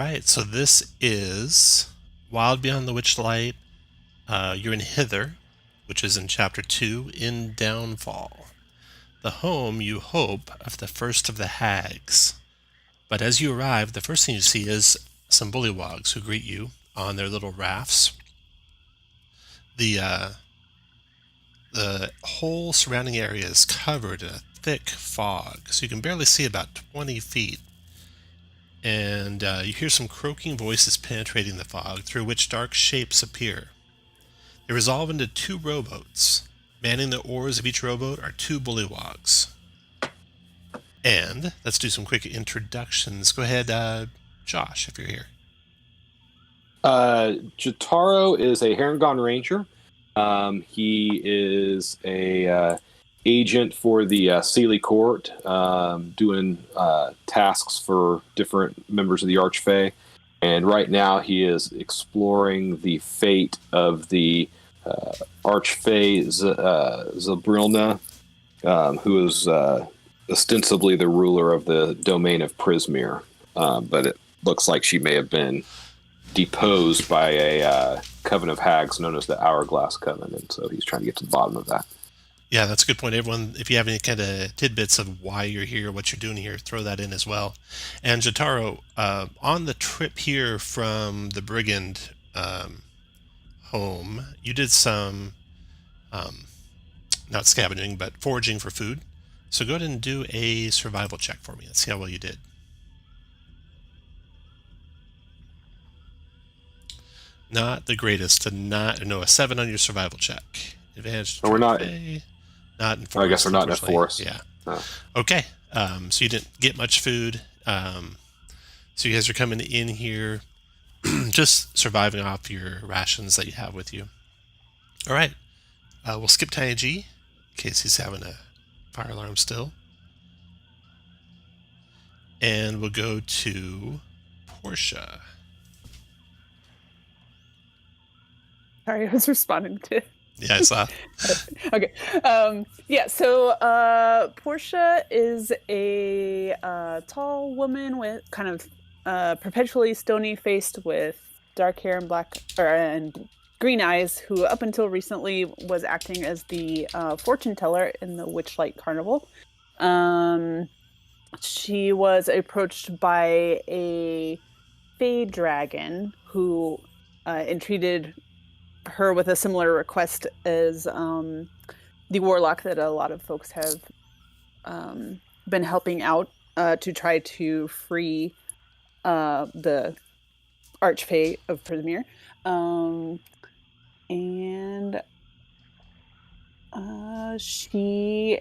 Right, so this is Wild Beyond the Witchlight. You're in Hither, which is in Chapter 2, in Downfall. The home, you hope, of the first of the hags. But as you arrive, the first thing you see is some bullywogs who greet you on their little rafts. The whole surrounding area is covered in a thick fog, so you can barely see about 20 feet. And you hear some croaking voices penetrating the fog, through which dark shapes appear. They resolve into two rowboats. Manning the oars of each rowboat are two bullywogs. And let's do some quick introductions. Go ahead, Josh, if you're here. Jotaro is a Herringon Ranger. He is a agent for the Sealy Court, doing tasks for different members of the Archfey. And right now he is exploring the fate of the Archfey Zabrilna, who is ostensibly the ruler of the domain of Prismere. But it looks like she may have been deposed by a coven of hags known as the Hourglass Coven, and so he's trying to get to the bottom of that. Yeah, that's a good point. Everyone, if you have any kind of tidbits of why you're here, what you're doing here, throw that in as well. And Jotaro, on the trip here from the Brigand home, you did some, not scavenging, but foraging for food. So go ahead and do a survival check for me. Let's see how well you did. Not the greatest. A 7 on your survival check. Advantage. We're not. Not in forest. I guess we're not in a forest. Yeah. Oh. Okay. So you didn't get much food. So you guys are coming in here, just surviving off your rations that you have with you. All right. We'll skip to ING in case he's having a fire alarm still. And we'll go to Portia. Sorry, I was responding to. Yeah, I saw. Okay. So Portia is a tall woman with kind of perpetually stony faced with dark hair and green eyes, who up until recently was acting as the fortune teller in the Witchlight Carnival. She was approached by a fey dragon who entreated her with a similar request as the warlock that a lot of folks have been helping out to try to free the Archfey of Prismere. And she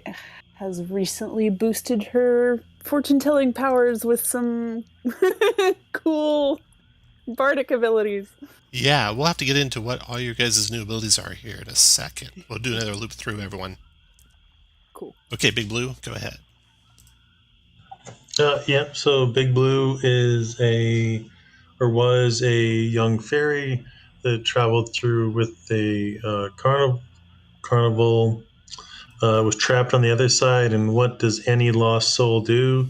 has recently boosted her fortune-telling powers with some cool bardic abilities. Yeah, we'll have to get into what all your guys' new abilities are here in a second. We'll do another loop through everyone. Cool. Okay, Big Blue, go ahead. So Big Blue was a young fairy that traveled through with a carnival, was trapped on the other side, and what does any lost soul do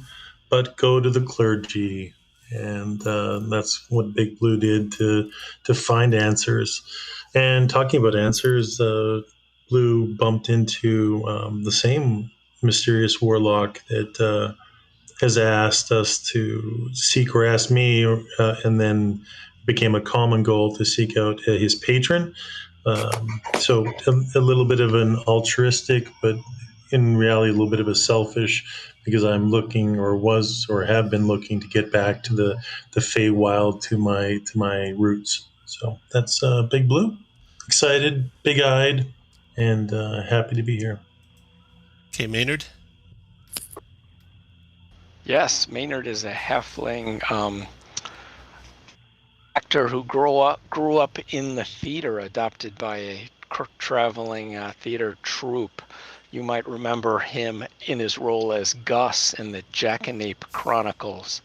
but go to the clergy? And that's what Big Blue did to find answers. And talking about answers, Blue bumped into the same mysterious warlock that has asked us to seek, or asked me, and then became a common goal to seek out his patron. So a little bit of an altruistic, but in reality a little bit of a selfish, because I'm looking, or have been looking, to get back to the Feywild, to my roots. So that's Big Blue. Excited, big-eyed, and happy to be here. Okay, Maynard. Yes, Maynard is a halfling actor who grew up in the theater, adopted by a traveling theater troupe. You might remember him in his role as Gus in the Jackanape Chronicles.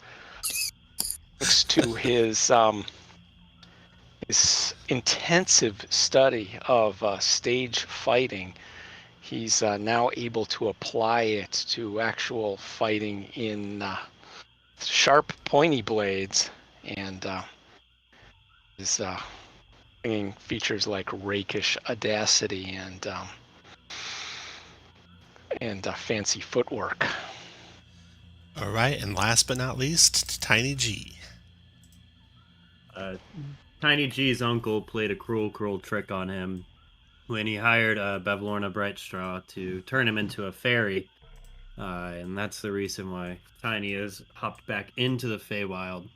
Thanks to his intensive study of stage fighting, he's now able to apply it to actual fighting in sharp, pointy blades. and his singing features like rakish audacity and fancy footwork. All right, and last but not least, Tiny G. Tiny G's uncle played a cruel trick on him when he hired Bevlorna Brightstraw to turn him into a fairy. And that's the reason why Tiny has hopped back into the Feywild.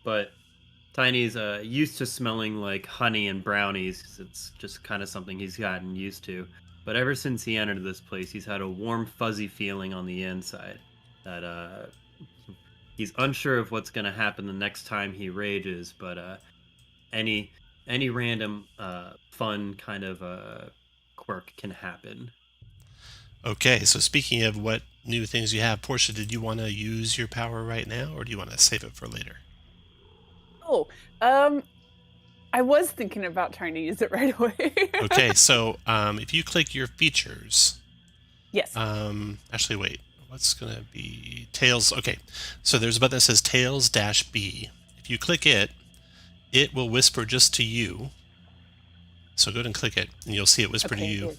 But Tiny's used to smelling like honey and brownies. It's just kind of something he's gotten used to. But ever since he entered this place, he's had a warm, fuzzy feeling on the inside that he's unsure of what's going to happen the next time he rages. But any random fun kind of quirk can happen. Okay, so speaking of what new things you have, Portia, did you want to use your power right now, or do you want to save it for later? Oh, I was thinking about trying to use it right away. Okay, so if you click your features, Yes. actually, wait, what's going to be Tails? Okay, so there's a button that says Tails-B. If you click it, it will whisper just to you. So go ahead and click it, and you'll see it whisper to you.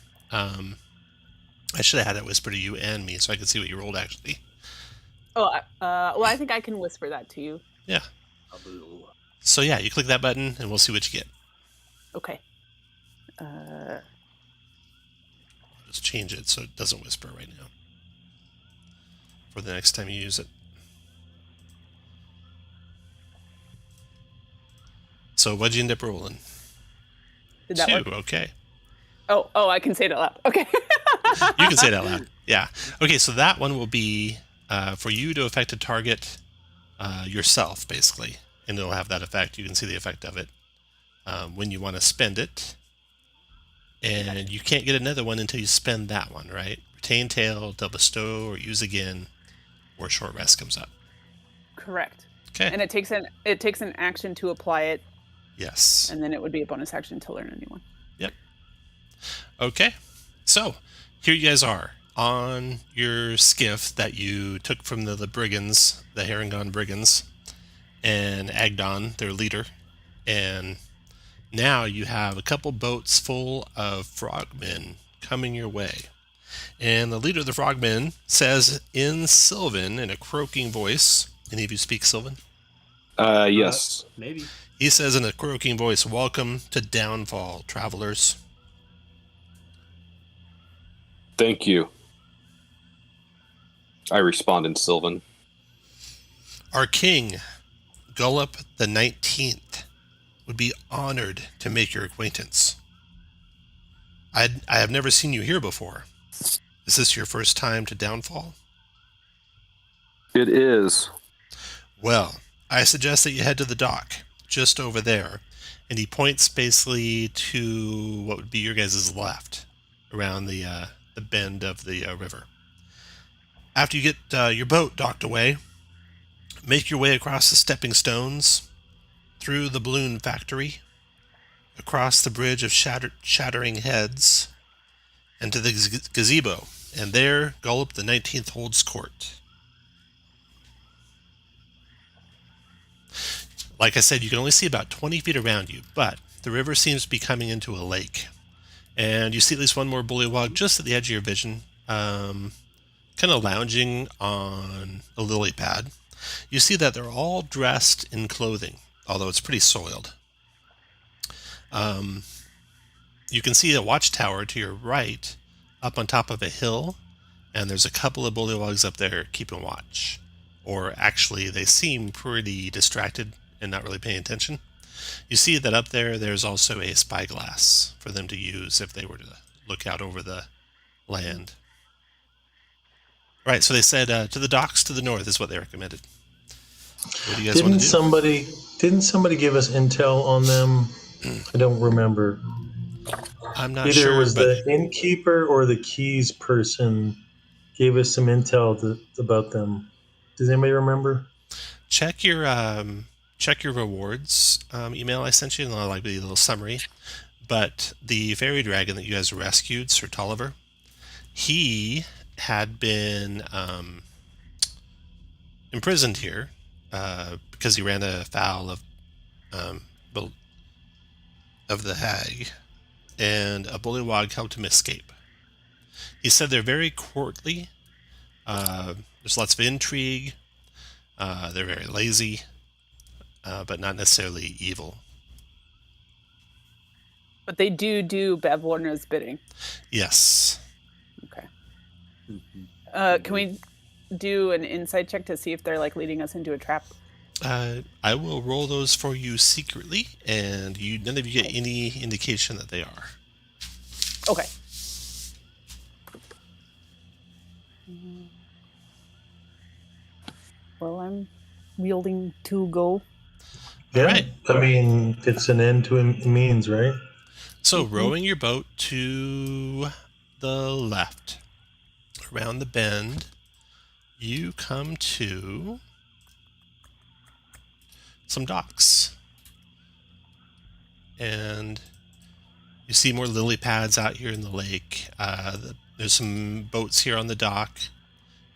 I should have had it whisper to you and me, so I could see what you rolled, actually. Oh, well, I think I can whisper that to you. Yeah. So yeah, you click that button, and we'll see what you get. Okay. Just change it so it doesn't whisper right now for the next time you use it. So what'd you end up rolling? Did that 2, work? okay. Oh, I can say it out loud. Okay. You can say it out loud. Yeah. Okay, so that one will be for you to affect a target yourself, basically. And it'll have that effect. You can see the effect of it when you want to spend it. And you can't get another one until you spend that one, right? Retain tail, double bestow, or use again, or a short rest comes up. Correct. Okay. And it takes an action to apply it, Yes. and then it would be a bonus action to learn a new one. Yep. Okay. So here you guys are on your skiff that you took from the brigands, the Herringon brigands, and Agdon, their leader. And now you have a couple boats full of frogmen coming your way. And the leader of the frogmen says in Sylvan, in a croaking voice, any of you speak Sylvan? Yes. Maybe. He says in a croaking voice, "Welcome to Downfall, travelers." Thank you. I respond in Sylvan. Our king, Gullop the 19th, would be honored to make your acquaintance. I have never seen you here before. Is this your first time to Downfall? It is. Well, I suggest that you head to the dock, just over there. And he points basically to what would be your guys' left, around the bend of the river. After you get your boat docked away, make your way across the stepping stones, through the balloon factory, across the bridge of shattering heads, and to the gazebo. And there, Gullop the 19th holds court. Like I said, you can only see about 20 feet around you, but the river seems to be coming into a lake. And you see at least one more bullywog just at the edge of your vision, kind of lounging on a lily pad. You see that they're all dressed in clothing, although it's pretty soiled. You can see a watchtower to your right, up on top of a hill, and there's a couple of bullywogs up there keeping watch. Or actually, they seem pretty distracted and not really paying attention. You see that up there, there's also a spyglass for them to use if they were to look out over the land. Right, so they said to the docks to the north is what they recommended. What do you guys want to do? Didn't somebody give us intel on them? I don't remember. I'm not Either sure. it was but the innkeeper or the keys person gave us some intel about them. Does anybody remember? check your rewards email I sent you, and I'll be a little summary. But the fairy dragon that you guys rescued, Sir Tolliver, he had been imprisoned here because he ran afoul of the hag, and a bullywog helped him escape. He said they're very courtly. There's lots of intrigue. They're very lazy, but not necessarily evil. But they do Bev Warner's bidding. Yes. Okay. Mhm. Can we do an insight check to see if they're like leading us into a trap? I will roll those for you secretly, and none of you get any indication that they are. Okay. Well, I'm wielding 2 go. Yeah, Right. I mean, it's an end to a means, right? So rowing your boat to the left, around the bend, you come to some docks. And you see more lily pads out here in the lake. There's some boats here on the dock.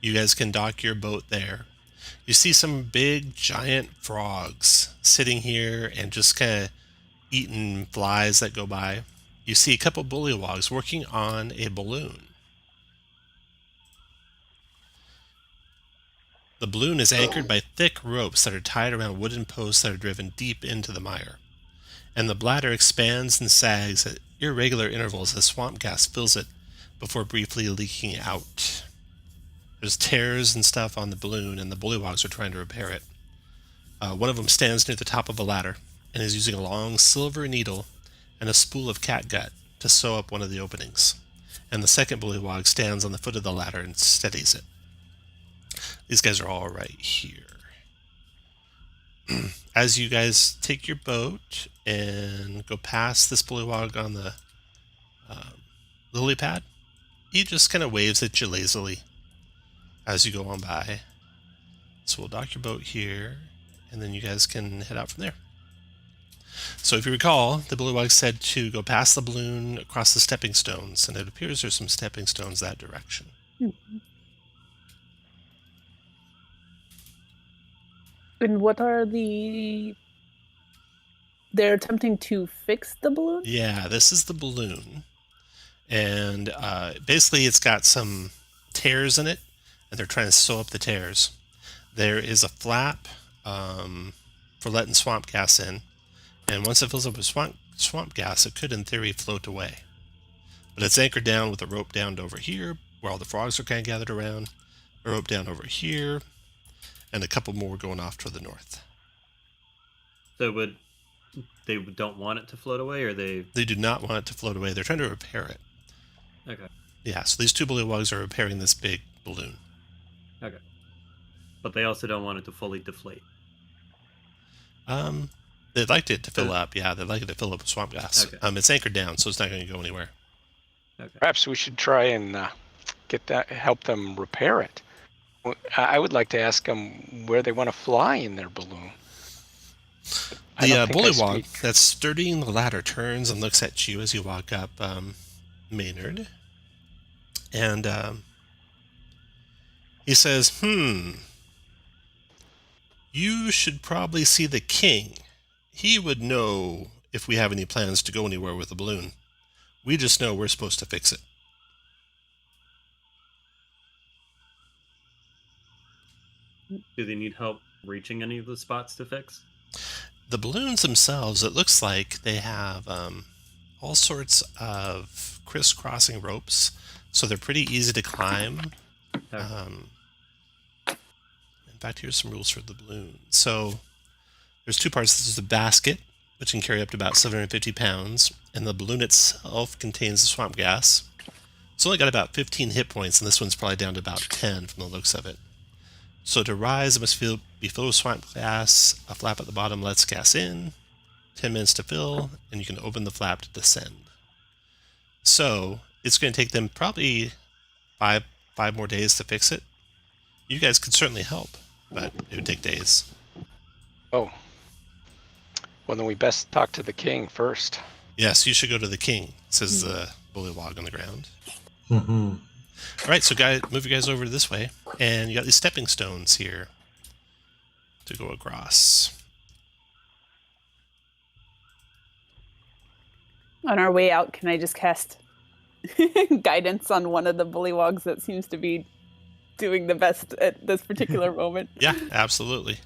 You guys can dock your boat there. You see some big giant frogs sitting here and just kind of eating flies that go by. You see a couple bullywogs working on a balloon. The balloon is anchored by thick ropes that are tied around wooden posts that are driven deep into the mire. And the bladder expands and sags at irregular intervals as swamp gas fills it before briefly leaking out. There's tears and stuff on the balloon, and the bullywogs are trying to repair it. One of them stands near the top of a ladder and is using a long silver needle and a spool of catgut to sew up one of the openings. And the second bullywog stands on the foot of the ladder and steadies it. These guys are all right here. As you guys take your boat and go past this bullywog on the lily pad, he just kind of waves at you lazily as you go on by. So we'll dock your boat here, and then you guys can head out from there. So if you recall, the bullywog said to go past the balloon across the stepping stones, and it appears there's some stepping stones that direction. Mm-hmm. And what are they're attempting to fix the balloon? Yeah, this is the balloon. And basically it's got some tears in it, and they're trying to sew up the tears. There is a flap for letting swamp gas in, and once it fills up with swamp gas, it could in theory float away. But it's anchored down with a rope down over here, where all the frogs are kind of gathered around, a rope down over here, and a couple more going off to the north. So they don't want it to float away, or they do not want it to float away. They're trying to repair it. Okay. Yeah, so these two bullywogs are repairing this big balloon. Okay. But they also don't want it to fully deflate. They'd like it to fill up. Yeah, they'd like it to fill up with swamp gas. Okay. It's anchored down, so it's not going to go anywhere. Okay. Perhaps we should try and help them repair it. I would like to ask them where they want to fly in their balloon. The bullywog that's sturdying the ladder turns and looks at you as you walk up, Maynard. And he says, you should probably see the king. He would know if we have any plans to go anywhere with the balloon. We just know we're supposed to fix it. Do they need help reaching any of the spots to fix? The balloons themselves, it looks like they have all sorts of crisscrossing ropes, so they're pretty easy to climb. Okay. In fact, here's some rules for the balloon. So there's two parts. This is the basket, which can carry up to about 750 pounds, and the balloon itself contains the swamp gas. It's only got about 15 hit points, and this one's probably down to about 10 from the looks of it. So to rise, it must be filled with swamp gas. A flap at the bottom lets gas in. 10 minutes to fill, and you can open the flap to descend. So it's going to take them probably five more days to fix it. You guys could certainly help, but it would take days. Oh. Well, then we best talk to the king first. Yes, you should go to the king, says the bullywog on the ground. Mm-hmm. All right, so guys, move you guys over this way, and you got these stepping stones here. to go across. On our way out, can I just cast guidance on one of the bullywogs that seems to be doing the best at this particular moment? Yeah, absolutely.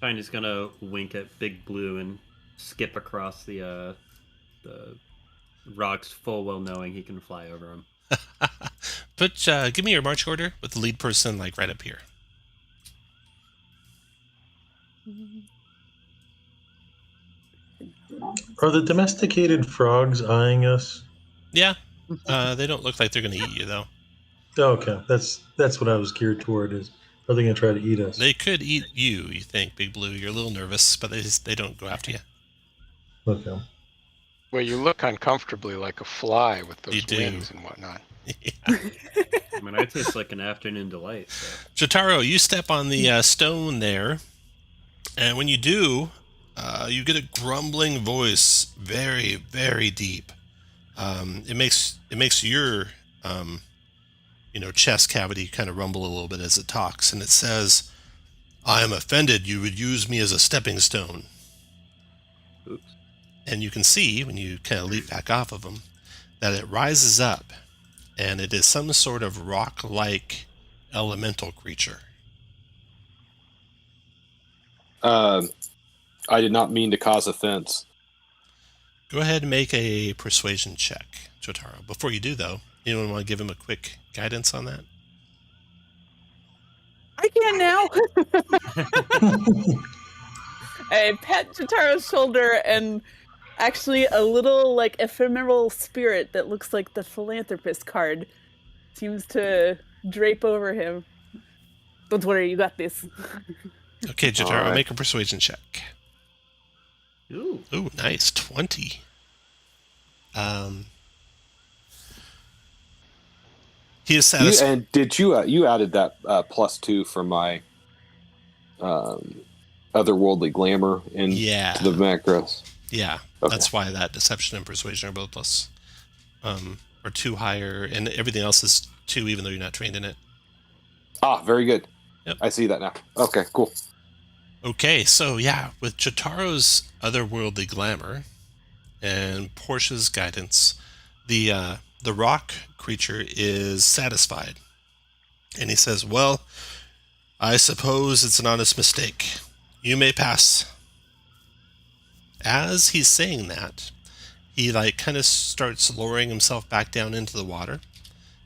Tiny's gonna wink at Big Blue and skip across the rocks, full well knowing he can fly over them. But give me your march order with the lead person like right up here. Are the domesticated frogs eyeing us? Yeah, they don't look like they're going to eat you though. Oh, okay, that's what I was geared toward. Is are they going to try to eat us? They could eat you. You think, Big Blue? You're a little nervous, but they don't go after you. Okay. Well, you look uncomfortably like a fly with You those do. wings and whatnot. Yeah. I mean, I taste like an afternoon delight. So. Jotaro, you step on the stone there, and when you do, you get a grumbling voice, very, very deep. It makes your chest cavity kind of rumble a little bit as it talks, and it says, "I am offended you would use me as a stepping stone." Oops. And you can see when you kind of leap back off of them that it rises up, and it is some sort of rock-like elemental creature. I did not mean to cause offense. Go ahead and make a persuasion check, Jotaro. Before you do, though, anyone want to give him a quick guidance on that? I can now. I pat Jotaro's shoulder, and actually a little like ephemeral spirit that looks like the philanthropist card seems to drape over him. Don't worry, you got this. Okay, Jotaro, All right. make a persuasion check. Ooh. Ooh, nice, 20. He is satisfied. And did you added that +2 from my otherworldly glamour into Yeah. the macros? Yeah, Okay. that's why that deception and persuasion are both plus, or 2 higher, and everything else is 2, even though you're not trained in it. Ah, very good. Yep. I see that now. Okay, cool. Okay, so yeah, with Jotaro's otherworldly glamour and Portia's guidance, the rock creature is satisfied, and he says, "Well, I suppose it's an honest mistake. You may pass." As he's saying that, he kind of starts lowering himself back down into the water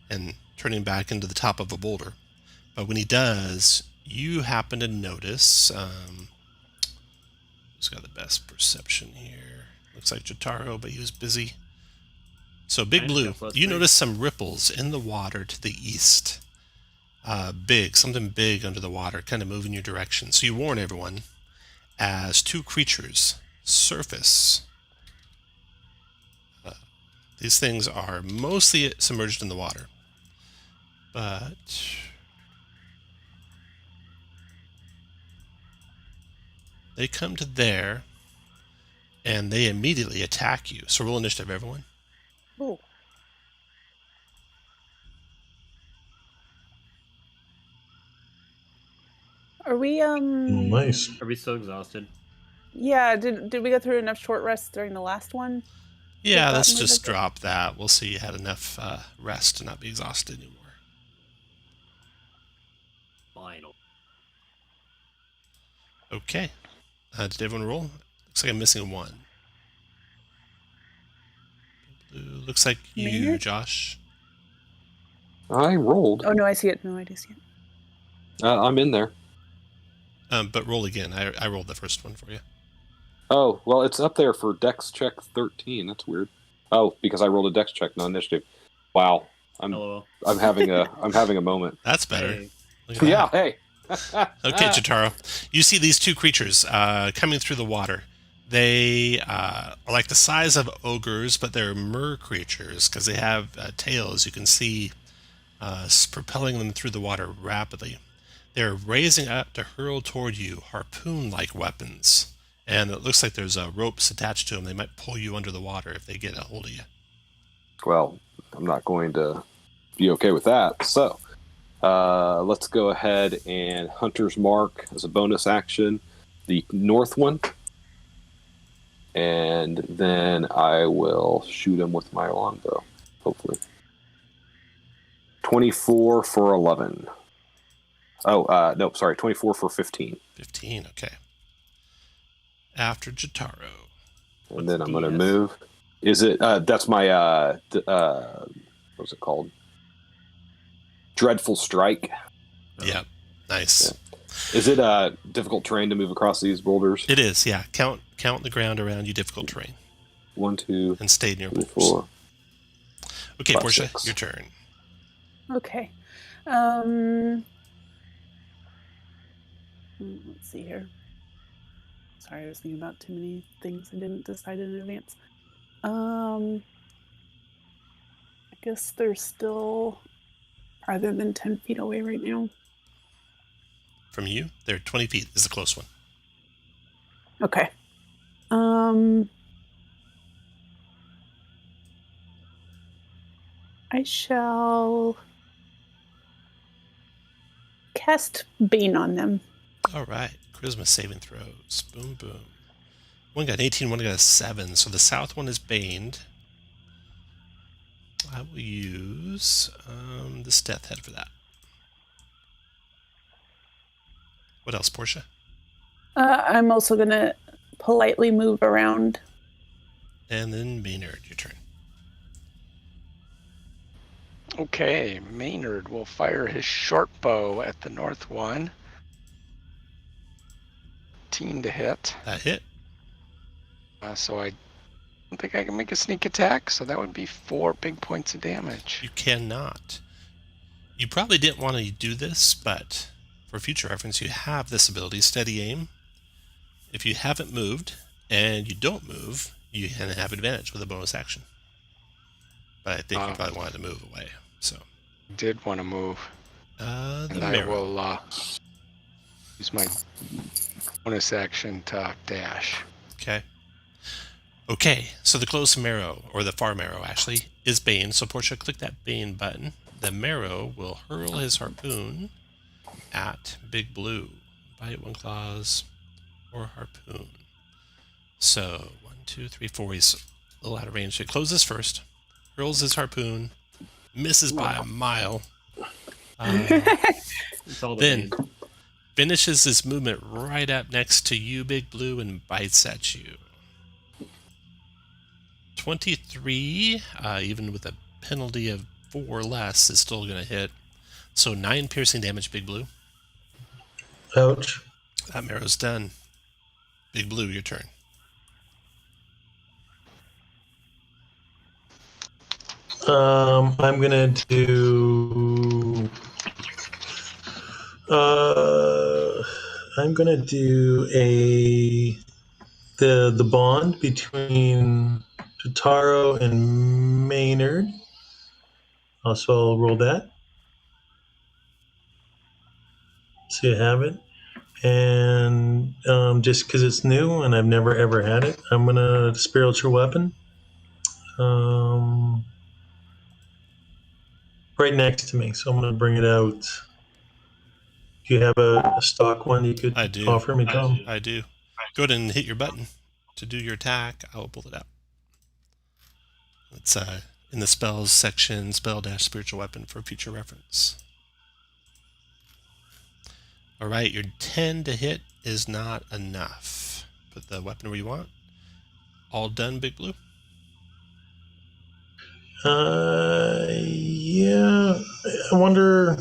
and turning back into the top of a boulder. But when he does, you happen to notice, who's got the best perception here? Looks like Jotaro, but he was busy. So Big Blue, you notice some ripples in the water to the east. Something big under the water, kind of moving your direction. So you warn everyone as 2 creatures surface. These things are mostly submerged in the water, but they come to there, and they immediately attack you. So roll initiative, everyone. Oh. Are we Nice. Are we so exhausted? Yeah, did we go through enough short rests during the last one? Yeah, that let's move just it? drop that. We'll see you had enough rest to not be exhausted anymore. Final. Okay. Did everyone roll? Looks like I'm missing 1. Looks like you, Maynard? Josh. I rolled. Oh no, I see it. No, I do see it. I'm in there. But roll again. I rolled the first one for you. Oh, well, it's up there for Dex check 13. That's weird. Oh, because I rolled a Dex check, no initiative. Wow, LOL. I'm having a moment. That's better. Hey. Look at Yeah, that. hey. Okay, Jotaro. You see these 2 creatures coming through the water. They are like the size of ogres, but they're mer creatures because they have tails. You can see propelling them through the water rapidly. They're raising up to hurl toward you harpoon-like weapons. And it looks like there's ropes attached to them. They might pull you under the water if they get a hold of you. Well, I'm not going to be okay with that. So, Let's go ahead and Hunter's Mark as a bonus action, the north one. And then I will shoot him with my longbow, hopefully. 24 for 11. Oh, no, sorry, 24 for 15. 15, okay. After Jotaro. And then I'm going to move. Is it, that's my, what's it called? Dreadful Strike. Yep, nice. Yeah. Is it difficult terrain to move across these boulders? It is, yeah. Count the ground around you, difficult terrain. 1, 2, and stay near 3, boulders. 4. Okay, 5, Portia, 6. your turn. Okay. Let's see here. Sorry, I was thinking about too many things I didn't decide in advance. I guess they're still farther than 10 feet away right now. From you, they're 20 feet is the close one. Okay. I shall cast Bane on them. All right. Charisma saving throws. Boom, boom. One got 18, one got a 7. So the south one is baned. I will use this Death Head for that. What else, Portia? I'm also going to politely move around. And then Maynard, your turn. Okay, Maynard will fire his short bow at the north one. 18 to hit. That hit. So I don't think I can make a sneak attack, so that would be 4 big points of damage. You cannot. You probably didn't want to do this, but for future reference, you have this ability, Steady Aim. If you haven't moved and you don't move, you can have advantage with a bonus action. But I think you probably wanted to move away. So Did want to move. And I will use my bonus action to dash. Okay. Okay, so the close marrow, or the far marrow actually, is Bane. So Portia, click that Bane button. The marrow will hurl his harpoon at Big Blue. Bite, one claws, or harpoon. So 1, 2, 3, 4. He's a little out of range. So he closes first, hurls his harpoon, misses by a mile. Then finishes his movement right up next to you, Big Blue, and bites at you. 23, even with a penalty of 4 less, is still going to hit. So 9 piercing damage, Big Blue. Ouch. That marrow's done. Big Blue, your turn. I'm gonna do. I'm gonna do the bond between Totaro and Maynard. Also, I'll roll that. So you have it. And just because it's new and I've never ever had it, I'm gonna spiritual weapon. Right next to me, so I'm gonna bring it out. Do you have a stock one you could offer me, Tom? I do. Go ahead and hit your button to do your attack. I will pull it out. It's in the spells section, spell-spiritual weapon for future reference. All right, your 10 to hit is not enough. Put the weapon where you want. All done, Big Blue? Yeah. I wonder.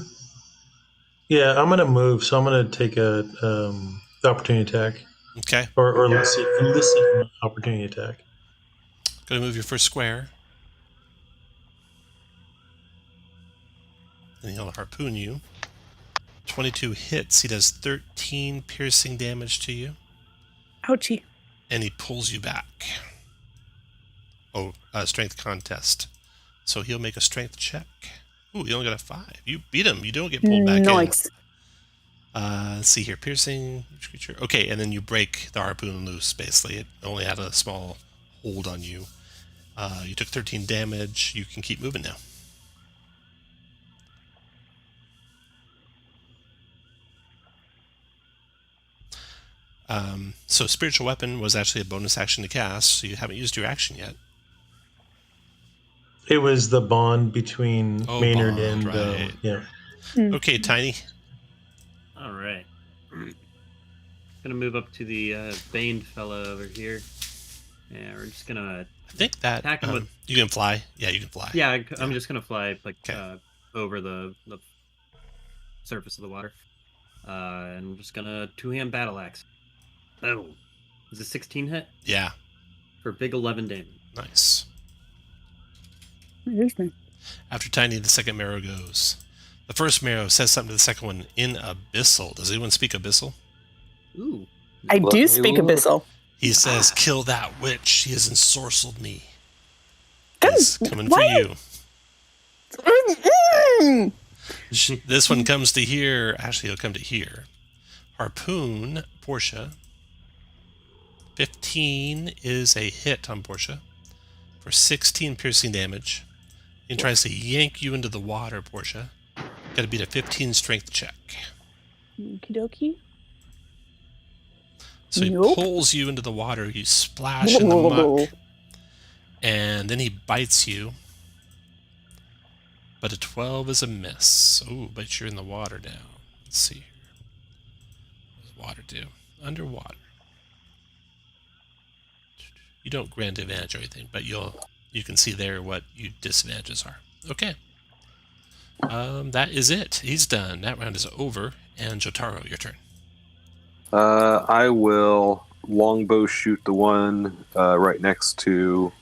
Yeah, I'm gonna move, so I'm gonna take a the opportunity attack. Okay. Or elicit an opportunity attack. Go to move your first square. And he'll harpoon you. 22 hits. He does 13 piercing damage to you. Ouchie. And he pulls you back. Oh, strength contest. So he'll make a strength check. Ooh, he only got a 5. You beat him. You don't get pulled back nice. in. Let's see here. Piercing creature. Okay, and then you break the harpoon loose, basically. It only had a small hold on you. You took 13 damage. You can keep moving now. So spiritual weapon was actually a bonus action to cast, so you haven't used your action yet. It was the bond between Maynard bond, and right. yeah. Okay, Tiny. All right. Gonna move up to the Baned fella over here. Yeah, we're just gonna I think that attack him with. you can fly. Yeah, you can fly. Yeah, I'm just gonna fly like Okay. over the surface of the water, and I'm just gonna two-hand battle axe. Boom. Is a 16 hit Yeah. for big 11 damage. Nice. Here's me. After Tiny, the second marrow goes. The first marrow says something to the second one in Abyssal. Does anyone speak Abyssal? Ooh. I do speak Abyssal. He says, "Kill that witch. She has ensorcelled me." Good. He's coming What? for you. Mm. This one comes to here. Actually, it'll come to here. Harpoon, Portia. 15 is a hit on Portia for 16 piercing damage. He tries to yank you into the water, Portia. Got to beat a 15 strength check. Okie dokie. So he Nope. pulls you into the water. You splash in the muck. And then he bites you. But a 12 is a miss. Oh, but you're in the water now. Let's see here. What does water do? Underwater. You don't grant advantage or anything, but you can see there what your disadvantages are. Okay. That is it. He's done. That round is over. And Jotaro, your turn. I will longbow shoot the one right next to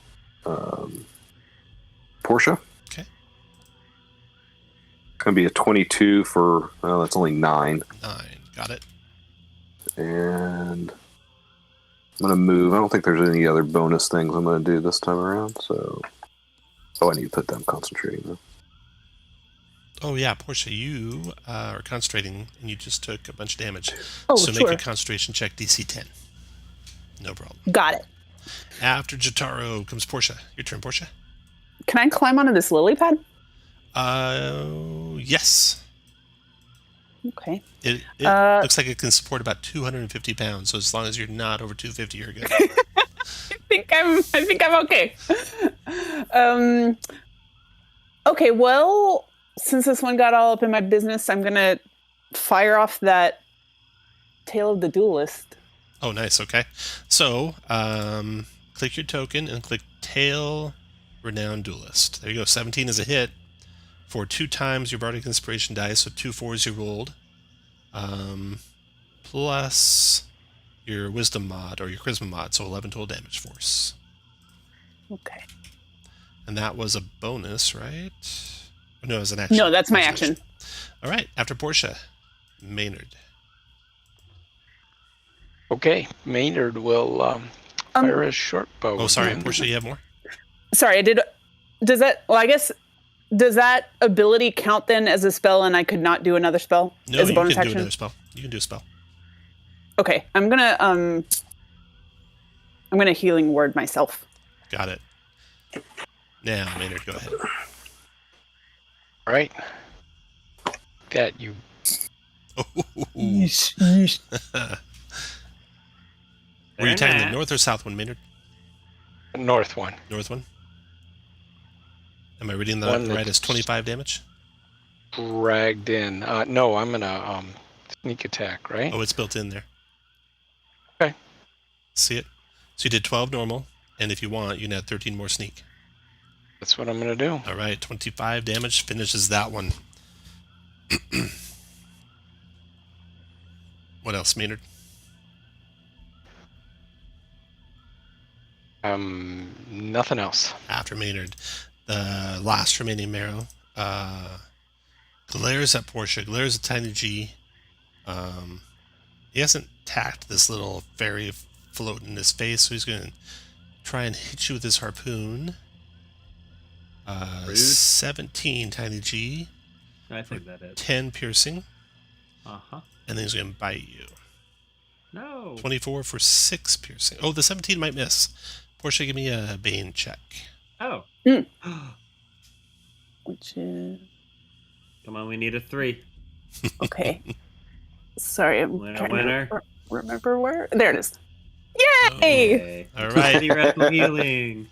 Portia. Okay. It's going to be a 22 for, well, that's only 9. 9. Got it. And I'm going to move. I don't think there's any other bonus things I'm going to do this time around. So, I need to put them concentrating though. Oh, yeah, Portia, you are concentrating, and you just took a bunch of damage. Oh, so sure. make a concentration check, DC 10. No problem. Got it. After Jotaro comes Portia. Your turn, Portia. Can I climb onto this lily pad? Yes. Okay. It looks like it can support about 250 pounds, so as long as you're not over 250, you're good. I think I'm okay. Okay, well, since this one got all up in my business, I'm gonna fire off that Tale of the Duelist. Oh, nice. Okay. So, click your token and click Tail Renowned Duelist. There you go. 17 is a hit for 2 times your Bardic Inspiration dice, so 2 4s you rolled, plus your Wisdom mod or your Charisma mod, so 11 total damage force. Okay. And that was a bonus, right? No, it was an action. No, that's my An action. All right. After Portia, Maynard. Okay, Maynard will fire his short bow. Oh, sorry, again. Portia, you have more? Sorry, I did. Does that? Well, I guess. Does that ability count then as a spell, and I could not do another spell No, as a you bonus can do action? another spell. You can do a spell. Okay, I'm gonna healing word myself. Got it. Now, Maynard, go ahead. All right. That you. Were you attacking the north or south one, Maynard? North one. North one? Am I reading One that right that's- as 25 damage? Dragged in. No, I'm gonna sneak attack, right? Oh, it's built in there. Okay. See it? So you did 12 normal, and if you want, you can add 13 more sneak. That's what I'm gonna do. All right, 25 damage finishes that one. What else, Maynard? Nothing else. After Maynard, the last remaining marrow glares at Portia, glares at Tiny G. He hasn't tacked this little fairy floating in his face, so he's going to try and hit you with his harpoon. 17, Tiny G. I think that is. 10 piercing. Uh-huh. And then he's going to bite you. No. 24 for 6 piercing. Oh, the 17 might miss. Portia, give me a Bane check. Oh. Which is Come on, we need a 3. okay. Sorry, I'm Winner, trying winner. remember where. There it is. Yay! Okay. All right. Theoretical healing.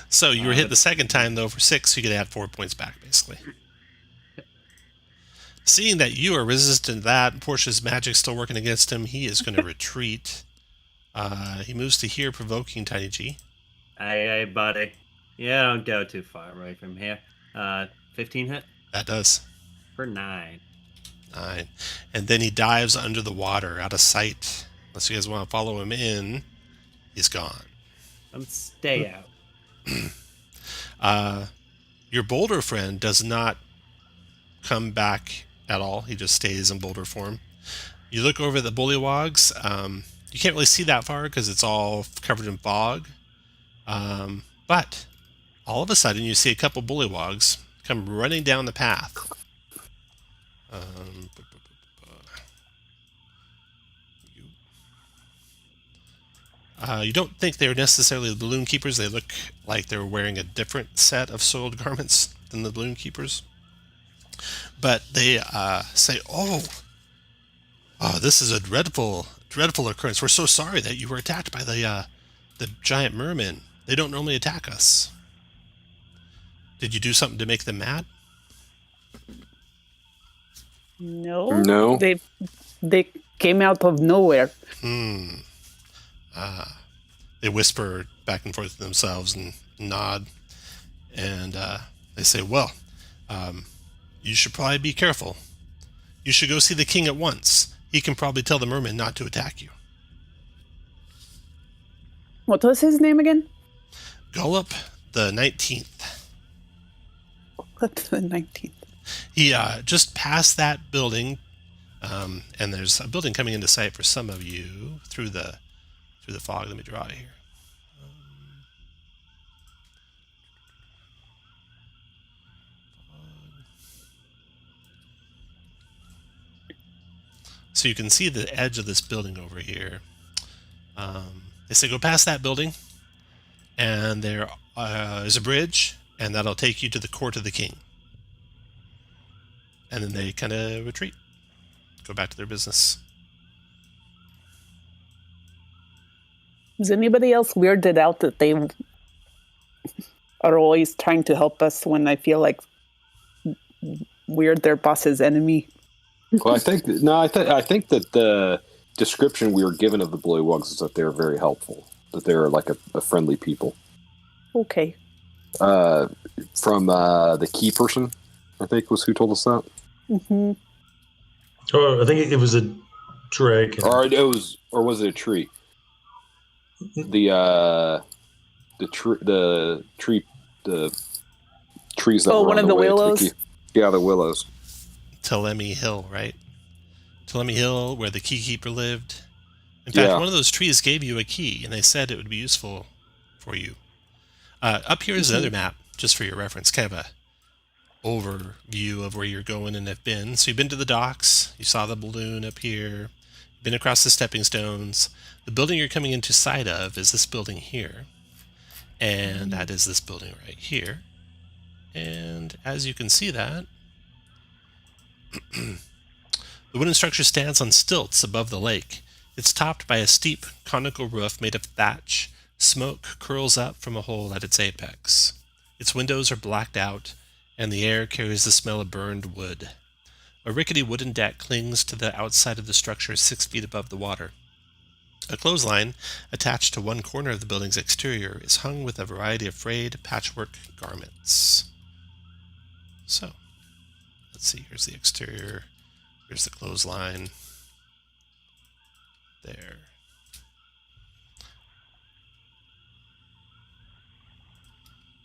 So you were hit but- the second time, though, for 6, so you could add 4 points back, basically. Seeing that you are resistant to that, Portia's magic's still working against him, he is going to retreat. He moves to here, provoking Tiny G. Aye, buddy. Yeah, don't go too far away from here. 15 hit That does. for 9. 9. And then he dives under the water, out of sight. Unless you guys want to follow him in, he's gone. Stay out. Your boulder friend does not come back at all. He just stays in boulder form. You look over at the bullywogs. You can't really see that far because it's all covered in fog. But all of a sudden, you see a couple bullywogs come running down the path. You don't think they're necessarily the balloon keepers. They look like they're wearing a different set of soiled garments than the balloon keepers. But they say, oh, this is a dreadful occurrence. We're so sorry that you were attacked by the giant mermen. They don't normally attack us. Did you do something to make them mad? No. They came out of nowhere. They whisper back and forth to themselves and nod. And they say, well, you should probably be careful. You should go see the king at once. He can probably tell the merman not to attack you. What was his name again? Gullop the 19th. What's the 19th? He just passed that building, and there's a building coming into sight for some of you through the fog. Let me draw it here. So you can see the edge of this building over here. They say go past that building, and there is a bridge, and that'll take you to the court of the king. And then they kind of retreat, go back to their business. Is anybody else weirded out that they are always trying to help us when I feel like we're their boss's enemy? Well, I think that the description we were given of the Bullywogs is that they're very helpful, that they're like a friendly people. Okay. From the key person, I think was who told us that. Mm-hmm. Oh, I think it was a dragon. Or was it a tree? The trees that were one on of the way to willows? key. Yeah, the willows. Telemi Hill, right? Telemi Hill, where the keykeeper lived. In fact, one of those trees gave you a key, and they said it would be useful for you. Up here is another map, just for your reference, kind of a overview of where you're going and have been. So you've been to the docks, you saw the balloon up here, you've been across the stepping stones. The building you're coming into sight of is this building here, and that is this building right here. And as you can see that, the wooden structure stands on stilts above the lake. It's topped by a steep conical roof made of thatch. Smoke curls up from a hole at its apex. Its windows are blacked out, and the air carries the smell of burned wood. A rickety wooden deck clings to the outside of the structure 6 feet above the water. A clothesline, attached to one corner of the building's exterior, is hung with a variety of frayed patchwork garments. So, let's see, here's the exterior, here's the clothesline, there.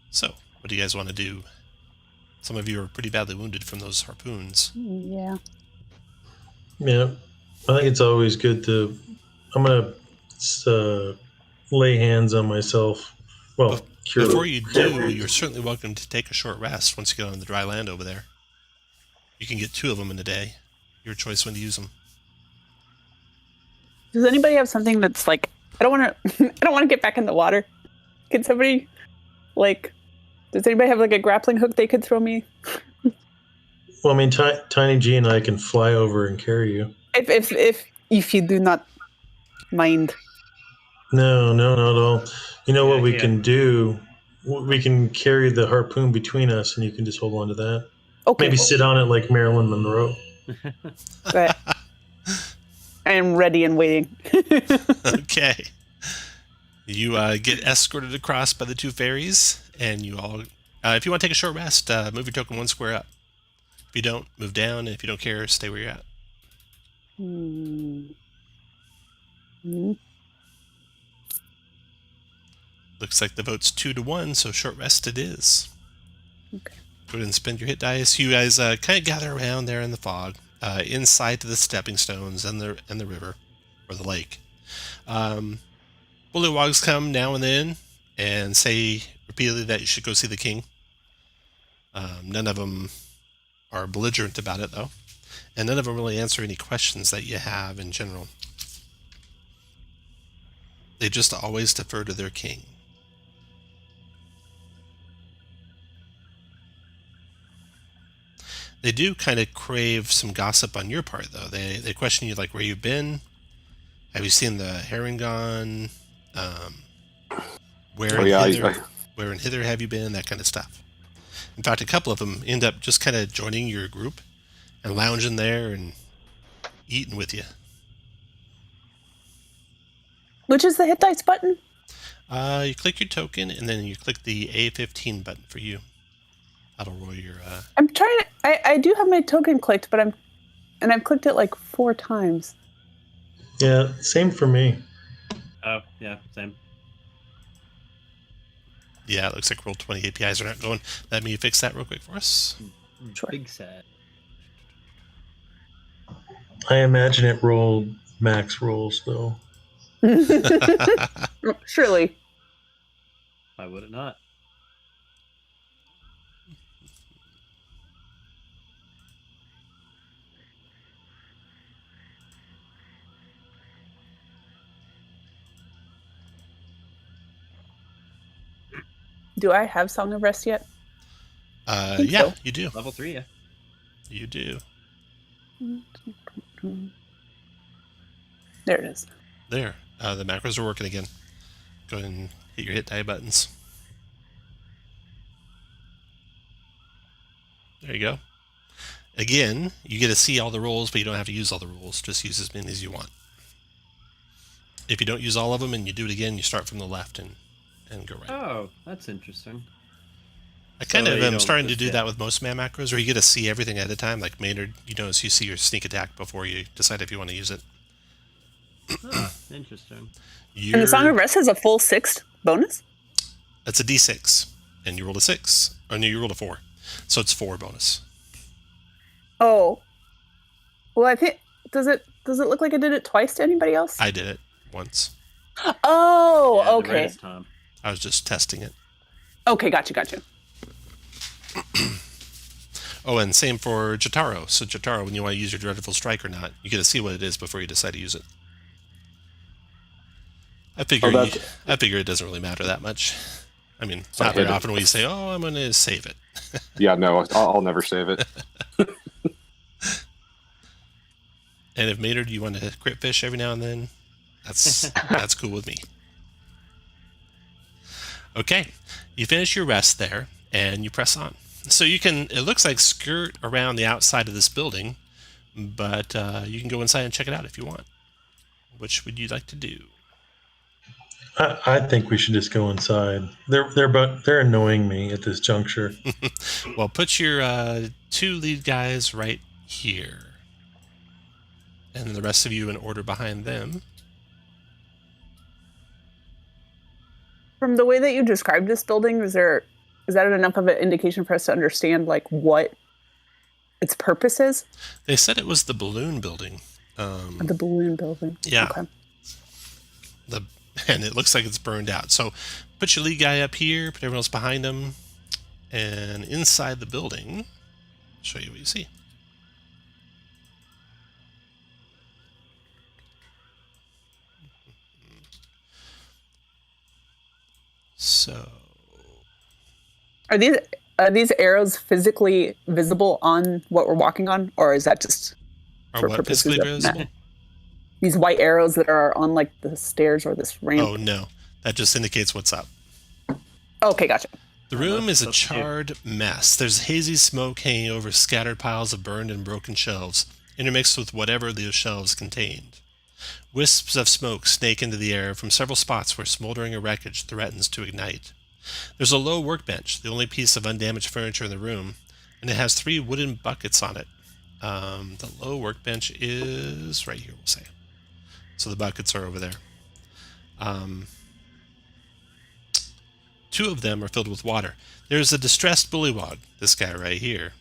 So, what do you guys want to do? Some of you are pretty badly wounded from those harpoons. Yeah. Yeah, I think it's always good to. I'm gonna lay hands on myself. Well, cure Before you do, you're certainly welcome to take a short rest once you get on the dry land over there. You can get 2 of them in a day. Your choice when to use them. Does anybody have something that's like, I don't want to get back in the water. Can somebody, like, does anybody have like a grappling hook they could throw me? Well, I mean, Tiny G and I can fly over and carry you. If you do not mind. No, not at all. You know what we Yeah. can do? We can carry the harpoon between us, and you can just hold on to that. Okay, Maybe sit on it like Marilyn Monroe. but I am ready and waiting. Okay. You get escorted across by the two fairies, and you all, if you want to take a short rest, move your token 1 square up. If you don't, move down, and if you don't care, stay where you're at. Looks like the vote's 2-1, so short rest it is. Okay. Go ahead and spend your hit dice. You guys kind of gather around there in the fog, inside to the stepping stones and the river, or the lake. Bullywogs come now and then and say repeatedly that you should go see the king. None of them are belligerent about it, though, and none of them really answer any questions that you have in general. They just always defer to their king. They do kind of crave some gossip on your part, though. They question you, like, where you've been. Have you seen the Herringon? Where in Hither have you been? That kind of stuff. In fact, a couple of them end up just kind of joining your group and lounging there and eating with you. Which is the hit dice button? You click your token, and then you click the A15 button for you. That'll roll your... I'm trying to... I do have my token clicked, but I've clicked it like 4 times. Yeah, same for me. Oh, yeah, same. Yeah, it looks like Roll20 APIs are not going. Let me fix that real quick for us. Sure. Big sad. I imagine it rolled max rolls, though. Surely. Why would it not? Do I have Song of Rest yet? Yeah, so. You do. Level 3, yeah. You do. There it is. There. The macros are working again. Go ahead and hit your hit die buttons. There you go. Again, you get to see all the rolls, but you don't have to use all the rolls. Just use as many as you want. If you don't use all of them and you do it again, you start from the left and go right. Oh, that's interesting. I kind of am starting to do that with most man macros, where you get to see everything at a time. Like Maynard, you notice you see your sneak attack before you decide if you want to use it. Oh, interesting. And the Song of Rest has a full 6 bonus? That's a D6, and you rolled a 6. Or no, you rolled a 4. So it's 4 bonus. Oh. Well, I think... Does it look like I did it twice to anybody else? I did it once. Oh, yeah, okay. Time. I was just testing it. Okay, gotcha. Oh, and same for Jotaro. So Jotaro, when you want to use your Dreadful Strike or not, you get to see what it is before you decide to use it. I figure it doesn't really matter that much. I mean, not very often when you say, "Oh, I'm going to save it." Yeah, no, I'll never save it. And if Maynard, you want to crit fish every now and then, that's cool with me. Okay, you finish your rest there, and you press on. So you can, it looks like, skirt around the outside of this building, but you can go inside and check it out if you want. Which would you like to do? I think we should just go inside. They're annoying me at this juncture. Well, put your 2 lead guys right here, and the rest of you in order behind them. From the way that you described this building, is that enough of an indication for us to understand like what its purpose is? They said it was the balloon building. The balloon building. Yeah. Okay. And it looks like it's burned out. So put your lead guy up here, put everyone else behind him, and inside the building, I'll show you what you see. So, are these arrows physically visible on what we're walking on, or is that just are what physically visible? These white arrows that are on like the stairs or this ramp. Oh no, that just indicates what's up. Okay, gotcha. The room is a that's cute. charred mess. There's hazy smoke hanging over scattered piles of burned and broken shelves, intermixed with whatever the shelves contained. Wisps of smoke snake into the air from several spots where smoldering wreckage threatens to ignite. There's a low workbench, the only piece of undamaged furniture in the room, and it has 3 wooden buckets on it. The low workbench is right here, we'll say. So the buckets are over there. 2 of them are filled with water. There's a distressed bullywog, this guy right here,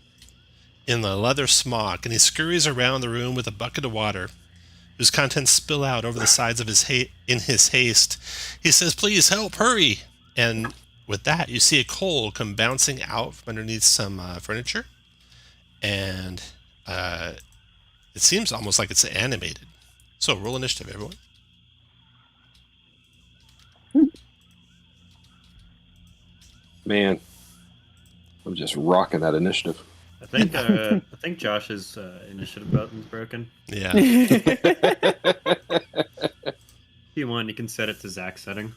in the leather smock, and he scurries around the room with a bucket of water, whose contents spill out over the sides of in his haste. He says, "Please help, hurry!" And with that, you see a coal come bouncing out from underneath some furniture, and it seems almost like it's animated. So roll initiative, everyone. Man, I'm just rocking that initiative. I think Josh's initiative button's broken. Yeah. If you want, you can set it to Zach's setting.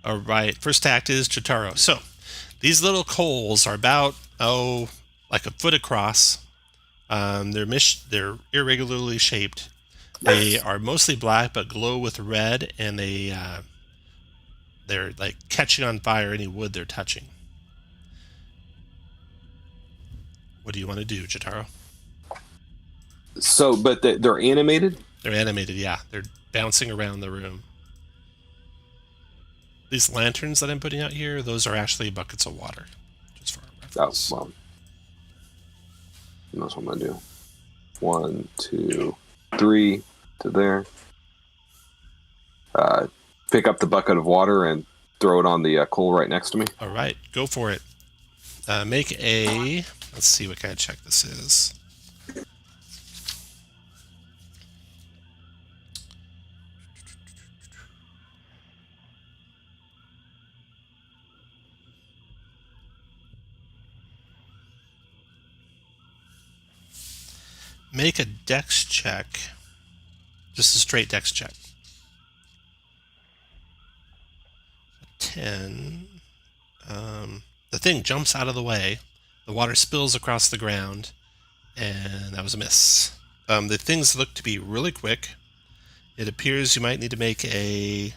All right. First act is Chitaro. So these little coals are about like a foot across. They're irregularly shaped. They are mostly black but glow with red, and they're like catching on fire any wood they're touching. What do you want to do, Chitaro? So, but they're animated? They're animated, yeah. They're bouncing around the room. These lanterns that I'm putting out here, those are actually buckets of water. Just for reference. Oh, well. That's what I'm going to do. 1, 2, 3 to there. Pick up the bucket of water and throw it on the coal right next to me. All right, go for it. Make a... Let's see what kind of check this is. Make a dex check. Just a straight dex check. 10. The thing jumps out of the way. The water spills across the ground, and that was a miss. The things look to be really quick. It appears you might need to make an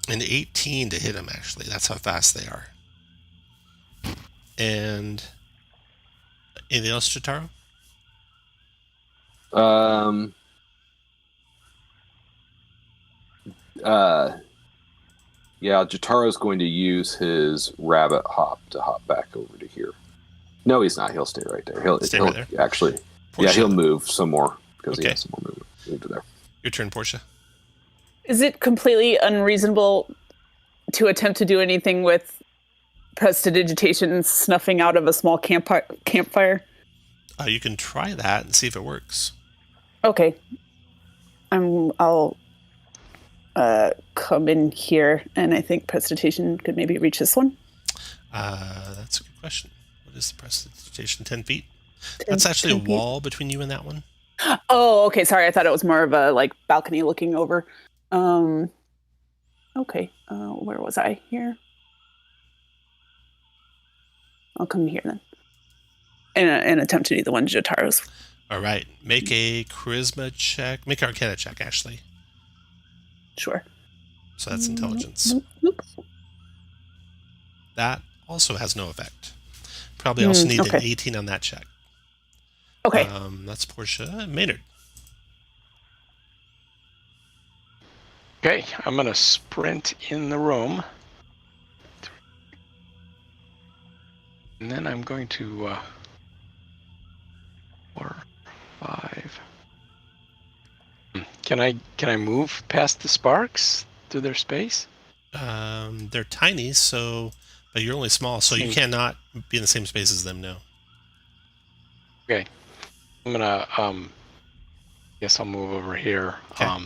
18 to hit them, actually. That's how fast they are. And anything else, Chitaro? Yeah, Jataro's going to use his rabbit hop to hop back over to here. No, he's not. He'll stay right there. He'll right there? Actually, Portia. yeah, he'll move some more because Okay. he has some more movement. Move to there. Your turn, Portia. Is it completely unreasonable to attempt to do anything with prestidigitation snuffing out of a small campfire? You can try that and see if it works. Okay. I'll come in here, and I think prestidigitation could maybe reach this one. That's a good question. What is the prestidigitation? 10 feet? 10 That's actually a 10 feet? wall between you and that one. Oh, okay. Sorry, I thought it was more of a like balcony looking over. Okay. Where was I? Here. I'll come here then. And attempt to do the one Jotaro's. All right. Make a charisma check. Make an arcana check, actually. Sure. So that's intelligence. That also has no effect. Probably also need an 18 on that check. Okay. That's Portia. Maynard. Okay, I'm going to sprint in the room. And then I'm going to 4, 5. Can I move past the sparks through their space? They're tiny, but you're only small, so you cannot be in the same space as them, no. Okay. I'm gonna guess I'll move over here. Okay.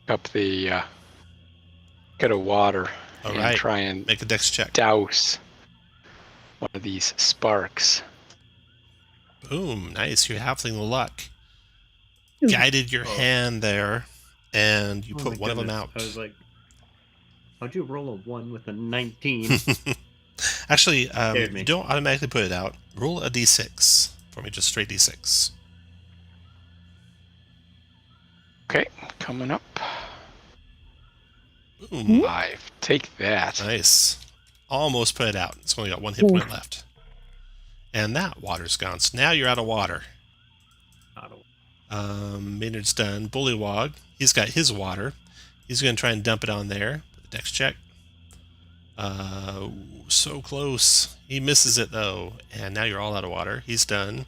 Up the get a water All and right. try and Make a dex check. douse one of these sparks. Boom. Nice. You're halfling luck. Guided your hand there, and you put one of them out. I was like, how'd you roll a 1 with a 19? Actually, Scared me. you don't automatically put it out. Roll a d6 for me, just straight d6. Okay, coming up. Boom. 5. Take that. Nice. Almost put it out. It's only got one hit point left. And that water's gone. So now you're out of water. Maynard's done. Bullywog, he's got his water. He's going to try and dump it on there. Dex check. So close. He misses it, though. And now you're all out of water. He's done.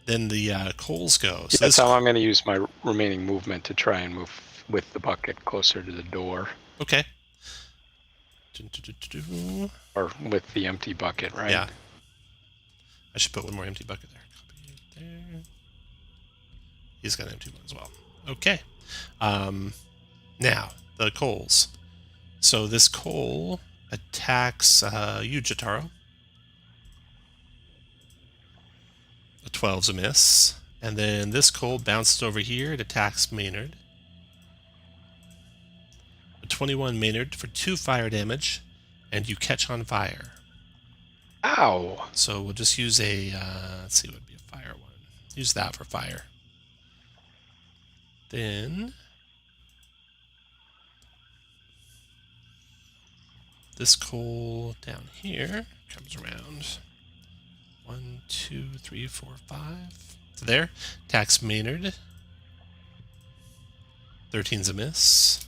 Then the coals go. So That's how I'm going to use my remaining movement to try and move with the bucket closer to the door. Okay. Or with the empty bucket, right? Yeah. I should put one more empty bucket there. Copy there. He's got an empty one as well. Okay. Now, the coals. So this coal attacks you, Jotaro. A 12's a miss. And then this coal bounces over here. It attacks Maynard. A 21 Maynard for 2 fire damage. And you catch on fire. Ow! So we'll just use a, let's see what would be a fire one. Use that for fire. Then this coal down here comes around. 1, 2, 3, 4, 5. So there. Attacks Maynard. 13's a miss.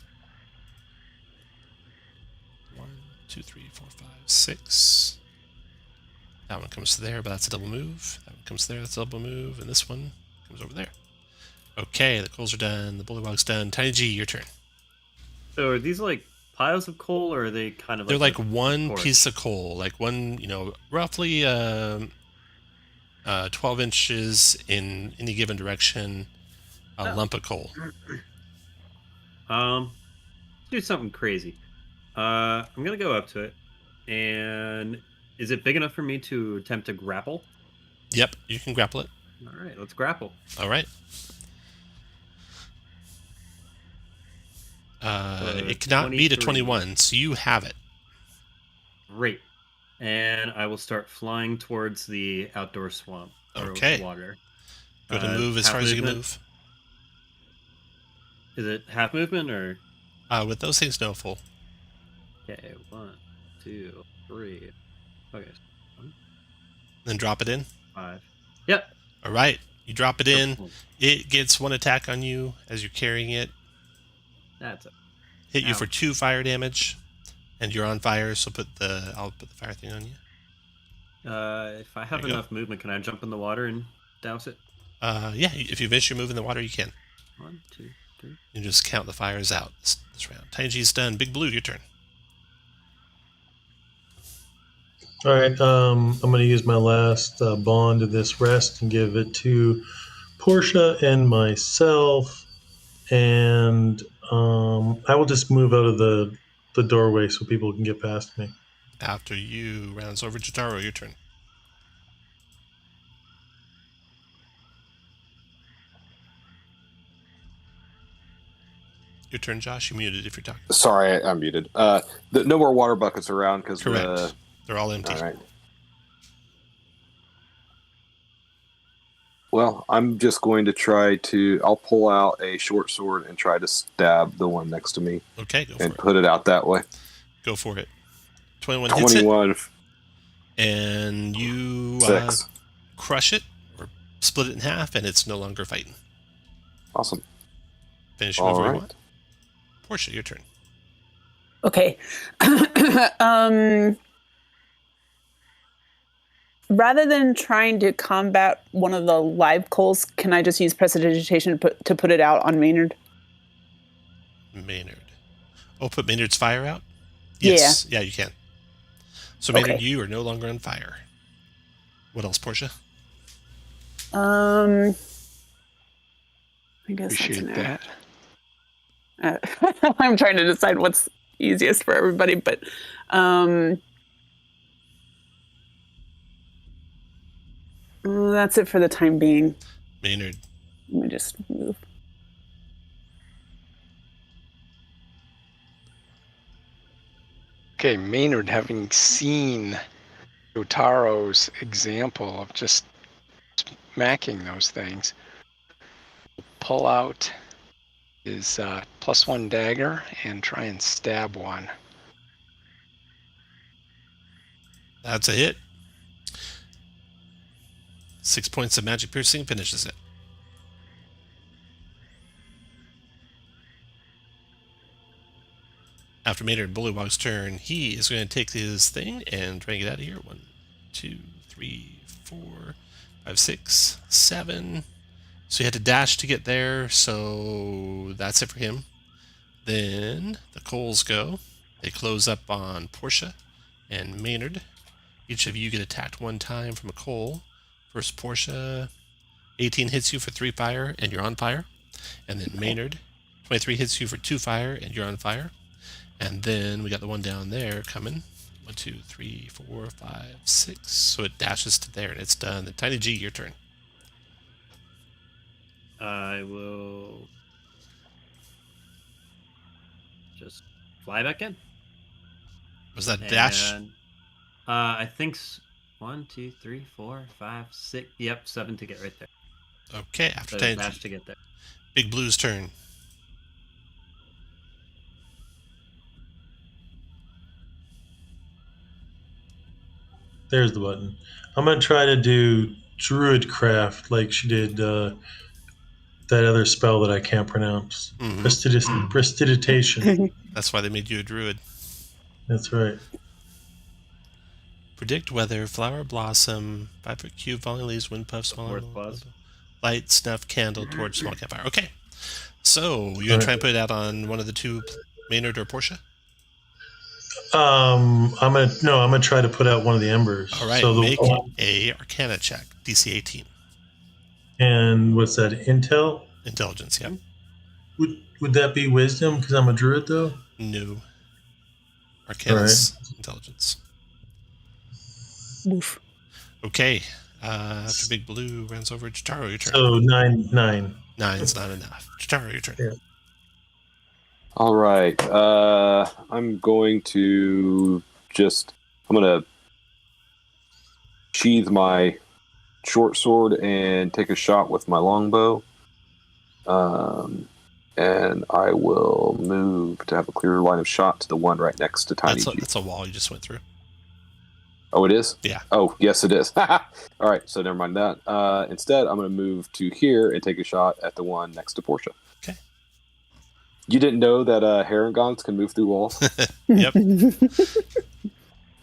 1, 2, 3, 4, 5, 6. That one comes there, but that's a double move. That one comes there, that's a double move. And this one comes over there. Okay, the coals are done. The bullywog's done. Tiny G, your turn. So are these like piles of coal, or are they kind of They're like a one torch? piece of coal, like one, roughly 12 inches in any given direction, a lump of coal. Do something crazy. I'm gonna go up to it, and is it big enough for me to attempt to grapple? Yep, you can grapple it. All right, let's grapple. All right. It cannot beat a 21, so you have it. Great. And I will start flying towards the outdoor swamp. Or Okay. water. Go to move as half far as you can movement? move. Is it half movement or? With those things, no full. Okay, 1, 2, 3. Okay, Then drop it in. 5. Yep. All right, you drop it in. It gets one attack on you as you're carrying it. That's it. Hit you Ow. for 2 fire damage, and you're on fire. So I'll put the fire thing on you. If I have There you enough movement, can I jump in the water and douse it? Yeah, if you finish your move in the water, you can. 1, 2, 3. You just count the fires out this round. Tiny G's done. Big Blue, your turn. All right, I'm going to use my last bond of this rest and give it to Portia and myself, and I will just move out of the doorway so people can get past me. After you, rounds over. Jotaro, your turn. Your turn, Josh. You muted if you're talking. Sorry, I'm muted. No more water buckets around because Correct. They're all empty. All right. Well, I'm just going to try to. I'll pull out a short sword and try to stab the one next to me Okay, go for and it. put it out that way. Go for it. 21 hits 21, it, and you 6. crush it or split it in half, and it's no longer fighting. Awesome. Finish your All move you right. want. Portia, your turn. Okay. Rather than trying to combat one of the live coals, can I just use prestidigitation to put it out on Maynard? Maynard. Oh, put Maynard's fire out? Yes. Yeah, you can. So Maynard, Okay. you are no longer on fire. What else, Portia? I guess Appreciate that. I'm trying to decide what's easiest for everybody, but That's it for the time being. Maynard. Let me just move. Okay, Maynard, having seen Yotaro's example of just smacking those things, pull out his +1 dagger and try and stab one. That's a hit. 6 points of magic piercing finishes it. After Maynard Bullywog's turn, he is going to take his thing and try and get out of here. 1, 2, 3, 4, 5, 6, 7. So he had to dash to get there, so that's it for him. Then the Coles go. They close up on Portia and Maynard. Each of you get attacked 1 time from a Cole. First Portia, 18 hits you for 3 fire, and you're on fire. And then Maynard, 23 hits you for 2 fire, and you're on fire. And then we got the one down there coming. 1, 2, 3, 4, 5, 6. So it dashes to there, and it's done. The Tiny G, your turn. I will just fly back in. Was that dash? And, I think 1, 2, 3, 4, 5, 6. Yep, 7 to get right there. Okay, after So Tiny dash G. to get there. Big Blue's turn. There's the button. I'm going to try to do Druidcraft like she did that other spell that I can't pronounce. Prestidigitation. That's why they made you a druid. That's right. Predict weather, flower blossom, 5-foot cube, falling leaves, wind puff, small Fourth clause. light, snuff, candle towards small campfire. Okay. So you're going to try and put it out on one of the two, Maynard or Portia? I'm gonna try to put out one of the embers. All right, So make a Arcana check, DC 18. And what's that? Intelligence, yeah. Would that be wisdom? Because I'm a druid, though. No. Arcana's intelligence. Oof. Okay. After Big Blue runs over, Jotaro, your turn. So 9. 9's not enough. Jotaro, your turn. Yeah. All right. I'm going to sheath my short sword and take a shot with my longbow. And I will move to have a clear line of shot to the one right next to Tiny G. That's a wall you just went through. Oh, it is? Yeah. Oh, yes, it is. All right, so never mind that. Instead, I'm going to move to here and take a shot at the one next to Portia. Okay. You didn't know that Herringons can move through walls? Yep.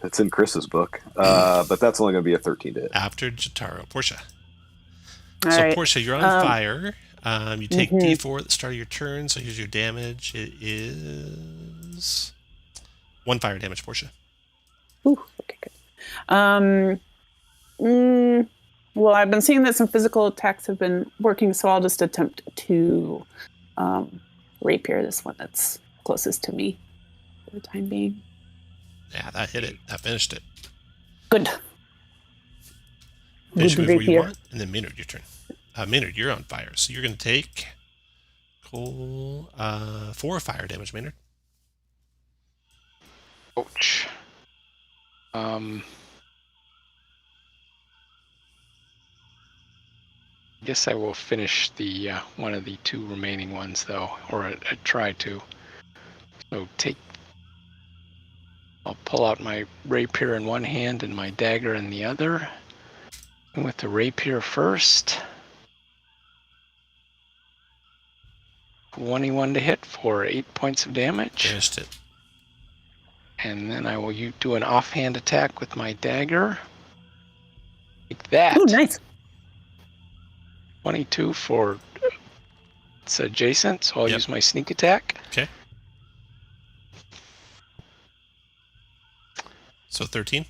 It's in Chris's book. But that's only going to be a 13 to hit. After Jotaro, Portia. All So right. Portia, you're on fire. You take D4 at the start of your turn, so here's your damage. It is 1 fire damage, Portia. Ooh, okay, good. Well, I've been seeing that some physical attacks have been working, so I'll just attempt to rapier this one that's closest to me for the time being. Yeah, that hit it. That finished it. Good. Finish Good move where you rapier. want, and then Maynard, your turn. Maynard, you're on fire, so you're going to take 4 fire damage, Maynard. Ouch. I guess I will finish the one of the 2 remaining ones, though, or I try to. So I'll pull out my rapier in one hand and my dagger in the other. And with the rapier first. 21 to hit for 8 points of damage. Finished it. And then I will do an offhand attack with my dagger. Like that. Oh, nice. 22 for it's adjacent, so I'll Yep. use my sneak attack. Okay. So 13?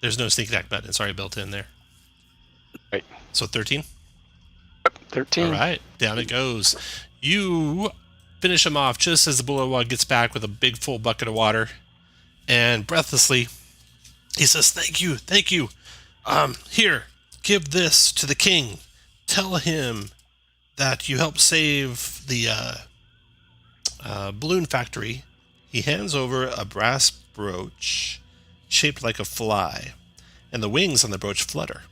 There's no sneak attack button. It's already built in there. Right. So 13? 13. All right. Down it goes. You finish him off just as the Bullywog gets back with a big full bucket of water. And breathlessly, He says, thank you. Here, give this to the king. Tell him that you helped save the balloon factory. He hands over a brass brooch shaped like a fly, and the wings on the brooch flutter.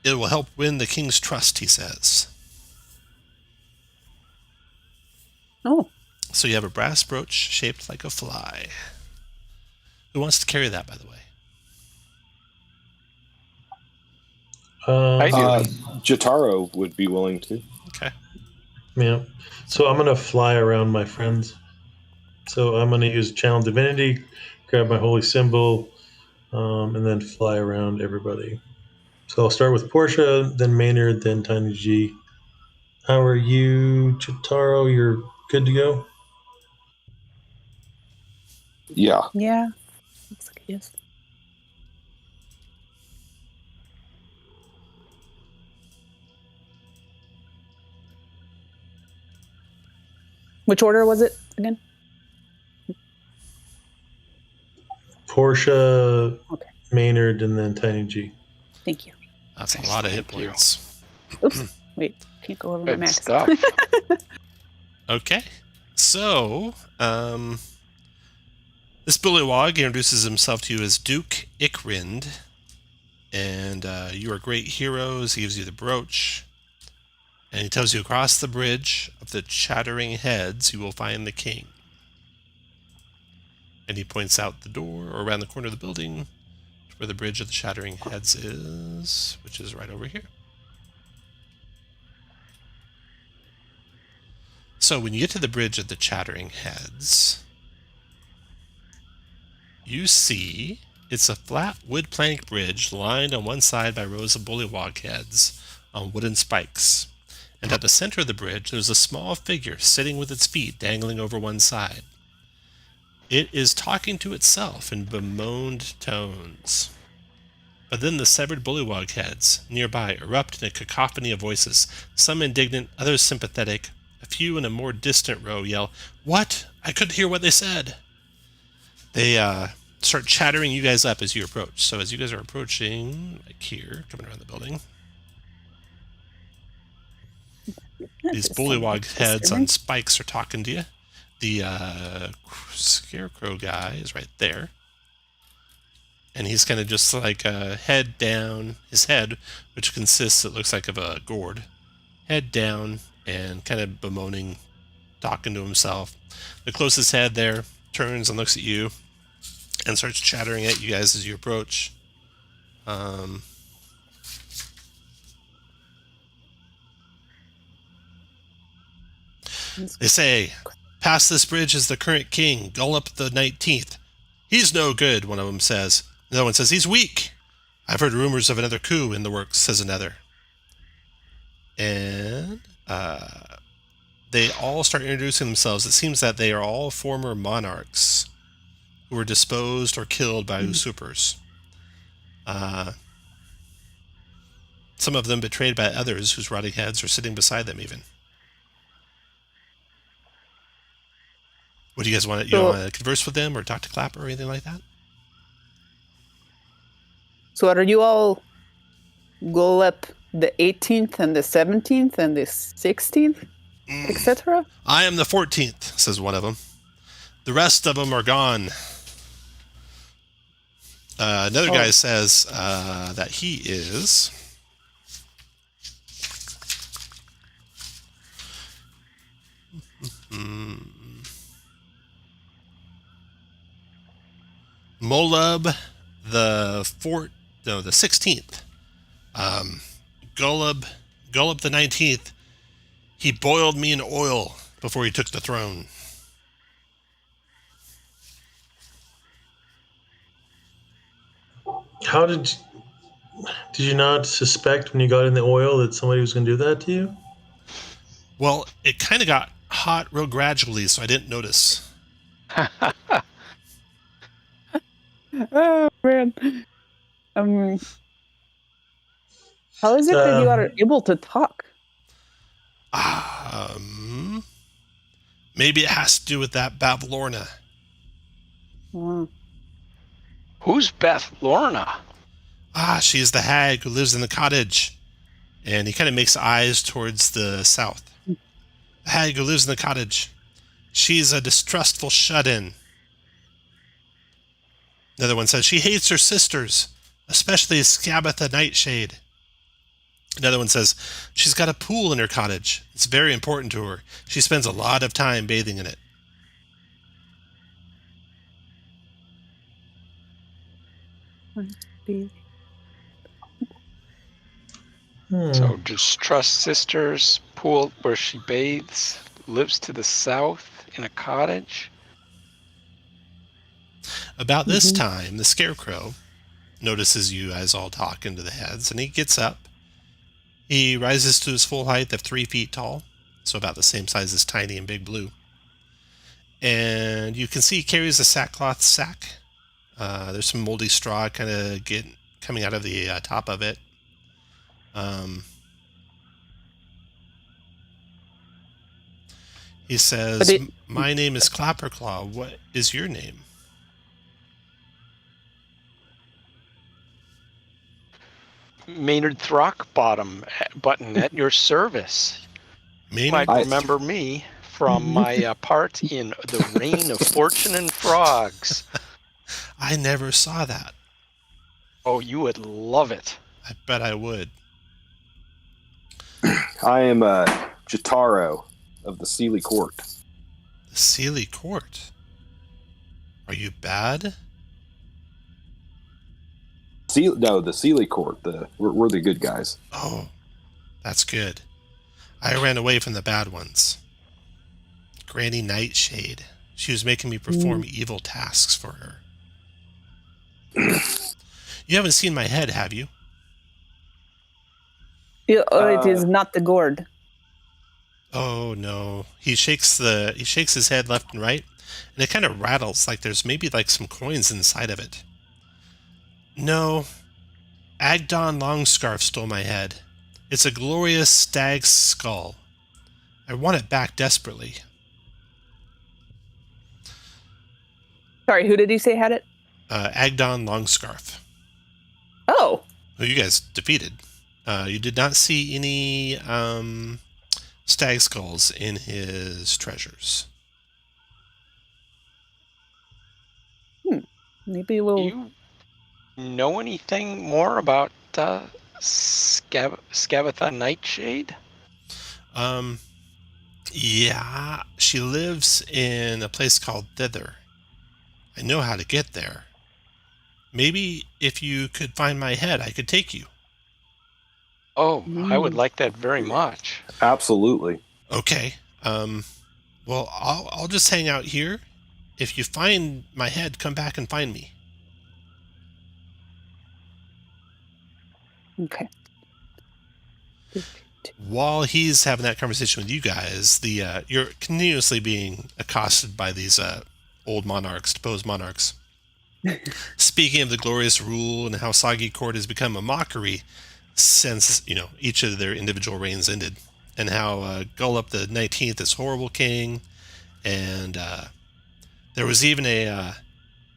It will help win the king's trust, he says. Oh. So you have a brass brooch shaped like a fly. Who wants to carry that, by the way? I do. Jotaro would be willing to. Okay. Yeah. So I'm gonna fly around my friends. So I'm gonna use Channel Divinity, grab my holy symbol, and then fly around everybody. So I'll start with Portia, then Maynard, then Tiny G. How are you, Chitaro? You're good to go? Yeah. Yeah. Looks like he is. Which order was it again? Portia, Okay. Maynard, and then Tiny G. Thank you. That's a lot of hit Thank you. points. Oops. Wait. Can't go over my Good max. stuff. Okay. So, this bullywog introduces himself to you as Duke Ikrind. And you are great heroes. He gives you the brooch. And he tells you across the bridge of the Chattering Heads, you will find the king. And he points out the door or around the corner of the building where the bridge of the Chattering Heads is, which is right over here. So when you get to the bridge of the Chattering Heads, you see it's a flat wood plank bridge lined on one side by rows of bullywog heads on wooden spikes. And at the center of the bridge, there's a small figure sitting with its feet dangling over one side. It is talking to itself in bemoaned tones. But then the severed bullywog heads nearby erupt in a cacophony of voices, some indignant, others sympathetic. A few in a more distant row yell, "What? I couldn't hear what they said." They start chattering you guys up as you approach. So as you guys are approaching, like here, coming around the building, these bullywog heads on spikes are talking to you. The scarecrow guy is right there. And he's kind of just like head down, his head, which consists, it looks like, of a gourd. Head down and kind of bemoaning, talking to himself. The closest head there turns and looks at you and starts chattering at you guys as you approach. They say, "Past this bridge is the current king, Gullop the 19th. He's no good," one of them says. Another one says, "He's weak. I've heard rumors of another coup in the works," says another. And they all start introducing themselves. It seems that they are all former monarchs who were disposed or killed by usurpers. Some of them betrayed by others whose rotting heads are sitting beside them even. What do you guys want? You want to converse with them or talk to Clapper or anything like that? So are you all Gullop the 18th and the 17th and the 16th, etc.? "I am the 14th, says one of them. "The rest of them are gone." Another guy says that he is... Molub the 16th. Gullop the 19th. He boiled me in oil before he took the throne. How did you not suspect when you got in the oil that somebody was going to do that to you? Well, it kind of got hot real gradually, so I didn't notice. Oh man. How is it that you are able to talk? Maybe it has to do with that Bavlorna. Wow. Who's Beth Lorna? Ah, she is the hag who lives in the cottage. And he kind of makes eyes towards the south. The hag who lives in the cottage. She's a distrustful shut-in. Another one says she hates her sisters, especially Scabatha Nightshade. Another one says she's got a pool in her cottage. It's very important to her. She spends a lot of time bathing in it. So distrust sisters, pool where she bathes, lives to the south in a cottage. About this time, the Scarecrow notices you guys all talk into the heads, and he gets up. He rises to his full height of 3 feet tall, so about the same size as Tiny and Big Blue. And you can see he carries a sackcloth sack. There's some moldy straw kind of coming out of the top of it. He says, my name is Clapperclaw. What is your name? Maynard Throckbottom button at your service. You might remember me from my part in The Reign of Fortune and Frogs. I never saw that. Oh, you would love it. I bet I would. I am Jataro of the Sealy Court. The Sealy Court? Are you bad? The Sealy Court. We're the good guys. Oh, that's good. I ran away from the bad ones. Granny Nightshade. She was making me perform evil tasks for her. You haven't seen my head, have you? It is not the gourd. Oh no. He shakes his head left and right, and it kind of rattles like there's maybe like some coins inside of it. No. Agdon Longscarf stole my head. It's a glorious stag's skull. I want it back desperately. Sorry, who did you say had it? Agdon Longscarf. Oh. Who you guys defeated. You did not see any stag skulls in his treasures. Maybe we'll... Do you know anything more about Scabatha Nightshade? Yeah, she lives in a place called Hither. I know how to get there. Maybe if you could find my head, I could take you. Oh, I would like that very much. Absolutely. Okay. Well, I'll just hang out here. If you find my head, come back and find me. Okay. While he's having that conversation with you guys, you're continuously being accosted by these old monarchs, deposed monarchs. Speaking of the glorious rule and how Soggy Court has become a mockery since each of their individual reigns ended, and how Gullop the 19th is horrible king, and there was even an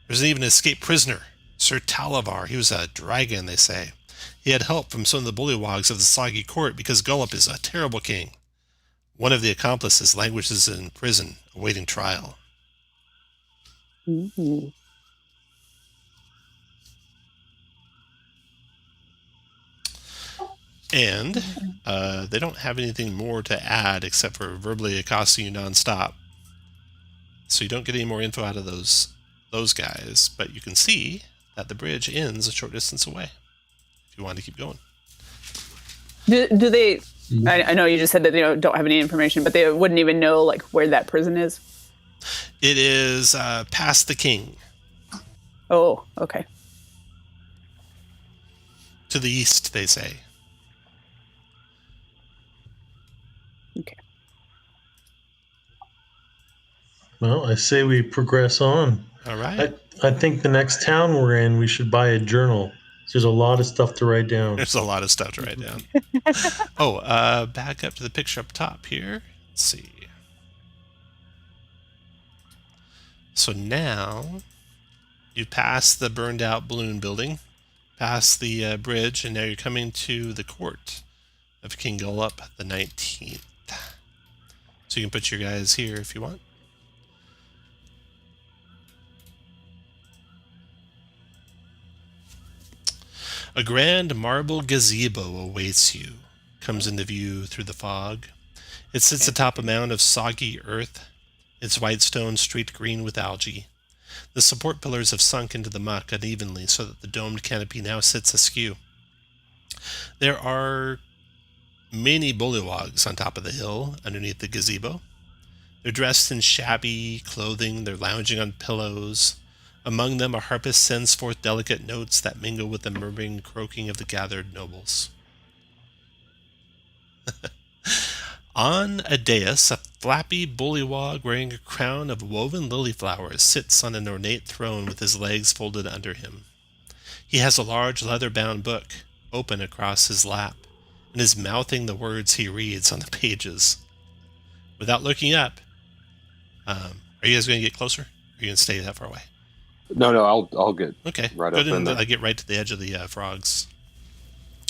escaped prisoner, Sir Talavar. He was a dragon, they say. He had help from some of the bullywogs of the Soggy Court because Gullop is a terrible king. One of the accomplices languishes in prison, awaiting trial. Mm-hmm. And they don't have anything more to add except for verbally accosting you nonstop. So you don't get any more info out of those guys, but you can see that the bridge ends a short distance away if you want to keep going. Do they... I know you just said that they don't have any information, but they wouldn't even know like where that prison is? It is past the king. Oh, okay. To the east, they say. Okay. Well, I say we progress on. All right. I think the next town we're in, we should buy a journal. There's a lot of stuff to write down. There's a lot of stuff to write down. Back up to the picture up top here. Let's see. So now You passed the burned out balloon building, past the bridge, and now you're coming to the court of King Gullop the 19th. So you can put your guys here if you want. A grand marble gazebo awaits you. Comes into view through the fog. It sits atop a mound of soggy earth, its white stone streaked green with algae. The support pillars have sunk into the muck unevenly so that the domed canopy now sits askew. There are many bullywugs on top of the hill underneath the gazebo. They're dressed in shabby clothing. They're lounging on pillows. Among them, a harpist sends forth delicate notes that mingle with the murmuring croaking of the gathered nobles. On a dais, a flappy bullywug wearing a crown of woven lily flowers sits on an ornate throne with his legs folded under him. He has a large leather-bound book open across his lap and is mouthing the words he reads on the pages. Without looking up, are you guys going to get closer? Or are you going to stay that far away? No, I'll get Okay. right Go up in there. I get right to the edge of the frogs.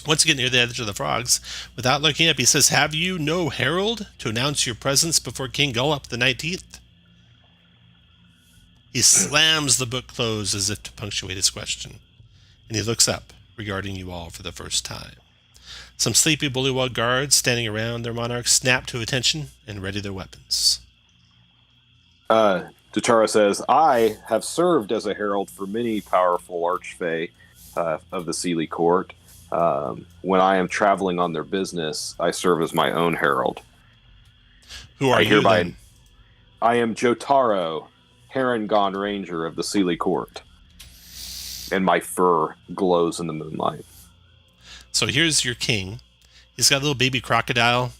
Once you get near the edge of the frogs, without looking up, he says, "Have you no herald to announce your presence before King Gullop the 19th?" He slams the book closed as if to punctuate his question, and he looks up, regarding you all for the first time. Some sleepy bullywug guards standing around their monarch snap to attention and ready their weapons. Jotaro says, "I have served as a herald for many powerful archfey of the Sealy Court. When I am traveling on their business, I serve as my own herald. Who are you then? I am Jotaro, Herringon Ranger of the Sealy Court, and my fur glows in the moonlight." So here's your king. He's got a little baby crocodile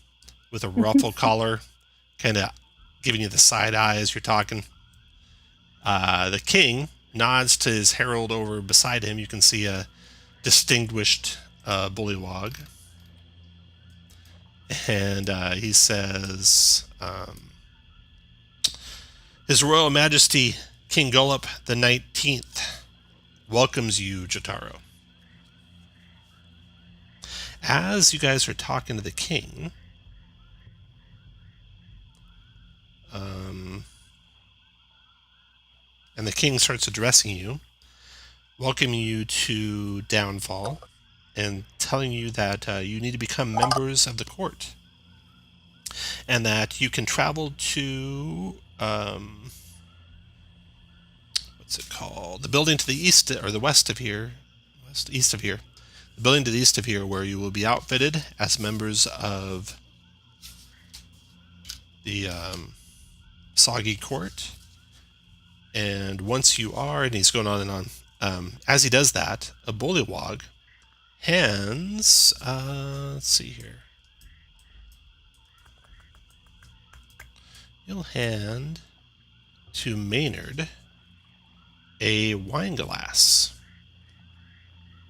with a ruffled collar, kind of giving you the side eye as you're talking. The king nods to his herald over beside him. You can see a distinguished bullywug. And he says, His Royal Majesty King Gullop the 19th welcomes you, Jotaro. As you guys are talking to the king, and the king starts addressing you, welcoming you to Downfall, and telling you that you need to become members of the court, and that you can travel to what's it called? The building to the east or the west of here, east of here. The building to the east of here, where you will be outfitted as members of the Soggy Court. And once you are, and he's going on and on, as he does that, a bullywug hands, let's see here. He'll hand to Maynard a wine glass.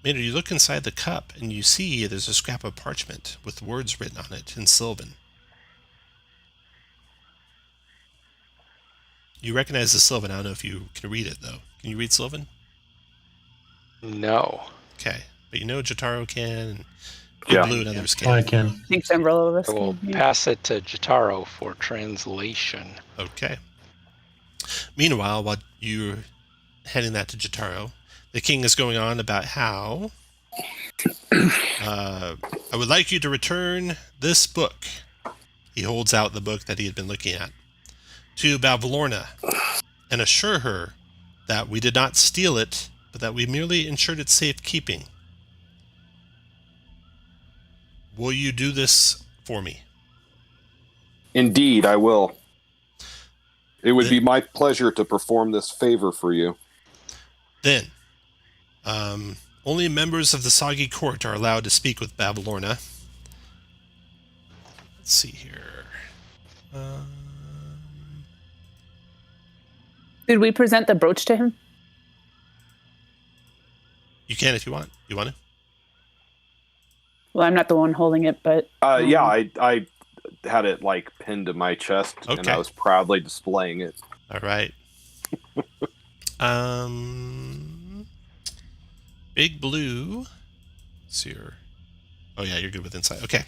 Maynard, you look inside the cup and you see there's a scrap of parchment with words written on it in Sylvan. You recognize the Sylvan. I don't know if you can read it, though. Can you read Sylvan? No. Okay. But you know Jotaro can, and Yeah. Blue and others can. I can. I think several of us I will can. pass it to Jotaro for translation. Okay. Meanwhile, while you're handing that to Jotaro, the king is going on about how I would like you to return this book. He holds out the book that he had been looking at to Bavlorna and assure her that we did not steal it, but that we merely ensured its safekeeping. Will you do this for me? Indeed, I will. It would be my pleasure to perform this favor for you. Then, only members of the Soggy Court are allowed to speak with Bavlorna. Let's see here. Did we present the brooch to him? You can if you want. You want to? Well, I'm not the one holding it, but Yeah, I had it pinned to my chest, and Okay. I was proudly displaying it. All right. Big Blue. Let's see here. Oh yeah, you're good with insight. Okay.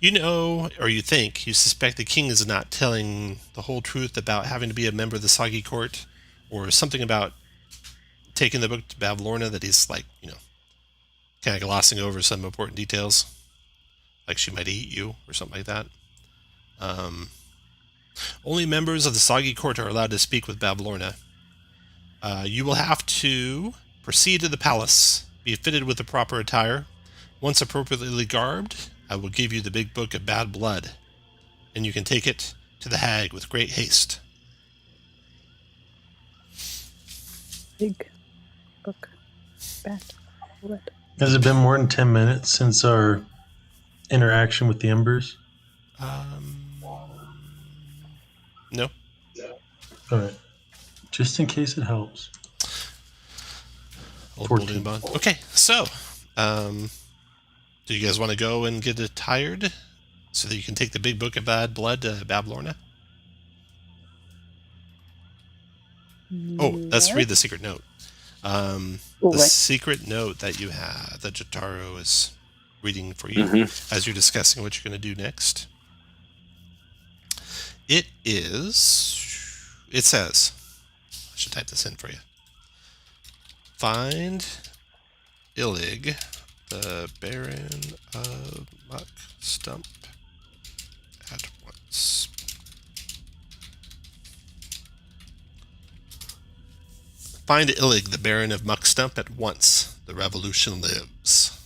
You know, or you think, you suspect the king is not telling the whole truth about having to be a member of the Soggy Court, or something about taking the book to Bavlorna that he's like, kind of glossing over some important details, like she might eat you or something like that. Only members of the Soggy Court are allowed to speak with Bavlorna. You will have to proceed to the palace, be fitted with the proper attire. Once appropriately garbed, I will give you the big book of bad blood, and you can take it to the hag with great haste. Big book. Bad blood. Has it been more than 10 minutes since our interaction with the Embers? No. All right. Just in case it helps. Old 14. Building Bond. Okay, so, do you guys want to go and get attired so that you can take the big book of bad blood to Bavlorna? Oh, let's read the secret note. The secret note that you have, that Jotaro is reading for you as you're discussing what you're going to do next. It says, I should type this in for you. Find Illig, the Baron of Muck Stump, at once. Find Illig, the Baron of Muck Stump, at once. The revolution lives.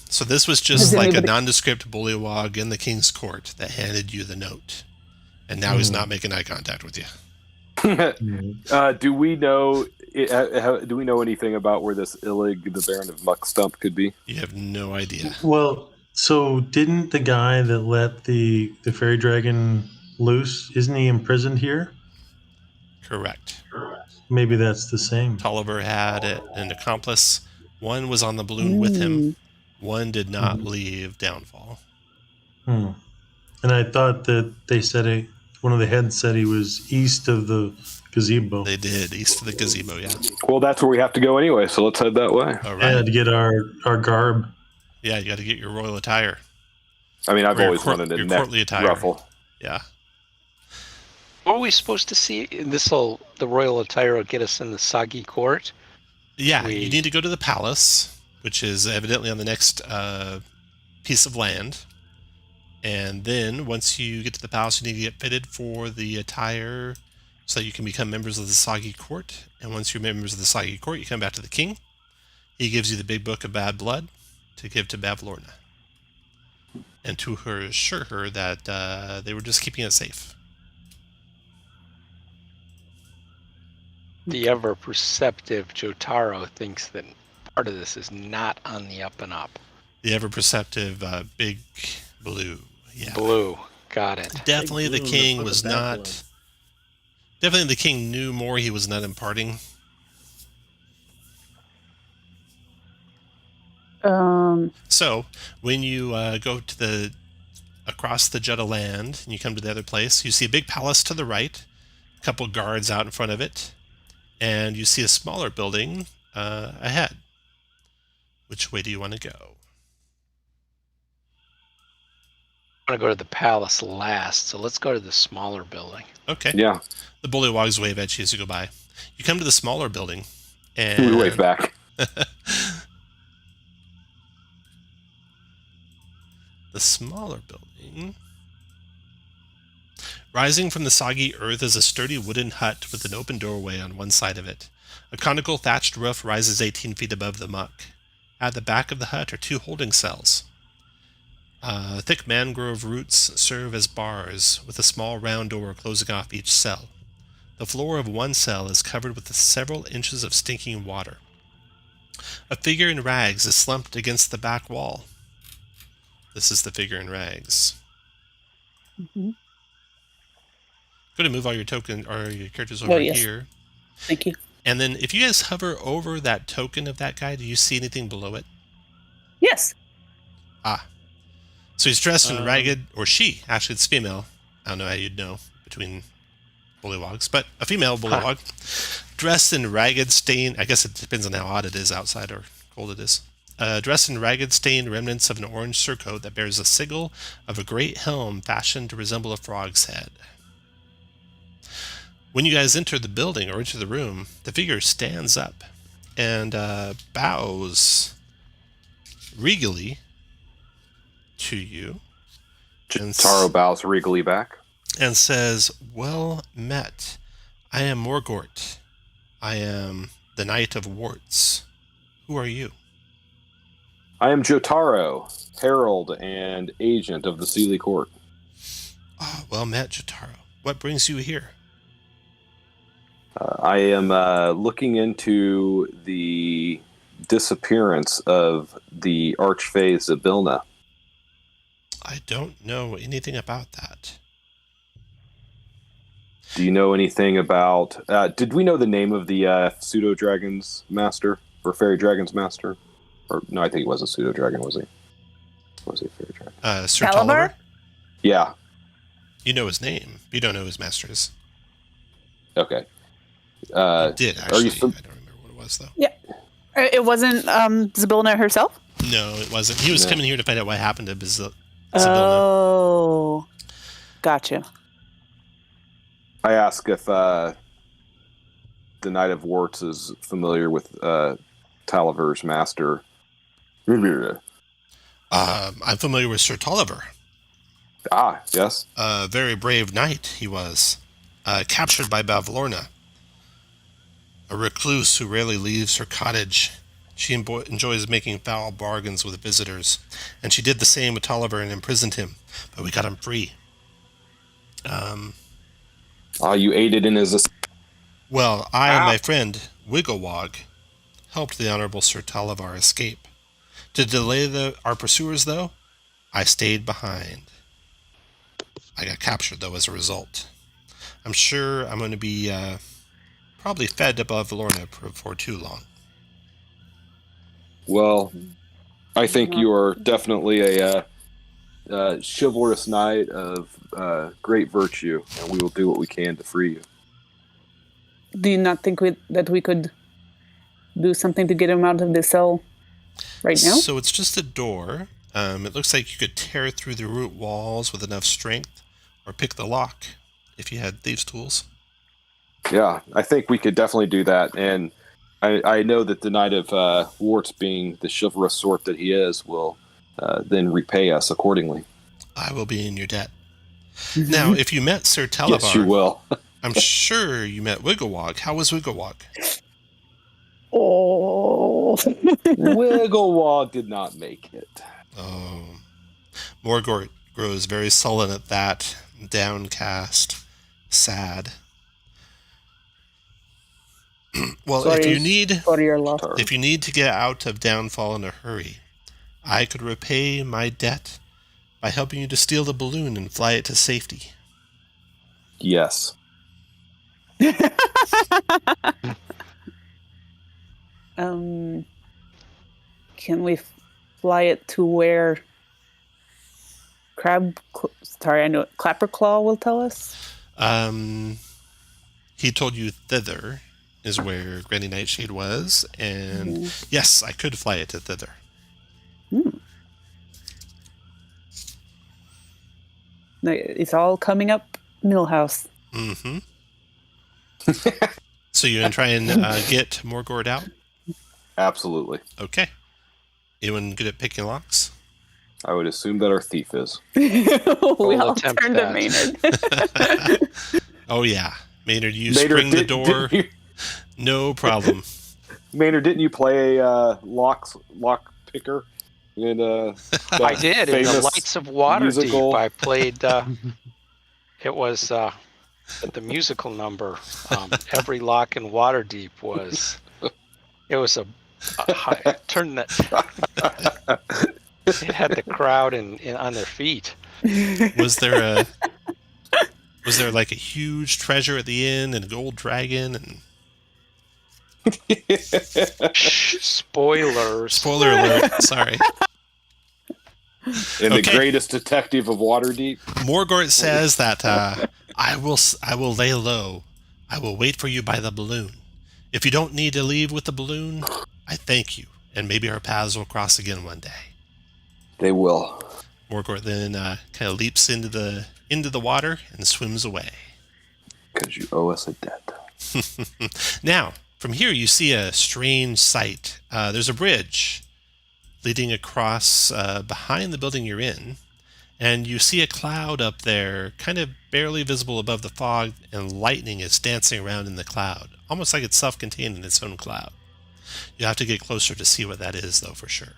So this was just like a nondescript bullywog in the king's court that handed you the note. And now he's not making eye contact with you. Do we know anything about where this Illig, the Baron of Muck Stump, could be? You have no idea. Well, so didn't the guy that let the fairy dragon loose, isn't he imprisoned here? Correct. Maybe that's the same. Tolliver had an accomplice. One was on the balloon with him. One did not leave Downfall. And I thought that they said one of the heads said he was east of the gazebo. They did, east of the gazebo, yeah. Well, that's where we have to go anyway, so let's head that way. All right. Yeah, to get our garb. Yeah, you got to get your royal attire. I mean, I've Or always wanted a your neck courtly attire. ruffle. Yeah. What are we supposed to see? The royal attire will get us in the Soggy Court. Yeah, you need to go to the palace, which is evidently on the next piece of land. And then once you get to the palace, you need to get fitted for the attire so that you can become members of the Soggy Court. And once you're members of the Soggy Court, you come back to the king. He gives you the big book of bad blood to give to Bavlorna. And to assure her that they were just keeping it safe. The ever-perceptive Jotaro thinks that part of this is not on the up and up. The ever-perceptive Big Blue. Yeah. Blue. Got it. Definitely the king was not... Definitely the king knew more he was not imparting. So, when you go to across the jut of land, and you come to the other place, you see a big palace to the right, a couple guards out in front of it, and you see a smaller building ahead. Which way do you want to go? I want to go to the palace last, so let's go to the smaller building. Okay. Yeah. The bullywogs wave at you as you go by. You come to the smaller building, and We wave back. The smaller building. Rising from the soggy earth is a sturdy wooden hut with an open doorway on one side of it. A conical thatched roof rises 18 feet above the muck. At the back of the hut are two holding cells. Thick mangrove roots serve as bars, with a small round door closing off each cell. The floor of one cell is covered with several inches of stinking water. A figure in rags is slumped against the back wall. This is the figure in rags. Mm-hmm. Go to move all your token or your characters over here. Thank you. And then if you guys hover over that token of that guy, do you see anything below it? Yes. Ah. So he's dressed in ragged, or she, actually it's female. I don't know how you'd know, between bullywogs, but a female bullywog, dressed in ragged, stained. I guess it depends on how hot it is outside or cold it is. Dressed in ragged, stained remnants of an orange surcoat that bears a sigil of a great helm fashioned to resemble a frog's head. When you guys enter the building or enter the room, the figure stands up and bows regally to you. Taro bows regally back and says, "Well met. I am Morgort. I am the Knight of Warts. Who are you?" I am Jotaro, herald and agent of the Sealy Court. "Ah, well met, Jotaro. What brings you here?" I am looking into the disappearance of the Archfey Zybilna. "I don't know anything about that." Do you know anything about... did we know the name of the pseudo-dragon's master? Or fairy dragon's master? Or no, I think he wasn't pseudo-dragon, was he? Was he a fairy dragon? Sir Calabar? Tolliver? Yeah. You know his name. You don't know who his master is. Okay. You did, actually. Are you I don't remember what it was, though. Yeah. It wasn't Zybilna herself? No, it wasn't. He was coming here to find out what happened to Zybilna. Oh. Gotcha. I ask if the Knight of Warts is familiar with Taliver's master. I'm familiar with Sir Tolliver. Ah, yes. A very brave knight he was. Captured by Bavlorna. A recluse who rarely leaves her cottage. She enjoys making foul bargains with visitors. And she did the same with Tolliver and imprisoned him. But we got him free. You aided in his... Well, I and my friend, Wigglewog, helped the Honorable Sir Tolliver escape. To delay our pursuers, though, I stayed behind. I got captured, though, as a result. I'm sure I'm going to be probably fed above Lorna for too long. Well, I think you are definitely a chivalrous knight of great virtue, and we will do what we can to free you. Do you not think that we could do something to get him out of the cell right now? So it's just a door. It looks like you could tear through the root walls with enough strength, or pick the lock if you had thieves' tools. Yeah, I think we could definitely do that, and I know that the Knight of Warts, being the chivalrous sort that he is, will then repay us accordingly. I will be in your debt. Now, if you met Sir Talibar... Yes, you will. I'm sure you met Wigglewog. How was Wigglewog? Oh. Wigglewog did not make it. Oh. Morgort grows very sullen at that, downcast, sad. Well, Sorry if you need for your loss. if you need to get out of Downfall in a hurry, I could repay my debt by helping you to steal the balloon and fly it to safety. Yes. Can we fly it to where Clapperclaw will tell us? He told you Thither is where Granny Nightshade was, and yes, I could fly it to Thither. It's all coming up Millhouse. Mm-hmm. So you're going to try and get Morgort out? Absolutely. Okay. Anyone good at picking locks? I would assume that our thief is. We all attempt turned to that. Maynard. Oh, yeah. Maynard, you Maynard, spring the door. No problem. Maynard, didn't you play a lock picker? In, I did. In the Lights of Waterdeep, musical. I played... it was the musical number. Every lock in Waterdeep was... It was a high... Turn that... It had the crowd on their feet. Was there like a huge treasure at the end and a gold dragon and... Spoilers. Spoiler alert. Sorry. And the greatest detective of Waterdeep. Morgort says that I will lay low. I will wait for you by the balloon. If you don't need to leave with the balloon, I thank you, and maybe our paths will cross again one day. They will. Morgort then kind of leaps into the water and swims away. Because you owe us a debt. Now, from here you see a strange sight. There's a bridge leading across behind the building you're in, and you see a cloud up there, kind of barely visible above the fog, and lightning is dancing around in the cloud, almost like it's self-contained in its own cloud. You have to get closer to see what that is, though, for sure.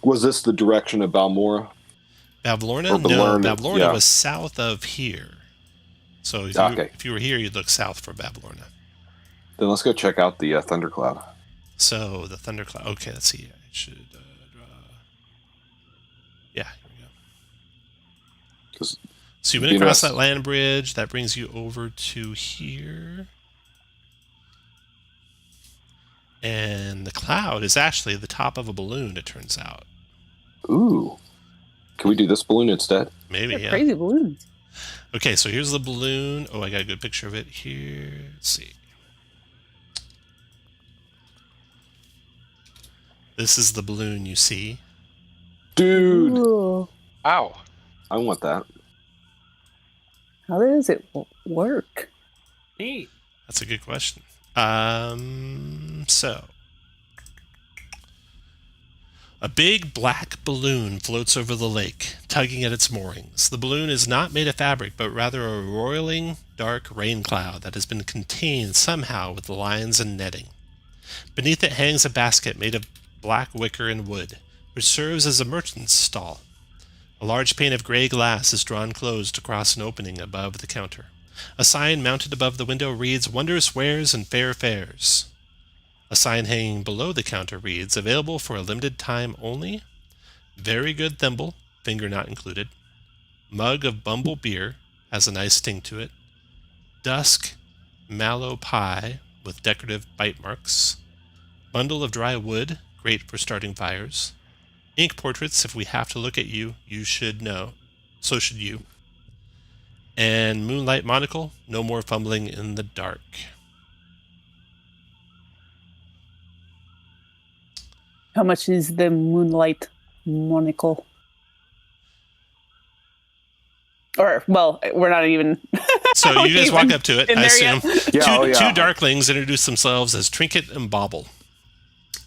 Was this the direction of Balmora? Babylorna? Or No, Balorna, Babylorna yeah. was south of here. So if you were here, you'd look south for Babylorna. Then let's go check out the thundercloud. So the thundercloud. Okay, let's see. I should draw. Yeah, here we go. 'Cause So you went across that land bridge. That brings you over to here. And the cloud is actually the top of a balloon, it turns out. Ooh. Can we do this balloon instead? Maybe, They're yeah. crazy balloons. Okay, so here's the balloon. Oh, I got a good picture of it here. Let's see. This is the balloon you see. Dude! Ooh. Ow. I want that. How does it work? Neat. That's a good question. So a big black balloon floats over the lake, tugging at its moorings. The balloon is not made of fabric, but rather a roiling, dark rain cloud that has been contained somehow with lines and netting. Beneath it hangs a basket made of black wicker and wood, which serves as a merchant's stall. A large pane of gray glass is drawn closed across an opening above the counter. A sign mounted above the window reads, "Wondrous Wares and Fair Fares." A sign hanging below the counter reads, "Available for a limited time only. Very good thimble, finger not included. Mug of Bumble beer, has a nice sting to it. Dusk mallow pie with decorative bite marks. Bundle of dry wood, great for starting fires. Ink portraits, if we have to look at you, you should know. So should you. And moonlight monocle, no more fumbling in the dark." How much is the moonlight monocle? Or, well, we're not even. So you guys walk up to it, in I there assume. yet? Yeah, Two darklings introduce themselves as Trinket and Bauble.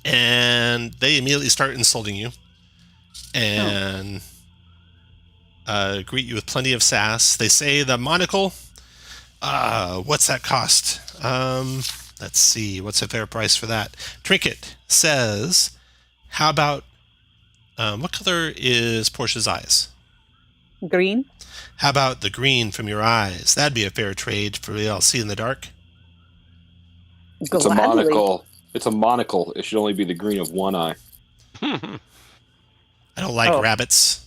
And they immediately start insulting you. And greet you with plenty of sass. They say the monocle, what's that cost? Let's see, what's a fair price for that? Trinket says, how about, what color is Portia's eyes? Green? How about the green from your eyes? That'd be a fair trade for you all see in the dark. It's a monocle. It's a monocle. It should only be the green of one eye. I don't like rabbits.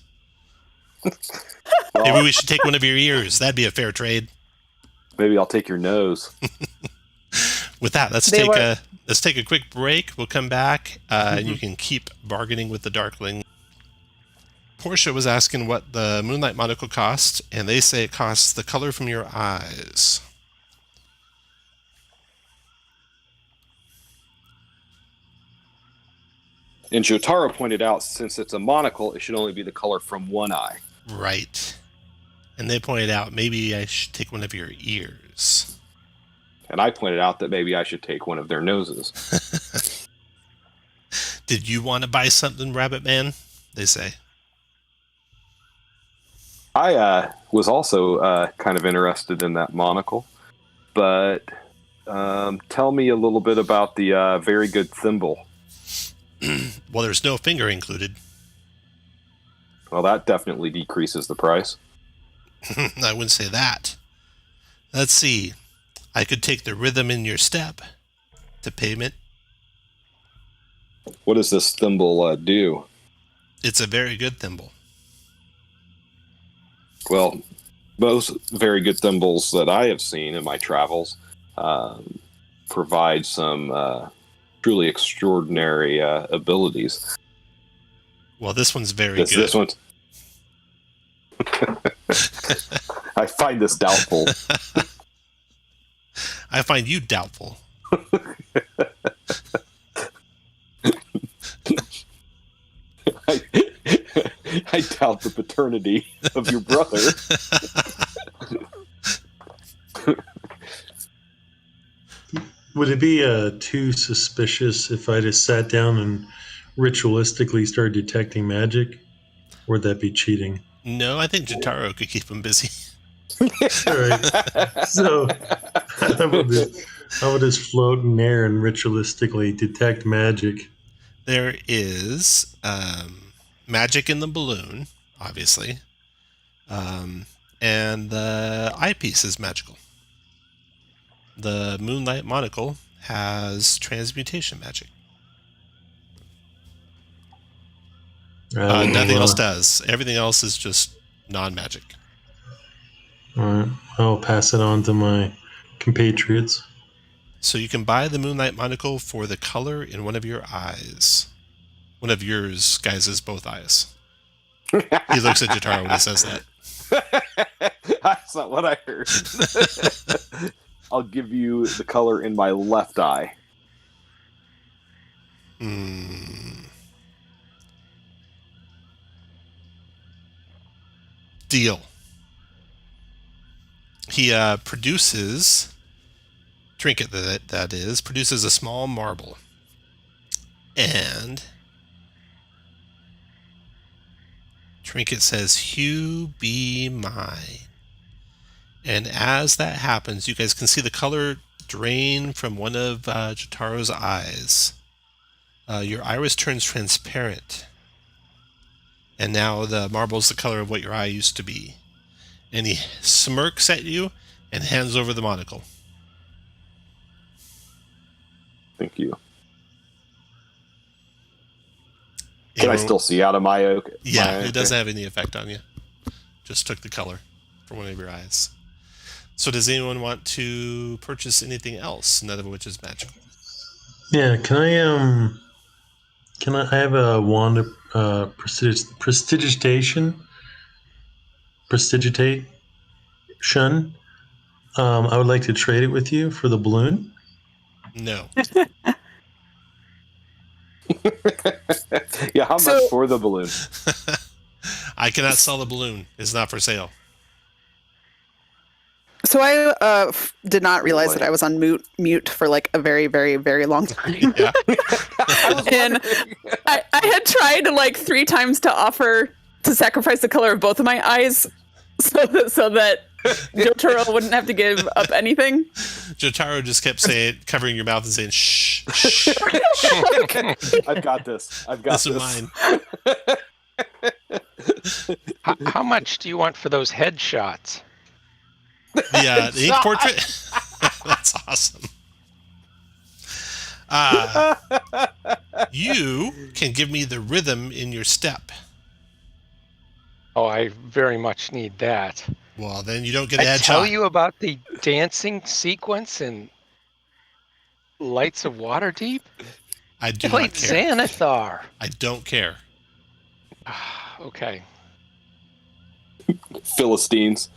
Well, Maybe we should take one of your ears. That'd be a fair trade. maybe I'll take your nose. With that, let's take a quick break. We'll come back, and you can keep bargaining with the Darkling. Portia was asking what the Moonlight Monocle cost, and they say it costs the color from your eyes. And Jotaro pointed out, since it's a monocle, it should only be the color from one eye. Right. And they pointed out maybe I should take one of your ears. And I pointed out that maybe I should take one of their noses. Did you want to buy something, Rabbit Man? They say. I was also kind of interested in that monocle, but tell me a little bit about the very good thimble. Well, there's no finger included. Well, that definitely decreases the price. I wouldn't say that. Let's see. I could take the rhythm in your step to payment. What does this thimble do? It's a very good thimble. Well, most very good thimbles that I have seen in my travels provide some truly extraordinary abilities. Well, this one's very good. This one's... I find this doubtful. I find you doubtful. I doubt the paternity of your brother. Would it be too suspicious if I just sat down and ritualistically started detecting magic? Or would that be cheating? No, I think Jotaro could keep him busy. All right. So I would just float in air and ritualistically detect magic. There is magic in the balloon, obviously. And the eyepiece is magical. The Moonlight Monocle has transmutation magic. Nothing else does. Everything else is just non-magic. All right. I'll pass it on to my compatriots. So you can buy the Moonlight Monocle for the color in one of your eyes. One of yours, guys, both eyes. He looks at Jotaro when he says that. That's not what I heard. I'll give you the color in my left eye. Deal. He produces trinket that is produces a small marble, and trinket says, "Hugh, be mine." And as that happens, you guys can see the color drain from one of Jotaro's eyes. Your iris turns transparent, and now the marble's the color of what your eye used to be. And he smirks at you and hands over the monocle. Thank you. Can I still see out of my oak? Yeah, it doesn't have any effect on you. Just took the color from one of your eyes. So does anyone want to purchase anything else, none of which is magical? Yeah, can I have a wand of prestidigitation? Prestidigitation. I would like to trade it with you for the balloon. No. Yeah, how much for the balloon? I cannot sell the balloon. It's not for sale. So I did not realize that I was on mute for like a very, very, very long time. Yeah. And I had tried like 3 times to offer to sacrifice the color of both of my eyes so that Jotaro wouldn't have to give up anything. Jotaro just kept saying, covering your mouth and saying, "Shh, shh." I've got this. This is mine. How much do you want for those headshots? The ink portrait? That's awesome. You can give me the rhythm in your step. Oh, I very much need that. Well, then you don't get a I headshot. tell you about the dancing sequence in Lights of Waterdeep? I do Played not care. Xanathar. I don't care. Okay. Philistines.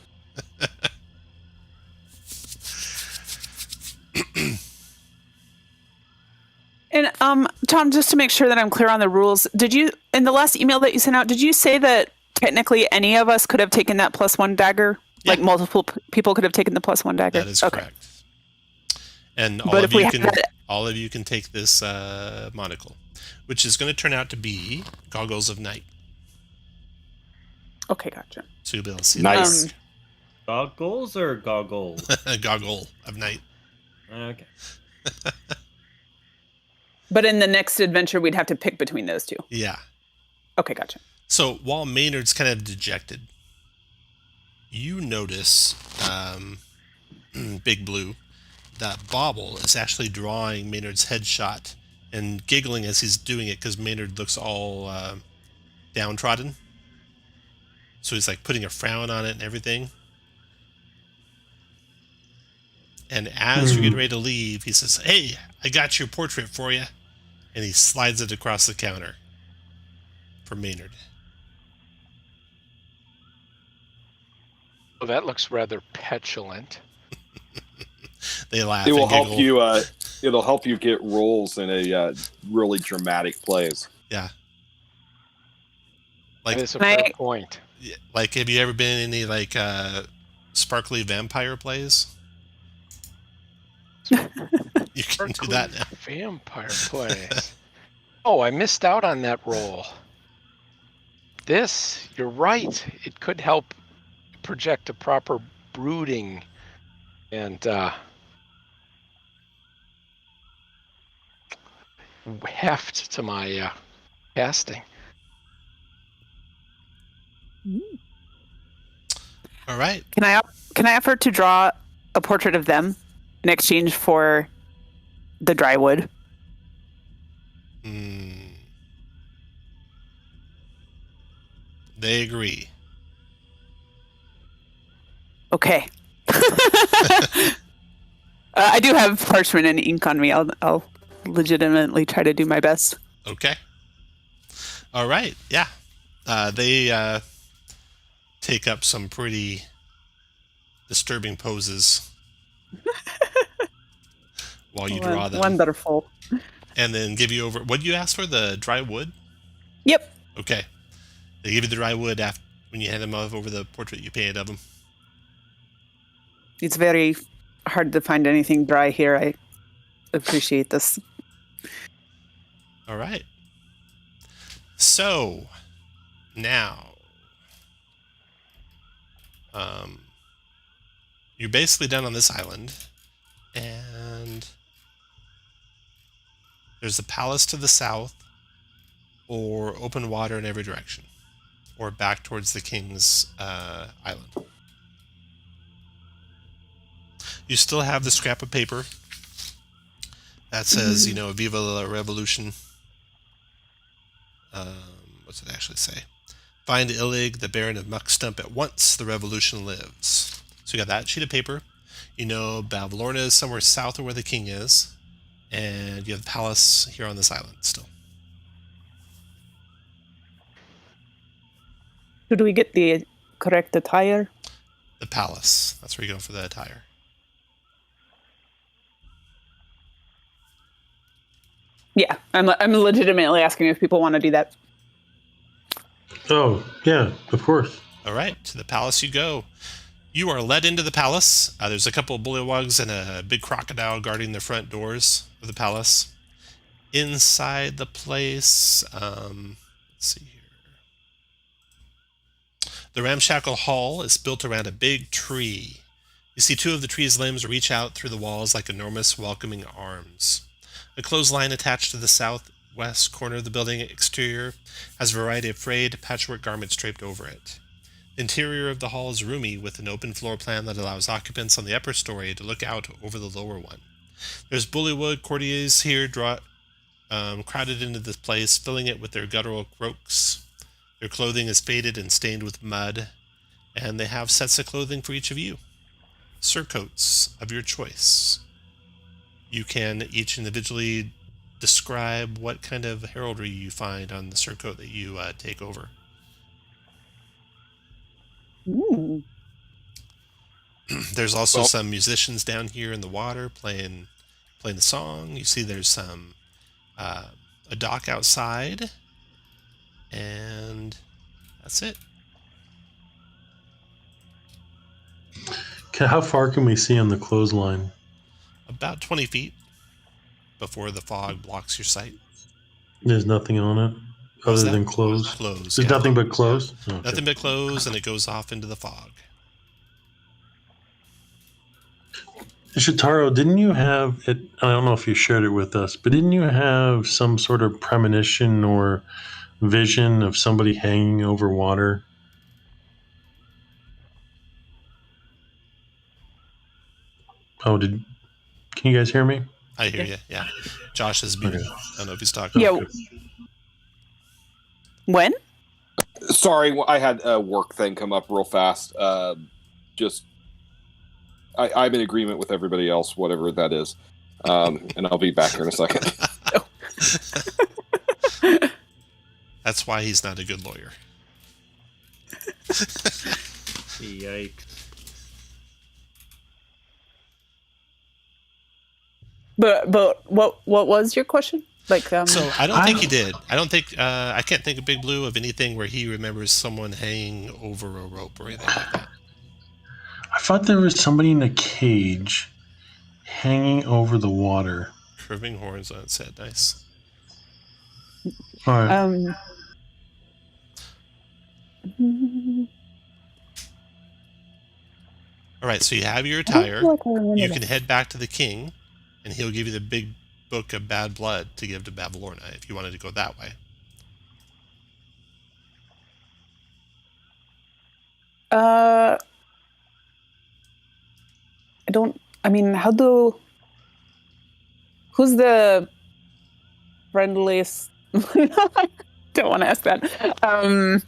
And Tom, just to make sure that I'm clear on the rules, did you in the last email that you sent out, did you say that technically any of us could have taken that +1 dagger? Yeah. Like multiple people could have taken the +1 dagger? That is correct. And all But of if we you had can that- all of you can take this monocle, which is going to turn out to be Goggles of Night. Okay, gotcha. So you'll be able to see Nice. Goggles or goggles? the Goggle of Night. Okay. But in the next adventure, we'd have to pick between those two. Yeah. Okay, gotcha. So while Maynard's kind of dejected, you notice Big Blue, that Bauble is actually drawing Maynard's headshot and giggling as he's doing it because Maynard looks all downtrodden. So he's like putting a frown on it and everything. And as you're getting ready to leave, he says, "Hey, I got your portrait for you." And he slides it across the counter for Maynard. Oh, that looks rather petulant. They laugh. It will and help giggle. you. It'll help you get roles in a really dramatic plays. Yeah. That Like, is a Can fair I- point. like, have you ever been in any like sparkly vampire plays? You can do that now. Vampire plays. Oh, I missed out on that role. You're right. It could help project a proper brooding and heft to my casting. All right. Can I offer to draw a portrait of them in exchange for the dry wood? They agree. Okay. I do have parchment and ink on me. I'll legitimately try to do my best. Okay. All right. Yeah. They take up some pretty disturbing poses while you draw them, Wonderful. and then give you over. What do you ask for? The dry wood. Yep. Okay. They give you the dry wood after when you hand them over the portrait you painted of them. It's very hard to find anything dry here. I appreciate this. All right. So now, you're basically done on this island, and there's a palace to the south, or open water in every direction, or back towards the king's island. You still have the scrap of paper that says, Viva la Revolution. What's it actually say? Find Illig, the Baron of Muckstump, at once. The revolution lives. So you got that sheet of paper. Bavlorna is somewhere south of where the king is. And you have the palace here on this island still. Should we get the correct attire? The palace. That's where you go for the attire. Yeah, I'm legitimately asking if people want to do that. Oh, yeah, of course. All right, to the palace you go. You are led into the palace. There's a couple of bullywugs and a big crocodile guarding the front doors of the palace. Inside the place, let's see here. The ramshackle hall is built around a big tree. You see two of the tree's limbs reach out through the walls like enormous welcoming arms. A clothesline attached to the southwest corner of the building exterior has a variety of frayed patchwork garments draped over it. The interior of the hall is roomy with an open floor plan that allows occupants on the upper story to look out over the lower one. There's bullywug courtiers here crowded into this place, filling it with their guttural croaks. Their clothing is faded and stained with mud, and they have sets of clothing for each of you. Surcoats of your choice. You can each individually describe what kind of heraldry you find on the surcoat that you take over. Ooh. There's also some musicians down here in the water playing the song. You see there's some a dock outside, and that's it. How far can we see on the clothesline? About 20 feet before the fog blocks your sight. There's nothing on it What's other that? than clothes. Clothes. There's Yeah. nothing but clothes. Okay. Nothing but clothes, and it goes off into the fog. Shitaro, didn't you have it? I don't know if you shared it with us, but didn't you have some sort of premonition or vision of somebody hanging over water? Oh, can you guys hear me? I hear you. Yeah. Josh is muted. Okay. I don't know if he's talking. Yeah. When? Sorry, I had a work thing come up real fast. I'm in agreement with everybody else, whatever that is. And I'll be back here in a second. That's why he's not a good lawyer. Yikes. But what was your question? Like So I don't think he did. I don't think I can't think of Big Blue of anything where he remembers someone hanging over a rope or anything like that. I thought there was somebody in a cage hanging over the water. Curving horns on its head. Nice. All right. All right, so you have your attire. You can head back to the king, and he'll give you the big book of bad blood to give to Bavlorna if you wanted to go that way. I mean, who's the friendliest? I don't want to ask that.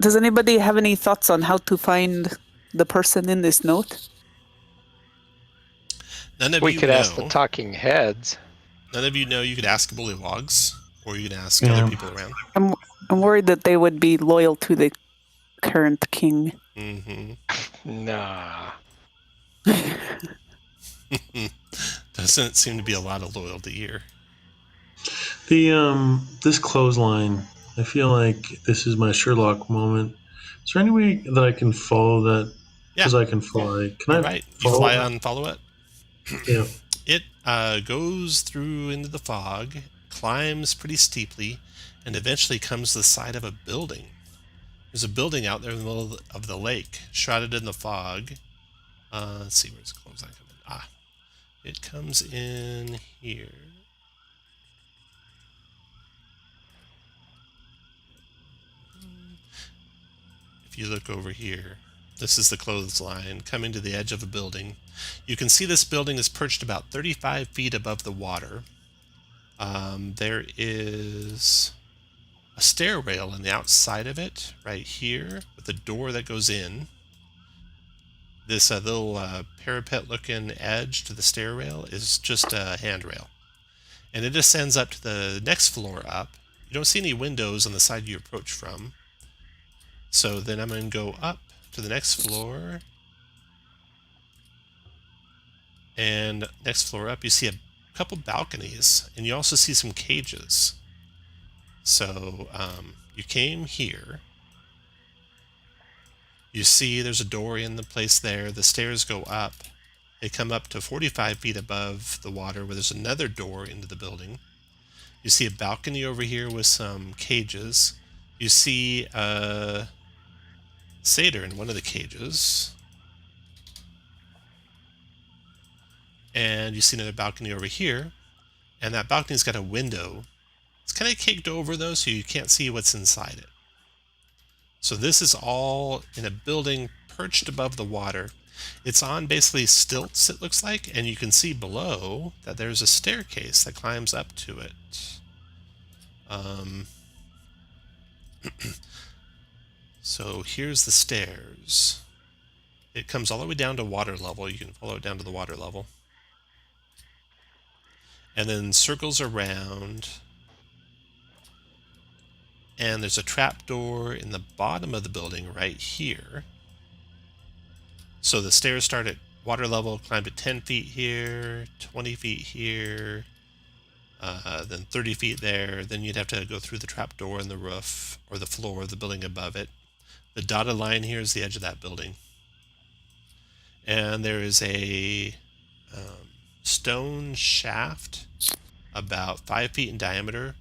Does anybody have any thoughts on how to find the person in this note? None of We you could know. ask the talking heads. None of you know. You could ask Bullywogs, or you can ask other people around. I'm worried that they would be loyal to the current king. Mm-hmm. Nah. Doesn't seem to be a lot of loyalty here. This clothesline, I feel like this is my Sherlock moment. Is there any way that I can follow that? Because I can fly. Can I? Right. You fly on, follow it. Yeah. It goes through into the fog, climbs pretty steeply, and eventually comes to the side of a building. There's a building out there in the middle of the lake, shrouded in the fog. Let's see, where's the clothesline coming? It comes in here. If you look over here, this is the clothesline coming to the edge of a building. You can see this building is perched about 35 feet above the water. There is a stair rail on the outside of it, right here, with a door that goes in. This little parapet-looking edge to the stair rail is just a handrail. And it ascends up to the next floor up. You don't see any windows on the side you approach from. So then I'm going to go up to the next floor. And next floor up, you see a couple balconies, and you also see some cages. So you came here. You see there's a door in the place there. The stairs go up. They come up to 45 feet above the water, where there's another door into the building. You see a balcony over here with some cages. You see a satyr in one of the cages. And you see another balcony over here. And that balcony's got a window. It's kind of caked over, though, so you can't see what's inside it. So this is all in a building perched above the water. It's on basically stilts, it looks like, and you can see below that there's a staircase that climbs up to it. So here's the stairs. It comes all the way down to water level. You can follow it down to the water level. And then circles around. And there's a trapdoor in the bottom of the building right here. So the stairs start at water level, climb to 10 feet here, 20 feet here, then 30 feet there. Then you'd have to go through the trapdoor in the roof or the floor of the building above it. The dotted line here is the edge of that building. And there is a stone shaft about 5 feet in diameter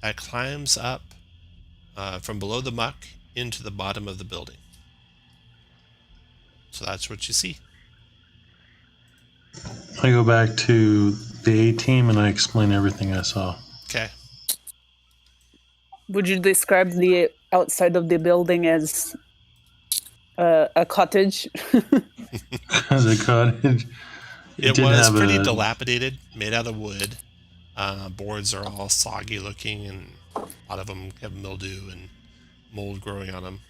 that climbs up from below the muck into the bottom of the building. So that's what you see. I go back to the A team and I explain everything I saw. Okay. Would you describe the outside of the building as a cottage? As a cottage. It was pretty dilapidated, made out of wood. Boards are all soggy looking, and a lot of them have mildew and mold growing on them.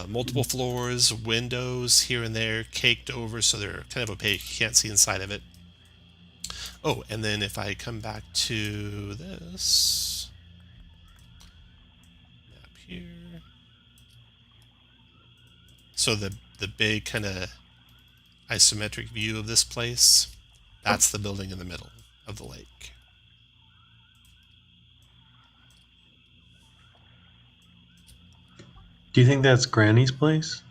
Multiple floors, windows here and there, caked over, so they're kind of opaque. You can't see inside of it. Oh, and then if I come back to this map here. So the big kind of isometric view of this place, that's the building in the middle of the lake. Do you think that's Granny's place?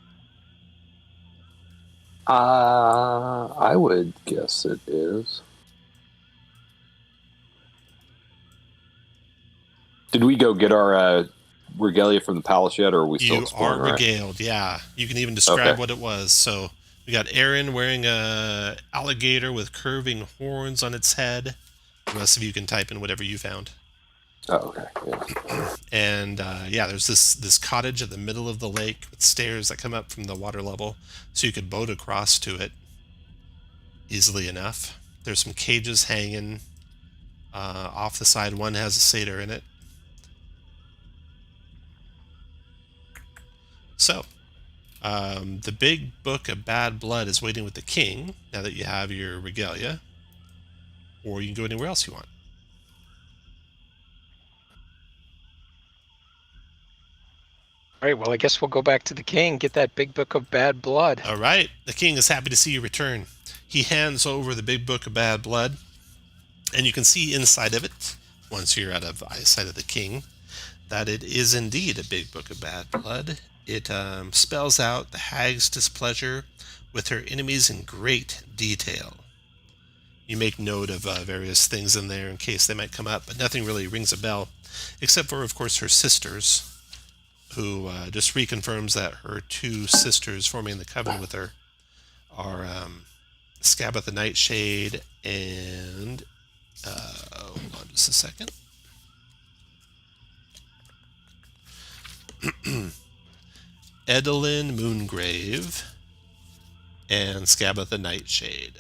I would guess it is. Did we go get our regalia from the palace yet, or are we still You exploring? are regaled, yeah. You can even describe what it was. So we got Aaron wearing a alligator with curving horns on its head. The rest of you can type in whatever you found. Oh, okay. Yeah. And there's this cottage at the middle of the lake with stairs that come up from the water level, so you could boat across to it easily enough. There's some cages hanging off the side. One has a satyr in it. So, the big book of bad blood is waiting with the king, now that you have your regalia. Or you can go anywhere else you want. All right, well, I guess we'll go back to the king, get that big book of bad blood. All right, the king is happy to see you return. He hands over the big book of bad blood, and you can see inside of it, once you're out of eyesight of the king, that it is indeed a big book of bad blood. It spells out the hag's displeasure with her enemies in great detail. You make note of various things in there in case they might come up, but nothing really rings a bell, except for, of course, her sisters, who just reconfirms that her two sisters forming the covenant with her are Scabbath the Nightshade and... hold on just a second. Edelyn Moongrave and Scabbath the Nightshade.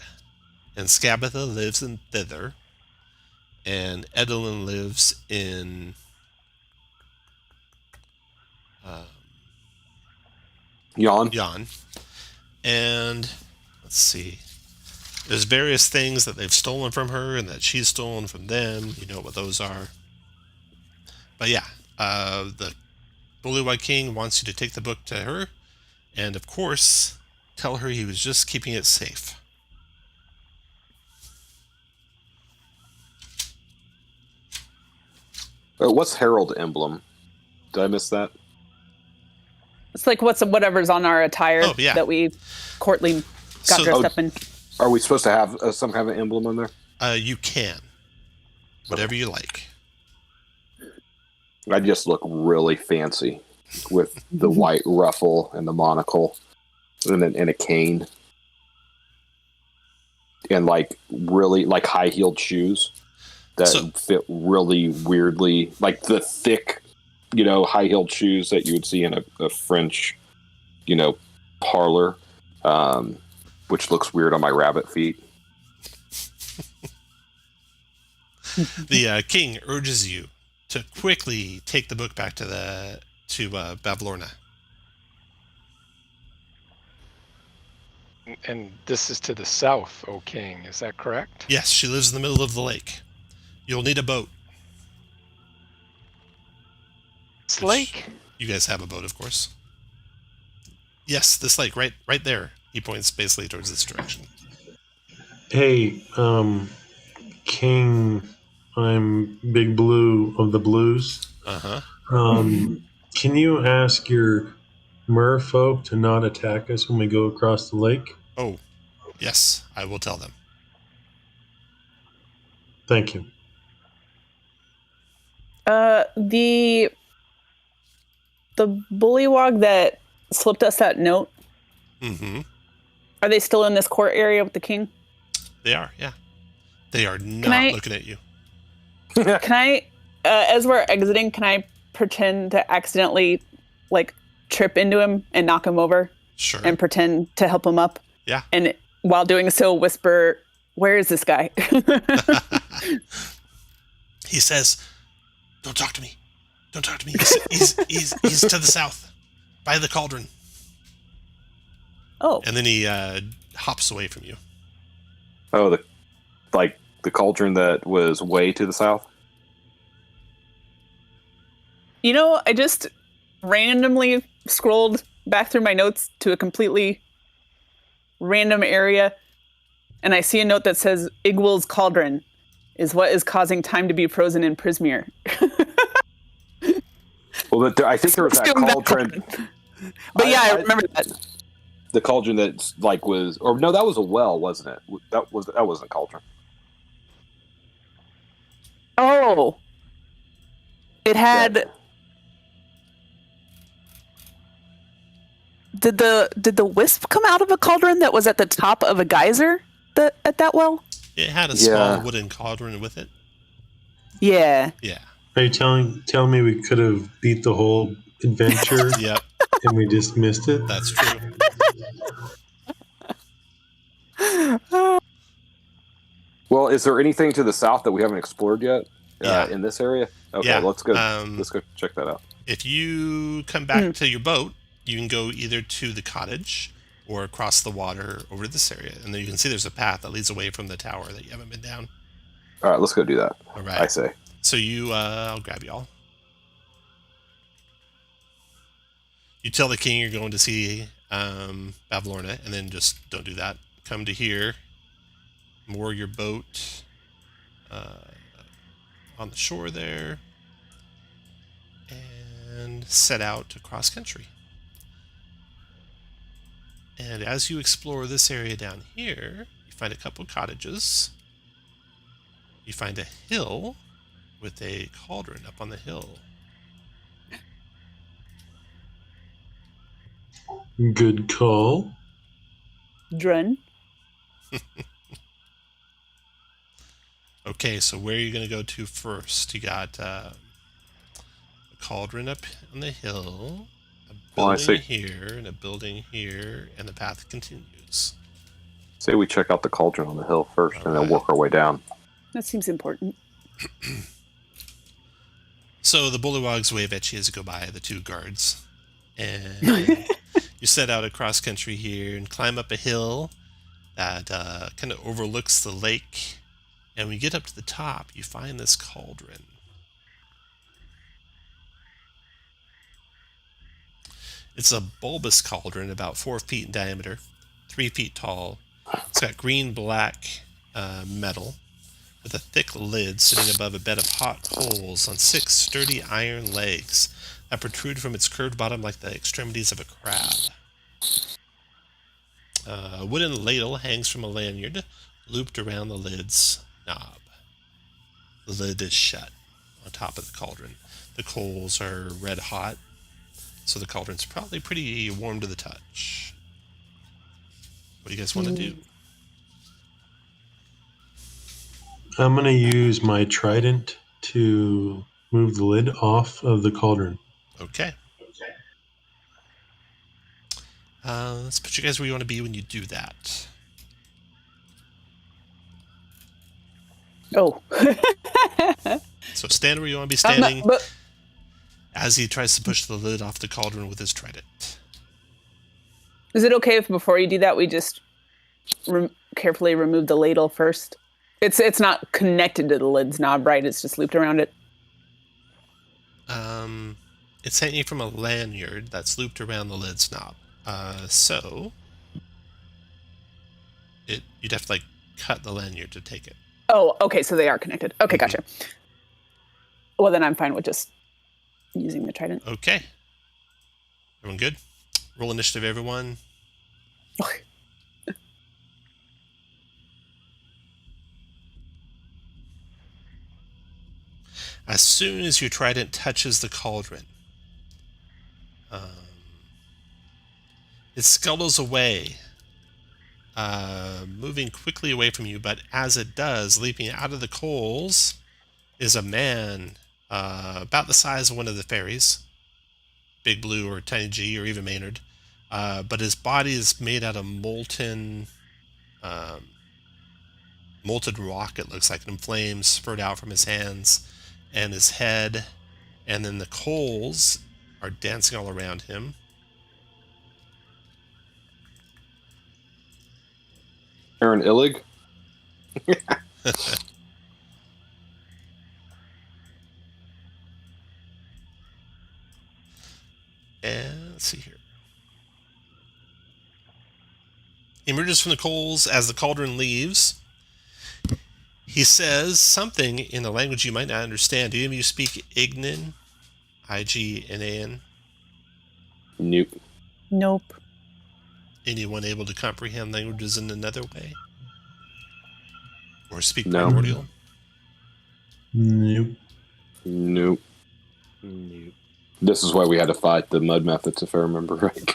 And Scabbatha lives in Hither, and Edelyn lives in Yon. And let's see. There's various things that they've stolen from her and that she's stolen from them. You know what those are. But yeah, the Bullywug King wants you to take the book to her, and of course, tell her he was just keeping it safe. What's Herald emblem? Did I miss that? It's like whatever's on our attire that we courtly got dressed up in. Are we supposed to have some kind of emblem on there? You can. Whatever you like. I just look really fancy with the white ruffle and the monocle and a cane. And really high-heeled shoes that fit really weirdly, like the thick, high-heeled shoes that you would see in a French, parlor, which looks weird on my rabbit feet. The king urges you to quickly take the book back to Bavlorna. And this is to the south, O king, is that correct? Yes, she lives in the middle of the lake. You'll need a boat. This lake? You guys have a boat, of course. Yes, this lake, right there. He points basically towards this direction. Hey, King, I'm Big Blue of the Blues. Uh-huh. Can you ask your merfolk to not attack us when we go across the lake? Oh, yes, I will tell them. Thank you. The bullywog that slipped us that note. Mm-hmm. Are they still in this court area with the king? They are, yeah. They are not looking at you. Can I, as we're exiting, can I pretend to accidentally, trip into him and knock him over? Sure. And pretend to help him up? Yeah. And while doing so, whisper, "Where is this guy?" He says, "Don't talk to me. Don't talk to me. He's to the south, by the cauldron." Oh. And then he hops away from you. Oh, the cauldron that was way to the south? I just randomly scrolled back through my notes to a completely random area, and I see a note that says Igwil's cauldron is what is causing time to be frozen in Prismere. Well, but I think there was that Assume that cauldron. But yeah, I remember that. The cauldron that like was, or no, that was a well, wasn't it? That wasn't a cauldron. Oh, it had. Yeah. Did the wisp come out of a cauldron that was at the top of a geyser at that well? It had a small wooden cauldron with it. Yeah. Yeah. Are you telling me we could have beat the whole adventure? Yep. And we just missed it? That's true. Well, is there anything to the south that we haven't explored yet in this area? Okay, yeah. let's go check that out. If you come back to your boat, you can go either to the cottage or across the water over to this area. And then you can see there's a path that leads away from the tower that you haven't been down. All right, let's go do that. All right. I say. So I'll grab y'all. You tell the king you're going to see Bavlorna, and then just don't do that. Come to here, moor your boat on the shore there, and set out across country. And as you explore this area down here, you find a couple cottages. You find a hill with a cauldron up on the hill. Good call. Drun. Okay, so where are you going to go to first? You got a cauldron up on the hill, a building here, and a building here, and the path continues. Say we check out the cauldron on the hill first, and then work our way down. That seems important. So the bullywogs wave at you as you go by, the two guards. And you set out across country here and climb up a hill that kind of overlooks the lake. And when you get up to the top, you find this cauldron. It's a bulbous cauldron, about 4 feet in diameter, 3 feet tall. It's got green-black metal with a thick lid sitting above a bed of hot coals on 6 sturdy iron legs that protrude from its curved bottom like the extremities of a crab. A wooden ladle hangs from a lanyard looped around the lid's knob. The lid is shut on top of the cauldron. The coals are red hot, so the cauldron's probably pretty warm to the touch. What do you guys want to do? I'm going to use my trident to move the lid off of the cauldron. Okay. Let's put you guys where you want to be when you do that. Oh. So stand where you want to be standing as he tries to push the lid off the cauldron with his trident. Is it okay if before you do that we just carefully remove the ladle first? It's not connected to the lid's knob, right? It's just looped around it. It's hanging from a lanyard that's looped around the lid's knob. So you'd have to cut the lanyard to take it. Oh, okay, so they are connected. Okay, gotcha. Well, then I'm fine with just using the trident. Okay. Everyone good? Roll initiative, everyone. Okay. As soon as your trident touches the cauldron, it scuttles away, moving quickly away from you, but as it does, leaping out of the coals is a man about the size of one of the fairies, Big Blue or Tiny G or even Maynard, but his body is made out of molten rock, it looks like, and flames spurt out from his hands and his head, and then the coals are dancing all around him. Aaron Illig? And let's see here. He emerges from the coals as the cauldron leaves. He says something in a language you might not understand. Do any of you speak Ignan? I-G-N-A-N? Nope. Nope. Anyone able to comprehend languages in another way? Or speak No. primordial? Nope. Nope. Nope. This is why we had to fight the mud methods, if I remember right.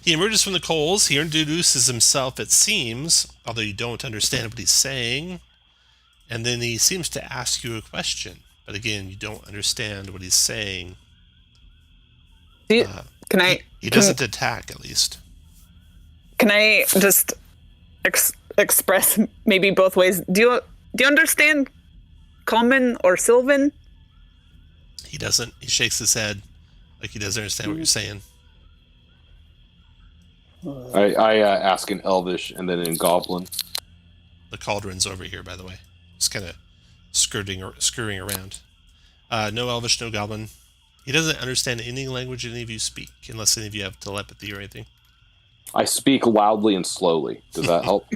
He emerges from the coals. He introduces himself, it seems, although you don't understand what he's saying. And then he seems to ask you a question. But again, you don't understand what he's saying. Can I? He doesn't attack, at least. Can I just express maybe both ways? Do you understand Common or Sylvan? He doesn't. He shakes his head like he doesn't understand what you're saying. I ask in Elvish and then in Goblin. The cauldron's over here, by the way. Just kind of scurrying around. No Elvish, no Goblin. He doesn't understand any language any of you speak, unless any of you have telepathy or anything. I speak loudly and slowly. Does that help?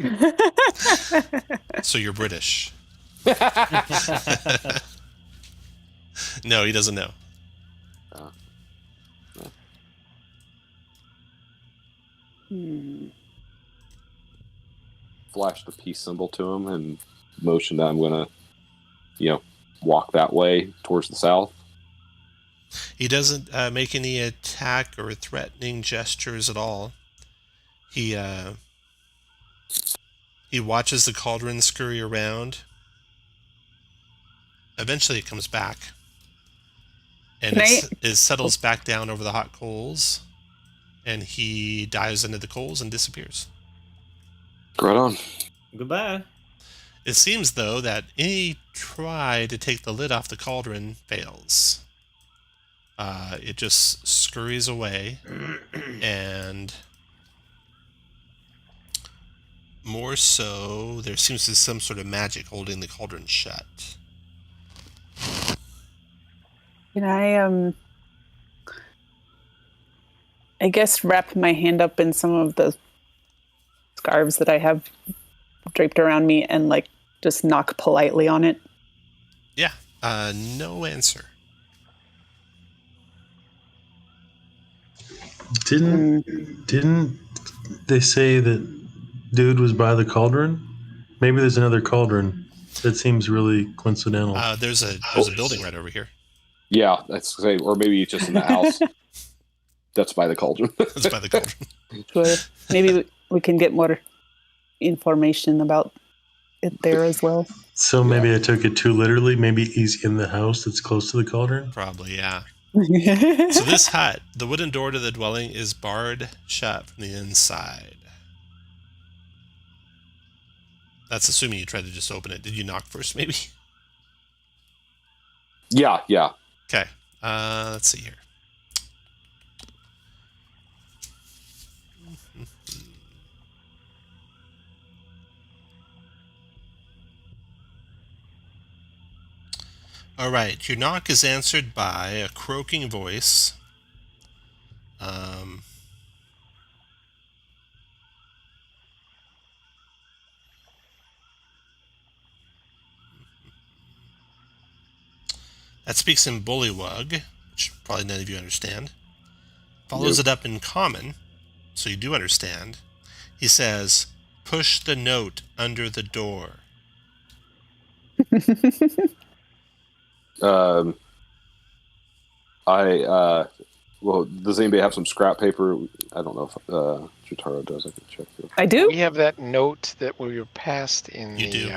So you're British. No, he doesn't know. Flash the peace symbol to him and motion that I'm going to, walk that way towards the south. He doesn't make any attack or threatening gestures at all. He watches the cauldron scurry around. Eventually it comes back. And it settles back down over the hot coals. And he dives into the coals and disappears. Right on. Goodbye. It seems, though, that any try to take the lid off the cauldron fails. It just scurries away, and more so, there seems to be some sort of magic holding the cauldron shut. Can I guess wrap my hand up in some of the scarves that I have draped around me and just knock politely on it? Yeah, no answer. Didn't they say that dude was by the cauldron? Maybe there's another cauldron. That seems really coincidental. There's a building right over here. Yeah, that's say, or maybe it's just in the house. That's by the cauldron. That's by the cauldron. Sure. Maybe we can get more information about it there as well. So maybe I took it too literally. Maybe he's in the house that's close to the cauldron. Probably, yeah. So this hut, the wooden door to the dwelling is barred shut from the inside. That's assuming you tried to just open it. Did you knock first, maybe? Yeah. Okay. Let's see here. All right. Your knock is answered by a croaking voice. That speaks in Bullywug, which probably none of you understand. Follows it up in Common, so you do understand. He says, "Push the note under the door." Well, does anybody have some scrap paper? I don't know if Jotaro does. I can check. I do, We have that note that we were passed in You do.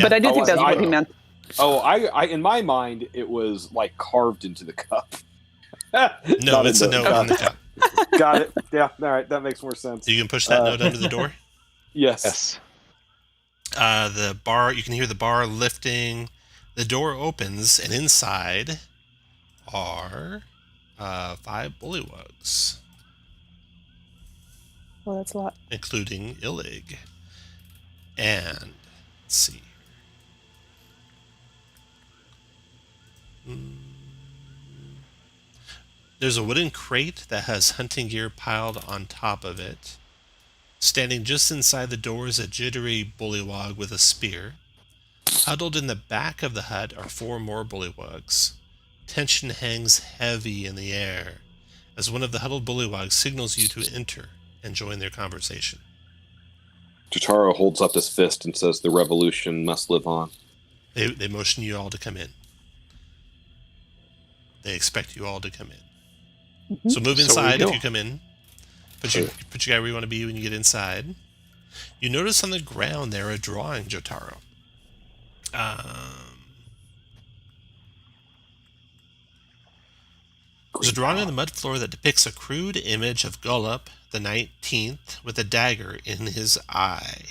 but I do Oh, think that's I what he know. meant. Oh, I in my mind it was carved into the cup. No, Not it's a in the- note on the cup. Got it. Yeah. All right. That makes more sense. You can push that note under the door. Yes. Yes. The bar, you can hear the bar lifting. The door opens, and inside are 5 bullywugs, Well, that's a lot. including Illig. And let's see. There's a wooden crate that has hunting gear piled on top of it. Standing just inside the door is a jittery bullywug with a spear. Huddled in the back of the hut are 4 more bullywugs. Tension hangs heavy in the air as one of the huddled bullywugs signals you to enter and join their conversation. Jotaro holds up his fist and says, "The revolution must live on." They motion you all to come in. They expect you all to come in. Mm-hmm. So move So we inside if go. you come in. Put your guy where you want to be when you get inside. You notice on the ground there a drawing, Jotaro. There's a drawing on the mud floor that depicts a crude image of Gullop the 19th with a dagger in his eye.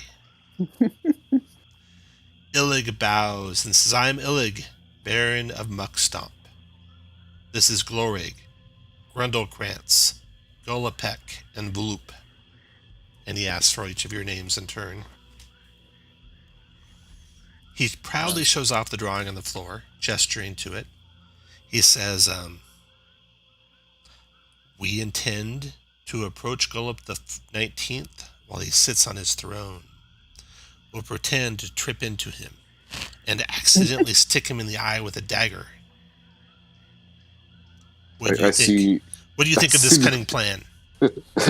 Illig bows and says, "I am Illig, Baron of Muckstomp. This is Glorig, Grundlekrantz, Golopek, and Vloop." And he asks for each of your names in turn. He proudly shows off the drawing on the floor, gesturing to it. He says, "We intend to approach Gullop the 19th while he sits on his throne. We'll pretend to trip into him and accidentally stick him in the eye with a dagger. What do you think? What do you think of this cunning plan?"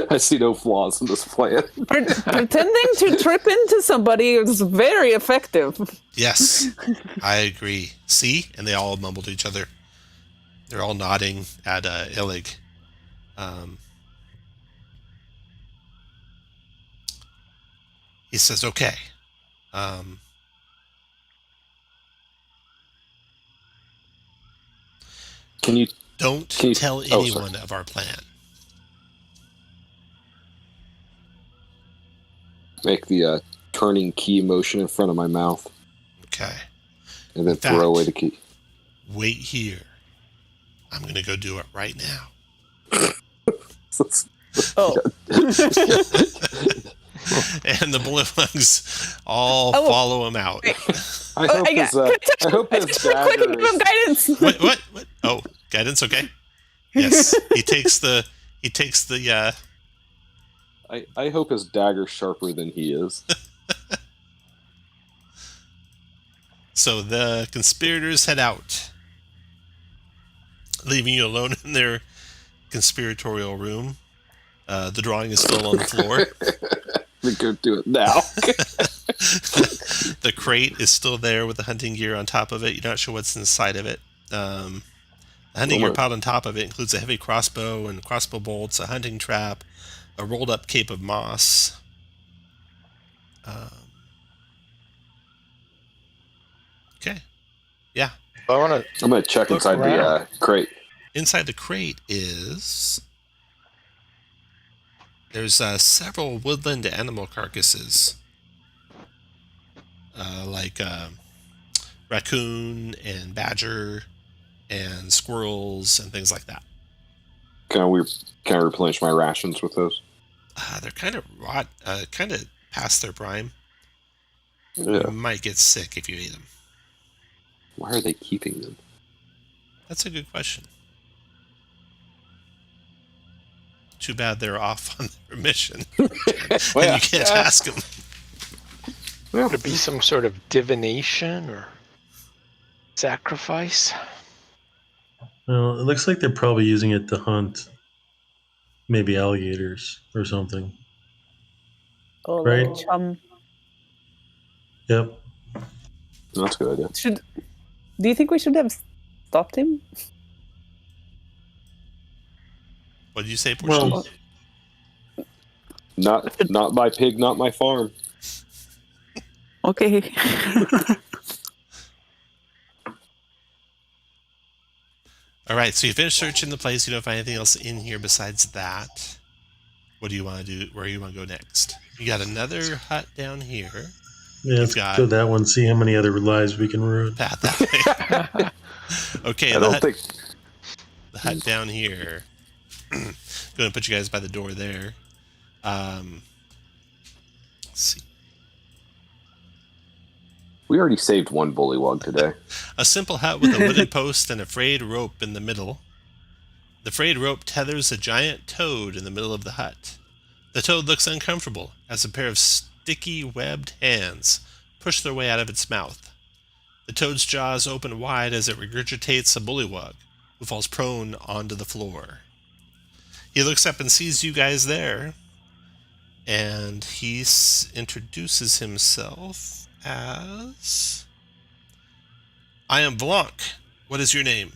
I see no flaws in this plan. Pretending to trip into somebody is very effective. Yes, I agree. See? And they all mumble to each other. They're all nodding at Illig. He says, "Okay. Don't tell anyone of our plan." Make the turning key motion in front of my mouth. Okay. And then throw away the key. Wait here. I'm going to go do it right now. Oh. And the bullywugs all follow him out. I hope his dagger is... guidance. What? Oh, guidance, okay. Yes. He takes the I hope his dagger's sharper than he is. So the conspirators head out, leaving you alone in their conspiratorial room. The drawing is still on the floor. We go do it now. The crate is still there with the hunting gear on top of it. You're not sure what's inside of it. The hunting gear piled on top of it includes a heavy crossbow and crossbow bolts, a hunting trap, a rolled up cape of moss. Okay. Yeah. I'm going to check inside the crate. Inside the crate there's several woodland animal carcasses, like raccoon and badger and squirrels and things like that. Can I replenish my rations with those? They're kind of rot, kind of past their prime. Yeah. You might get sick if you eat them. Why are they keeping them? That's a good question. Too bad they're off on their mission. And you can't ask them. Would it be some sort of divination or sacrifice? Well, it looks like they're probably using it to hunt maybe alligators or something. Oh, Right. Yep. That's a good idea. Do you think we should have stopped him? What did you say, Portia? Well, not my pig, not my farm. Okay. All right, so you finish searching the place. You don't find anything else in here besides that. What do you want to do? Where do you want to go next? You got another hut down here. yeah, let's go that one, see how many other lives we can ruin. Path that way. Okay, the hut down here. Going to put you guys by the door there. Let's see. We already saved one bullywug today. A simple hut with a wooden post and a frayed rope in the middle. The frayed rope tethers a giant toad in the middle of the hut. The toad looks uncomfortable as a pair of sticky, webbed hands push their way out of its mouth. The toad's jaws open wide as it regurgitates a bullywug, who falls prone onto the floor. He looks up and sees you guys there, and he introduces himself as... I am Blanc. What is your name?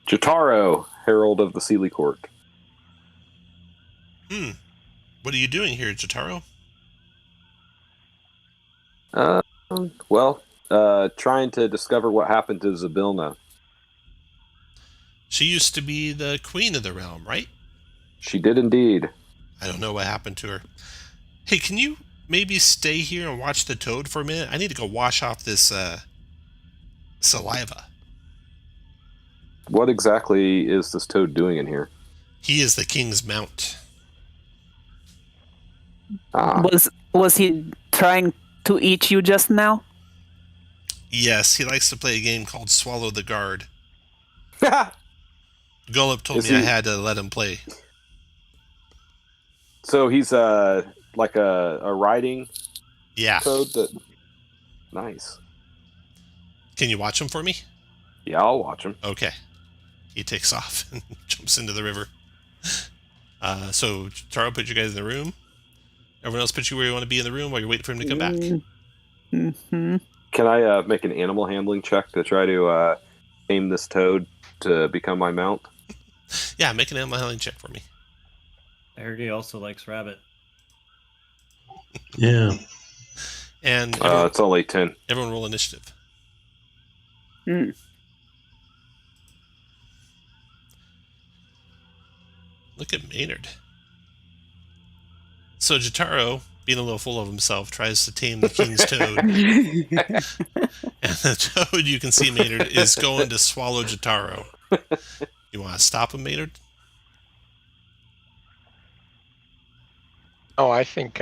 Jotaro, Herald of the Sealy Court. What are you doing here, Jotaro? Trying to discover what happened to Zabilna. She used to be the queen of the realm, right? She did indeed. I don't know what happened to her. Hey, can you maybe stay here and watch the toad for a minute? I need to go wash off this saliva. What exactly is this toad doing in here? He is the king's mount. Was he trying to eat you just now? Yes, he likes to play a game called Swallow the Guard. Gullup told me I had to let him play. So he's like a riding toad? Nice. Can you watch him for me? Yeah, I'll watch him. Okay. He takes off and jumps into the river. So Taro put you guys in the room. Everyone else put you where you want to be in the room while you're waiting for him to come back. Mm-hmm. Can I make an animal handling check to try to tame this toad to become my mount? Yeah, make an animal handling check for me. I heard he also likes rabbit. Yeah. And it's only 10. Everyone roll initiative. Look at Maynard. So Jotaro, being a little full of himself, tries to tame the king's toad. And the toad, you can see, Maynard, is going to swallow Jotaro. You want to stop him, Maynard? Oh, I think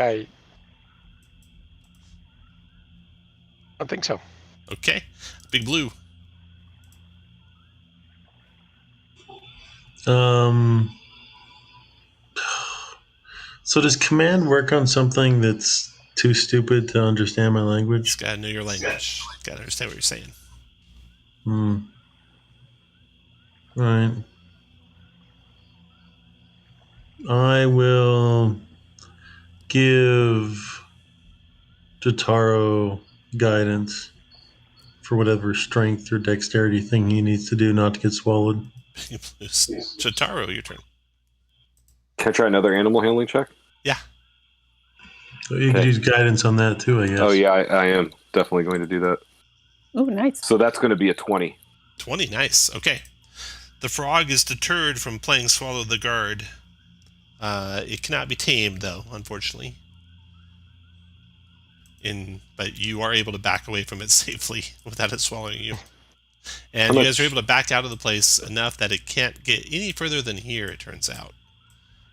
so. Okay. Big Blue. So does command work on something that's too stupid to understand my language? Just gotta know your language. Gotta understand what you're saying. Right. I will give Jotaro guidance for whatever strength or dexterity thing he needs to do not to get swallowed. Jotaro, your turn. Can I try another animal handling check? Yeah. So you could use guidance on that too, I guess. Oh, yeah, I am definitely going to do that. Oh, nice. So that's going to be a 20. 20, nice. Okay. The frog is deterred from playing Swallow the Guard. It cannot be tamed, though, unfortunately. But you are able to back away from it safely without it swallowing you. And you guys are able to back out of the place enough that it can't get any further than here, it turns out.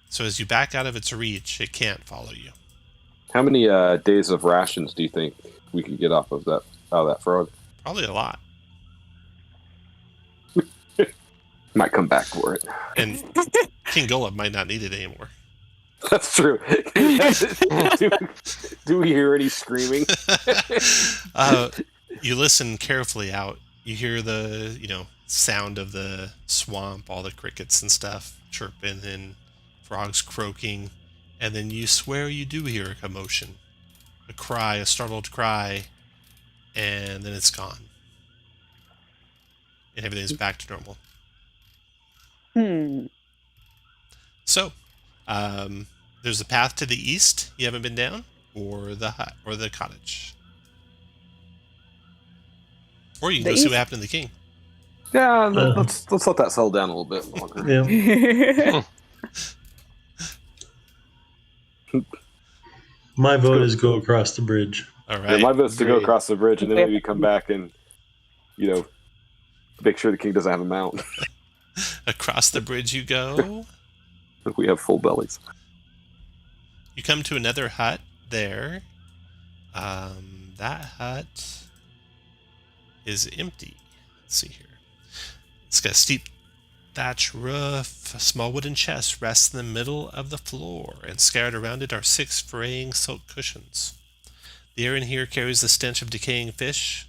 So as you back out of its reach, it can't follow you. How many days of rations do you think we could get off of that frog? Probably a lot. Might come back for it. And King Gullup might not need it anymore. That's true. do we hear any screaming? You listen carefully out. You hear the, sound of the swamp, all the crickets and stuff chirping and frogs croaking. And then you swear you do hear a commotion. A cry, a startled cry. And then it's gone. And everything's back to normal. So, there's a path to the east you haven't been down, or the hut, or the cottage. Or you can go see what happened to the king. Yeah, let's let that settle down a little bit longer. Yeah. My vote is go across the bridge. All right. Yeah, my vote is to go across the bridge and then maybe come back and, make sure the king doesn't have a mount. Across the bridge you go. We have full bellies. You come to another hut there. That hut is empty. Let's see here. It's got a steep thatch roof. A small wooden chest rests in the middle of the floor, and scattered around it are 6 fraying silk cushions. The air in here carries the stench of decaying fish.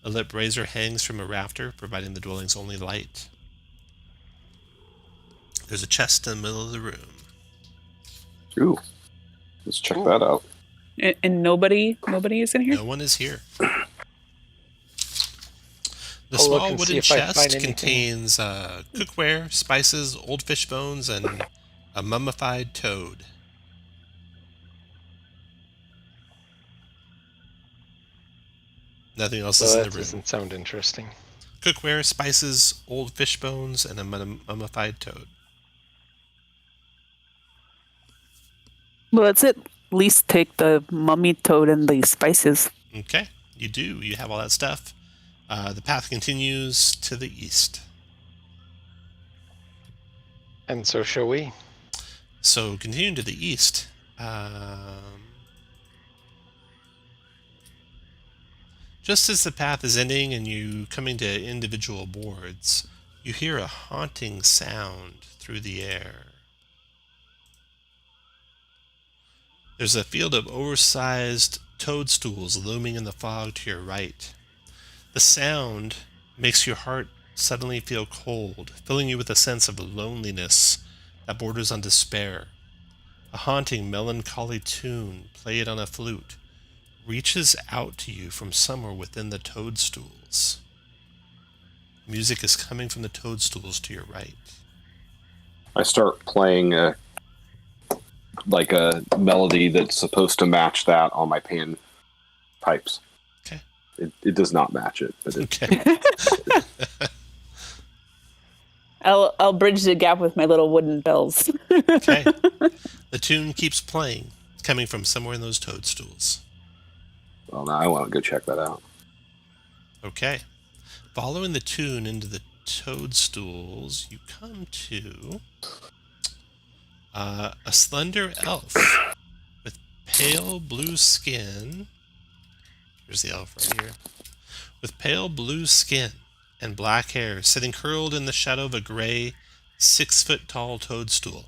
A lit brazier hangs from a rafter, providing the dwelling's only light. There's a chest in the middle of the room. Ooh, let's check that out. And nobody is in here? No one is here. The I'll look small and see wooden if I find chest anything. contains cookware, spices, old fish bones, and a mummified toad. Nothing else is So in that the room. doesn't sound interesting. Cookware, spices, old fish bones, and a mummified toad. Well, let's at least take the mummy toad and the spices. Okay, you do. You have all that stuff. The path continues to the east. And so shall we. So continuing to the east, just as the path is ending and you coming to individual boards, you hear a haunting sound through the air. There's a field of oversized toadstools looming in the fog to your right. The sound makes your heart suddenly feel cold, filling you with a sense of loneliness that borders on despair. A haunting, melancholy tune, played on a flute, reaches out to you from somewhere within the toadstools. Music is coming from the toadstools to your right. I start playing a melody that's supposed to match that on my pan pipes. Okay. It does not match it, but Okay. I'll bridge the gap with my little wooden bells. Okay. The tune keeps playing. It's coming from somewhere in those toadstools. well, now I want to go check that out. Okay. Following the tune into the toadstools, you come to a slender elf with pale blue skin. Here's the elf right here. With pale blue skin and black hair, sitting curled in the shadow of a gray, 6-foot-tall toadstool.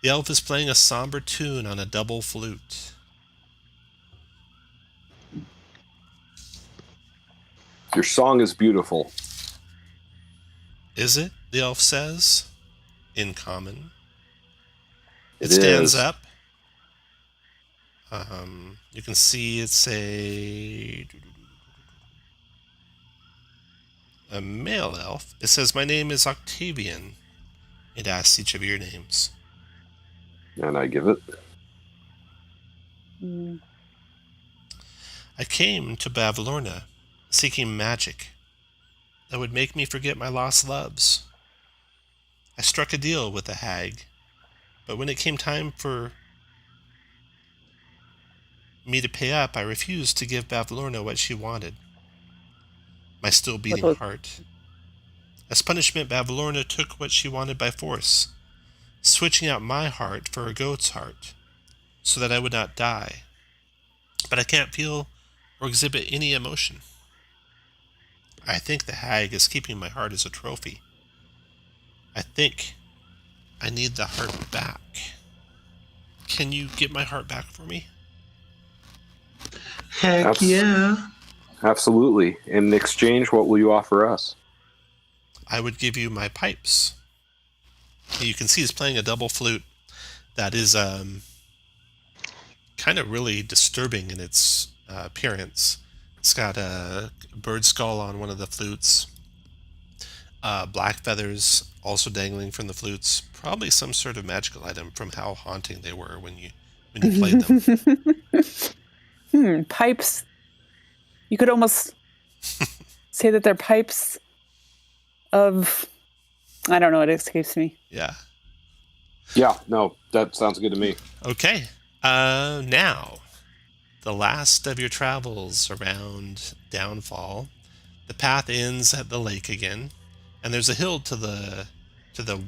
The elf is playing a somber tune on a double flute. Your song is beautiful. Is it? The elf says, in common. It It stands is. up. You can see it's a male elf. It says, "My name is Octavian." It asks each of your names. And I give it. I came to Bavlorna seeking magic that would make me forget my lost loves. I struck a deal with the hag, but when it came time for me to pay up, I refused to give Bavlorna what she wanted. My still beating heart. As punishment, Bavlorna took what she wanted by force, switching out my heart for a goat's heart, so that I would not die. But I can't feel or exhibit any emotion. I think the hag is keeping my heart as a trophy. I think I need the heart back. Can you get my heart back for me? Heck yeah. Absolutely. In exchange, what will you offer us? I would give you my pipes. You can see he's playing a double flute that is kind of really disturbing in its appearance. It's got a bird skull on one of the flutes, black feathers also dangling from the flutes. Probably some sort of magical item from how haunting they were when you played them. Pipes. You could almost say that they're pipes of... I don't know, it escapes me. Yeah. Yeah, no, that sounds good to me. Okay. Now, the last of your travels around Downfall. The path ends at the lake again, and there's a hill to the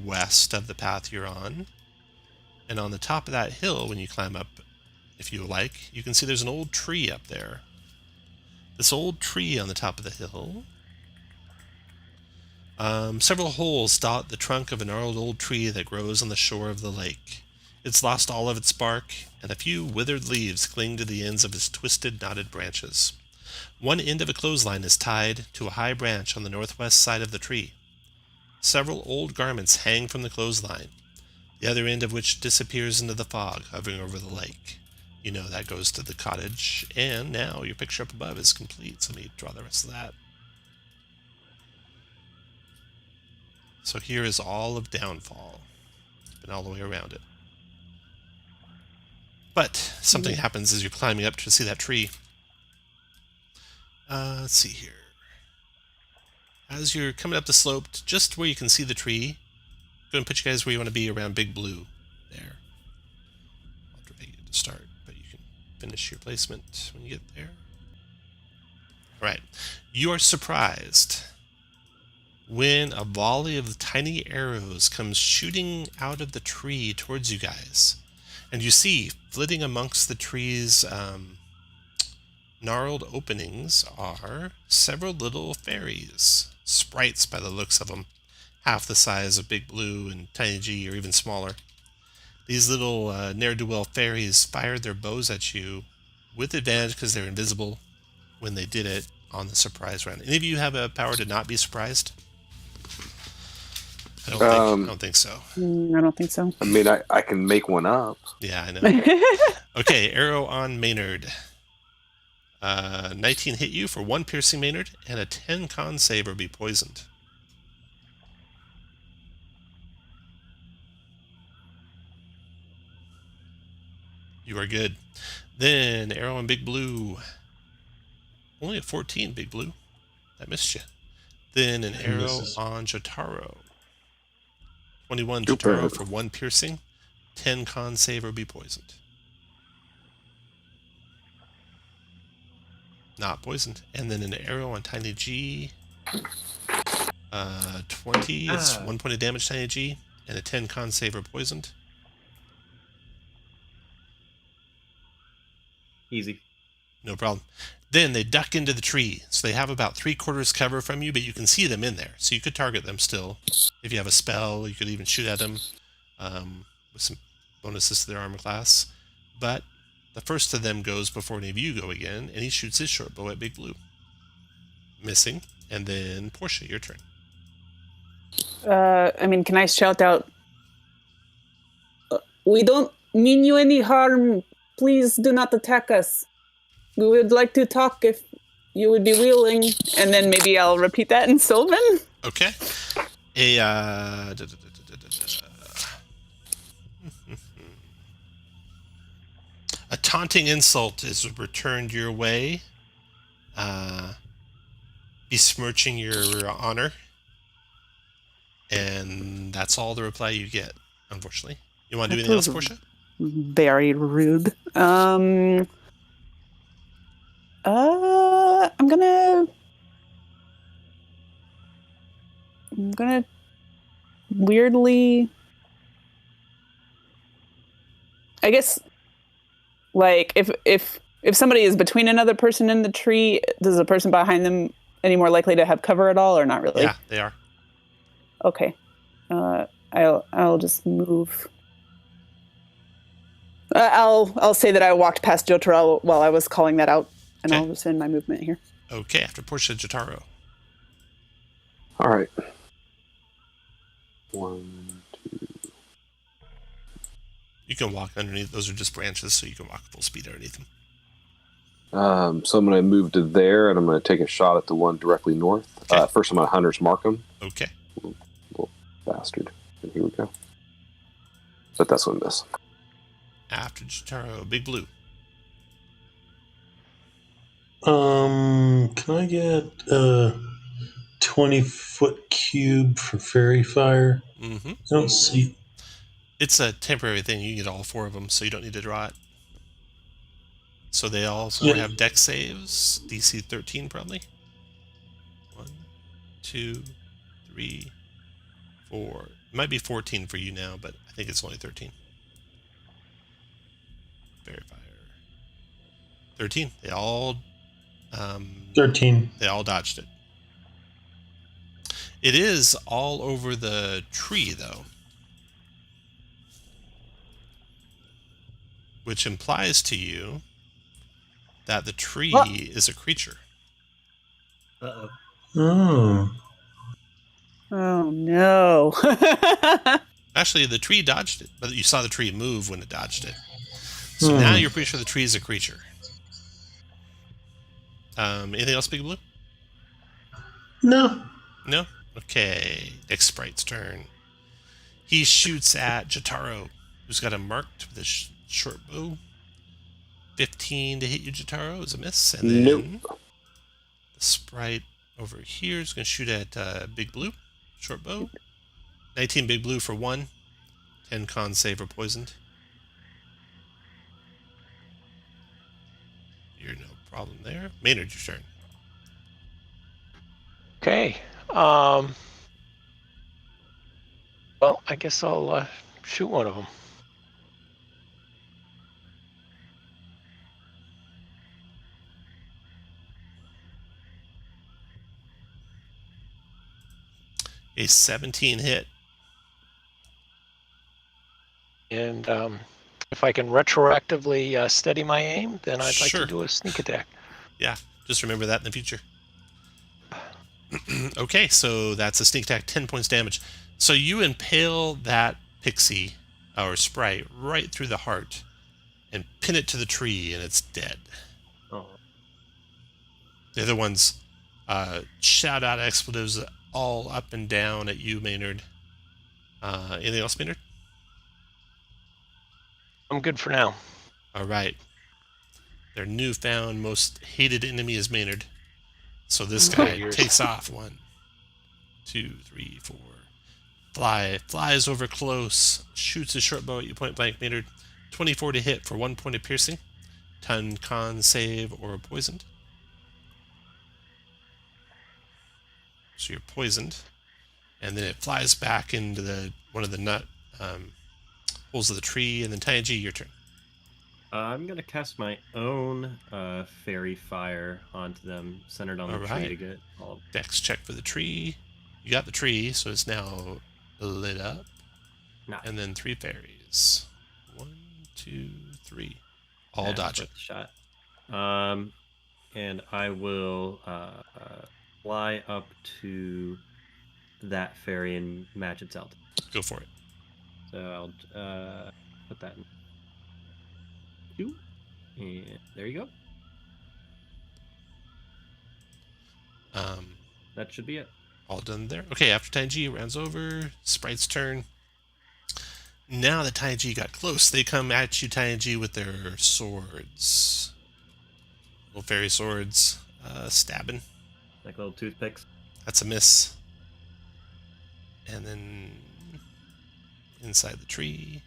west of the path you're on. And on the top of that hill, when you climb up, if you like, you can see there's an old tree up there. This old tree on the top of the hill Several holes dot the trunk of a gnarled old tree that grows on the shore of the lake. It's lost all of its bark, and a few withered leaves cling to the ends of its twisted, knotted branches. One end of a clothesline is tied to a high branch on the northwest side of the tree. Several old garments hang from the clothesline, the other end of which disappears into the fog hovering over the lake. You know that goes to the cottage, and now your picture up above is complete, so let me draw the rest of that. So here is all of Downfall. It's been all the way around it. But something happens as you're climbing up to see that tree. Let's see here. As you're coming up the slope, just where you can see the tree, go and put you guys where you want to be around Big Blue. There. I'll drag you to start, but you can finish your placement when you get there. Alright. You are surprised when a volley of tiny arrows comes shooting out of the tree towards you guys. And you see, flitting amongst the tree's gnarled openings are several little fairies. Sprites by the looks of them. Half the size of Big Blue and Tiny G, or even smaller. These little ne'er-do-well fairies fired their bows at you with advantage because they're invisible when they did it on the surprise round. Any of you have a power to not be surprised? I don't think so. I don't think so. I mean, I can make one up. Yeah, I know. Okay, arrow on Maynard. 19 hit you for 1 piercing Maynard, and a 10 con save or be poisoned. You are good. Then arrow on Big Blue. Only a 14, Big Blue. That missed you. Then an arrow on Jotaro. 21 Jotaro for 1 piercing, 10 con save or be poisoned. Not poisoned. And then an arrow on Tiny G. 20 is 1 point of damage, Tiny G, and a 10 con save or poisoned. Easy. No problem. Then they duck into the tree, so they have about 3/4 cover from you, but you can see them in there, so you could target them still. If you have a spell, you could even shoot at them with some bonuses to their armor class. But the first of them goes before any of you go again, and he shoots his short bow at Big Blue. Missing. And then, Portia, your turn. I mean, can I shout out, we don't mean you any harm. Please do not attack us. We would like to talk if you would be willing. And then maybe I'll repeat that in Sylvan. Okay. A taunting insult is returned your way, besmirching your honor, and that's all the reply you get, unfortunately. You want to do anything else, Portia? Very rude. I'm gonna weirdly, I guess, like if somebody is between another person in the tree, does the person behind them any more likely to have cover at all, or not really? Yeah, they are. Okay. I'll just move. I'll say that I walked past Jotaro while I was calling that out, and Okay. I'll just end my movement here. Okay, after Portia, Jotaro. All right. 1, 2. You can walk underneath. Those are just branches, so you can walk full speed underneath them. So I'm going to move to there, and I'm going to take a shot at the one directly north. Okay. First, I'm going to Hunter's Mark him. Okay. Little bastard. And here we go. But that's what I miss. After Jotaro, Big Blue. Can I get a 20-foot cube for fairy fire? Mm-hmm. I don't see. It's a temporary thing. You can get all 4 of them, so you don't need to draw it. So they all 4 have dex saves. DC 13, probably. 1, 2, 3, 4. It might be 14 for you now, but I think it's only 13. Fairy fire. 13. They all 13. They all dodged it. It is all over the tree, though. Which implies to you that the tree is a creature. Uh-oh. Oh. Oh no. Actually, the tree dodged it, but you saw the tree move when it dodged it. So now you're pretty sure the tree is a creature. Anything else, Big Blue? No. No? Okay. Next sprite's turn. He shoots at Jotaro, who's got him marked with a short bow. 15 to hit you, Jotaro, is a miss. And then Nope. the sprite over here is going to shoot at Big Blue, short bow. 19 Big Blue for 1. 10 con save or poisoned. You're no problem there. Maynard, your turn. Okay. Well, I guess I'll shoot one of them. A 17 hit. And if I can retroactively steady my aim, then I'd like Sure. to do a sneak attack. Yeah, just remember that in the future. Okay, so that's a sneak attack, 10 points damage. So you impale that pixie, or sprite, right through the heart and pin it to the tree, and it's dead. Oh. The other ones shout out expletives all up and down at you, Maynard. Anything else, Maynard? I'm good for now. All right. Their newfound most hated enemy is Maynard. So this guy Figures. takes off. 1, 2, 3, 4. Flies over close, shoots his short bow at you point blank, Maynard. 24 to hit for 1 point of piercing. 10 con save or poisoned. So you're poisoned. And then it flies back into one of the nut holes of the tree. And then Tiny G, your turn. I'm going to cast my own fairy fire onto them, centered on the tree Alright. to get all. Dex check for the tree. You got the tree, so it's now lit up. Nice. And then 3 fairies. 1, 2, 3. All dodge it. Shot. And I will fly up to that fairy and match its altitude. Go for it. So I'll put that in 2. And there you go. That should be it. All done there. Okay, after Tiny G rounds over, Sprite's turn. Now that Tiny G got close, they come at you, Tiny G, with their swords. Little fairy swords. Stabbing. Like little toothpicks. That's a miss. And then inside the tree.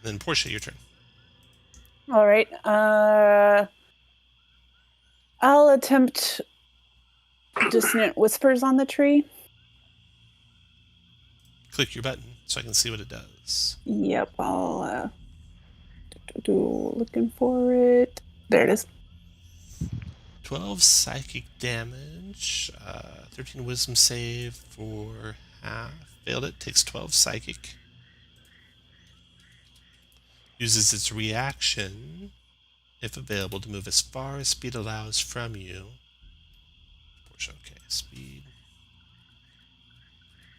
And then Portia, your turn. All right. I'll attempt dissonant whispers on the tree. Click your button so I can see what it does. Yep, I'll looking for it. There it is. 12 psychic damage, 13 wisdom save for half. Failed it, takes 12 psychic. Uses its reaction, if available, to move as far as speed allows from you. Okay, speed.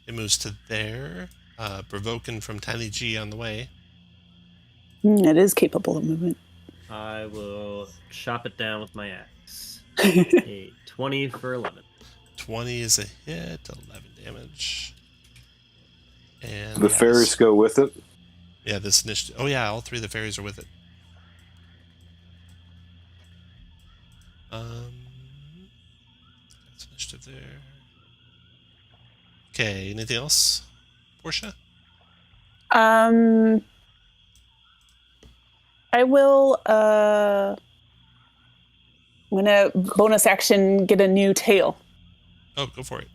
It moves to there, provoking from Tiny G on the way. It is capable of movement. I will chop it down with my axe. A 20 for 11. 20 is a hit, 11 damage. And The fairies go with it. Yeah, this initiative. Oh yeah, all 3 of the fairies are with it. That's initiative there. Okay, anything else, Portia? I will I'm gonna bonus action get a new tail. Oh, go for it.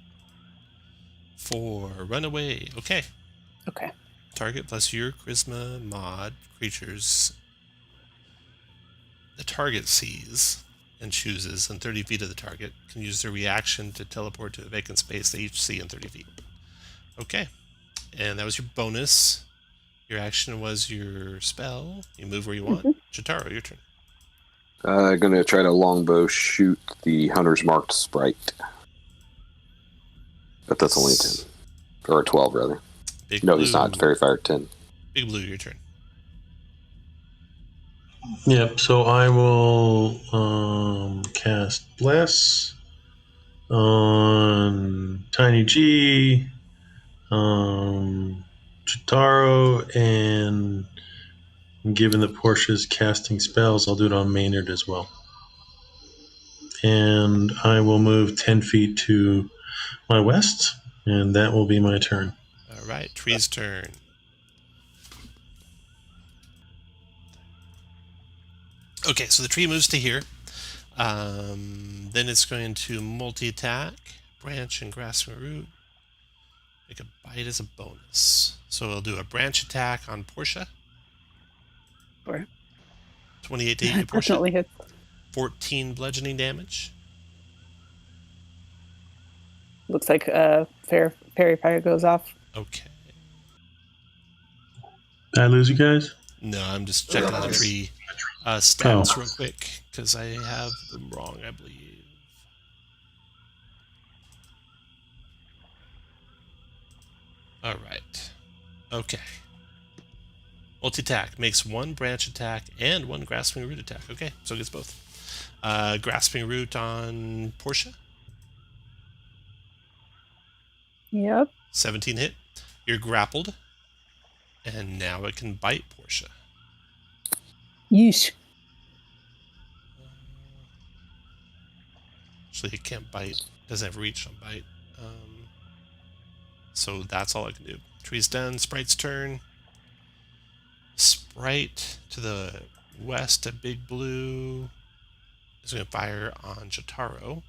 For runaway. Okay. Okay. Target plus your charisma mod creatures the target sees and chooses in 30 feet of the target can use their reaction to teleport to a vacant space they each see in 30 feet. Okay, and that was your bonus. Your action was your spell. You move where you want. Jotaro, your turn. Going to try to longbow shoot the Hunter's Marked sprite. But that's only a 10. Or a 12, rather. Big No, Blue. he's not. Fairy Fire 10. Big Blue, your turn. Yep, so I will cast Bless on Tiny G, Chitaro, and given that Portia's casting spells, I'll do it on Maynard as well. And I will move 10 feet to my west, and that will be my turn. All right, Tree's turn. Okay, so the tree moves to here. Then it's going to multi-attack, branch and grasping root. Make a bite as a bonus. So it'll do a branch attack on Portia. Sure. 28 to hit you, Portia. Definitely hits. 14 bludgeoning damage. Looks like fairy fire goes off. Okay. Did I lose you guys? No, I'm just checking the tree stats real quick because I have them wrong, I believe. All right. Okay. Multi-attack makes one branch attack and one grasping root attack. Okay, so it gets both. Grasping root on Portia. Yep. 17 hit. You're grappled. And now it can bite Portia. Yeesh. Actually, it can't bite. Doesn't have reach on bite. So that's all I can do. Tree's done. Sprite's turn. Sprite to the west of Big Blue is going to fire on Jotaro.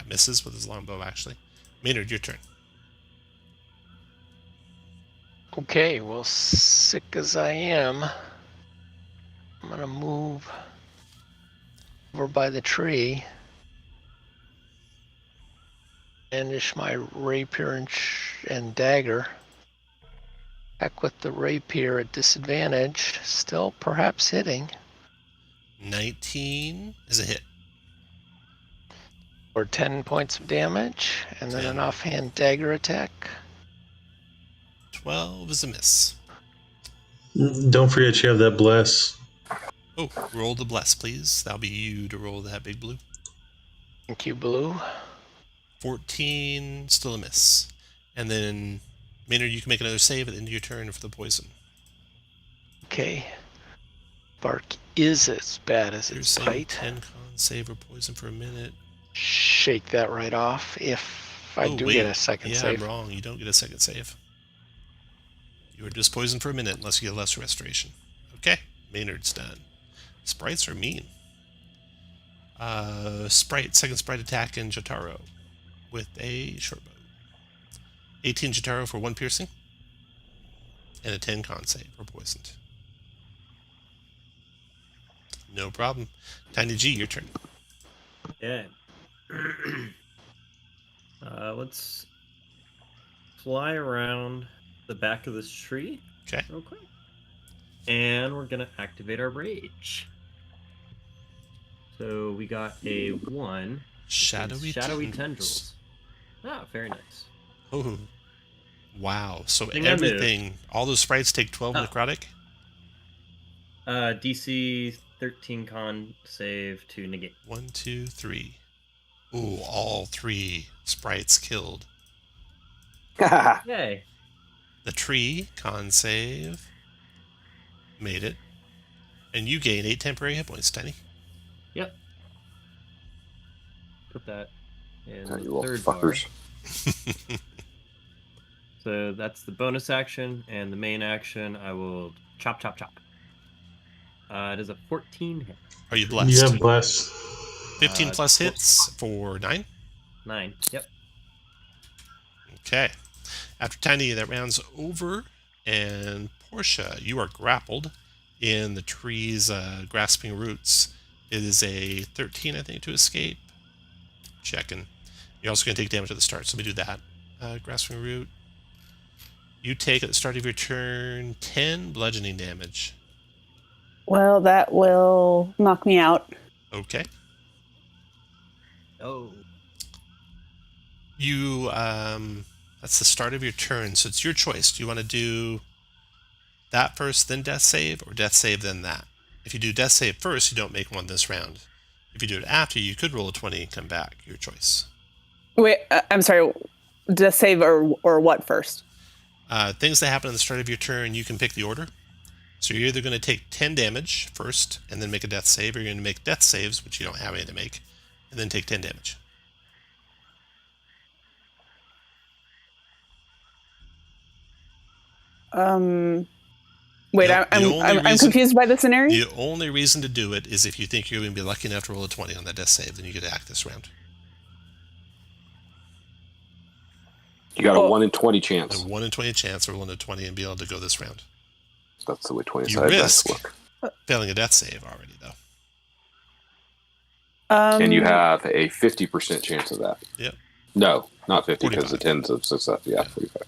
Misses with his longbow, actually. Maynard, your turn. Okay, well, sick as I am, I'm gonna move over by the tree, brandish my rapier and dagger. Back with the rapier at disadvantage, still perhaps hitting. 19 is a hit. For 10 points of damage, and then 10. an offhand dagger attack. 12 is a miss. Don't forget you have that Bless. Oh, roll the bless, please. That'll be you to roll that Big Blue. Thank you, Blue. 14, still a miss. And then, Maynard, you can make another save at the end of your turn for the poison. Okay. Bark is as bad as You're its saying bite. 10 con save or poison for a minute. Shake that right off if I do get a second save. Yeah, I'm wrong. You don't get a second save. You are just poisoned for a minute unless you get less restoration. Okay, Maynard's done. Sprites are mean. Second sprite attack in Jotaro with a short bow. 18 Jotaro for 1 piercing. And a 10 con save for poisoned. No problem. Tiny G, your turn. Yeah. Let's fly around the back of this tree. Okay. Real quick. And we're going to activate our rage. So we got a 1. Shadowy tendrils. Ah, very nice. Oh. Wow. So Thing I everything, all those sprites take 12 necrotic? DC 13 con save to negate. 1, 2, 3. Ooh, all 3 sprites killed. Yay. The tree, con save. Made it. And you gain 8 temporary hit points, Tiny. Yep. Put that in You the little third bar. fuckers. So that's the bonus action, and the main action, I will chop, chop, chop. It is a 14 hit. Are you blessed? You have Bless. 15 plus hits for 9. 9. Yep. Okay. After Tiny, that round's over. And Portia, you are grappled. in the tree's grasping roots. It is a 13, I think, to escape. Checking. You're also going to take damage at the start, so let me do that. Grasping root. You take at the start of your turn 10 bludgeoning damage. Well, that will knock me out. Okay. Oh. You, that's the start of your turn, so it's your choice. Do you want to do that first, then death save, or death save, then that? If you do death save first, you don't make one this round. If you do it after, you could roll a 20 and come back. Your choice. Wait, I'm sorry. Death save or what first? Things that happen at the start of your turn, you can pick the order. So you're either going to take 10 damage first and then make a death save, or you're going to make death saves, which you don't have any to make, and then take 10 damage. Wait, I'm confused by the scenario. The only reason to do it is if you think you're going to be lucky enough to roll a 20 on that death save, then you get to act this round. You got a 1 in 20 chance. A 1 in 20 chance of rolling a 20 and be able to go this round. That's the way 20 You sided risk dice work. failing a death save already, though. And you have a 50% chance of that. Yep. No, not 50 because 45. the 10's of success. Yeah, 45.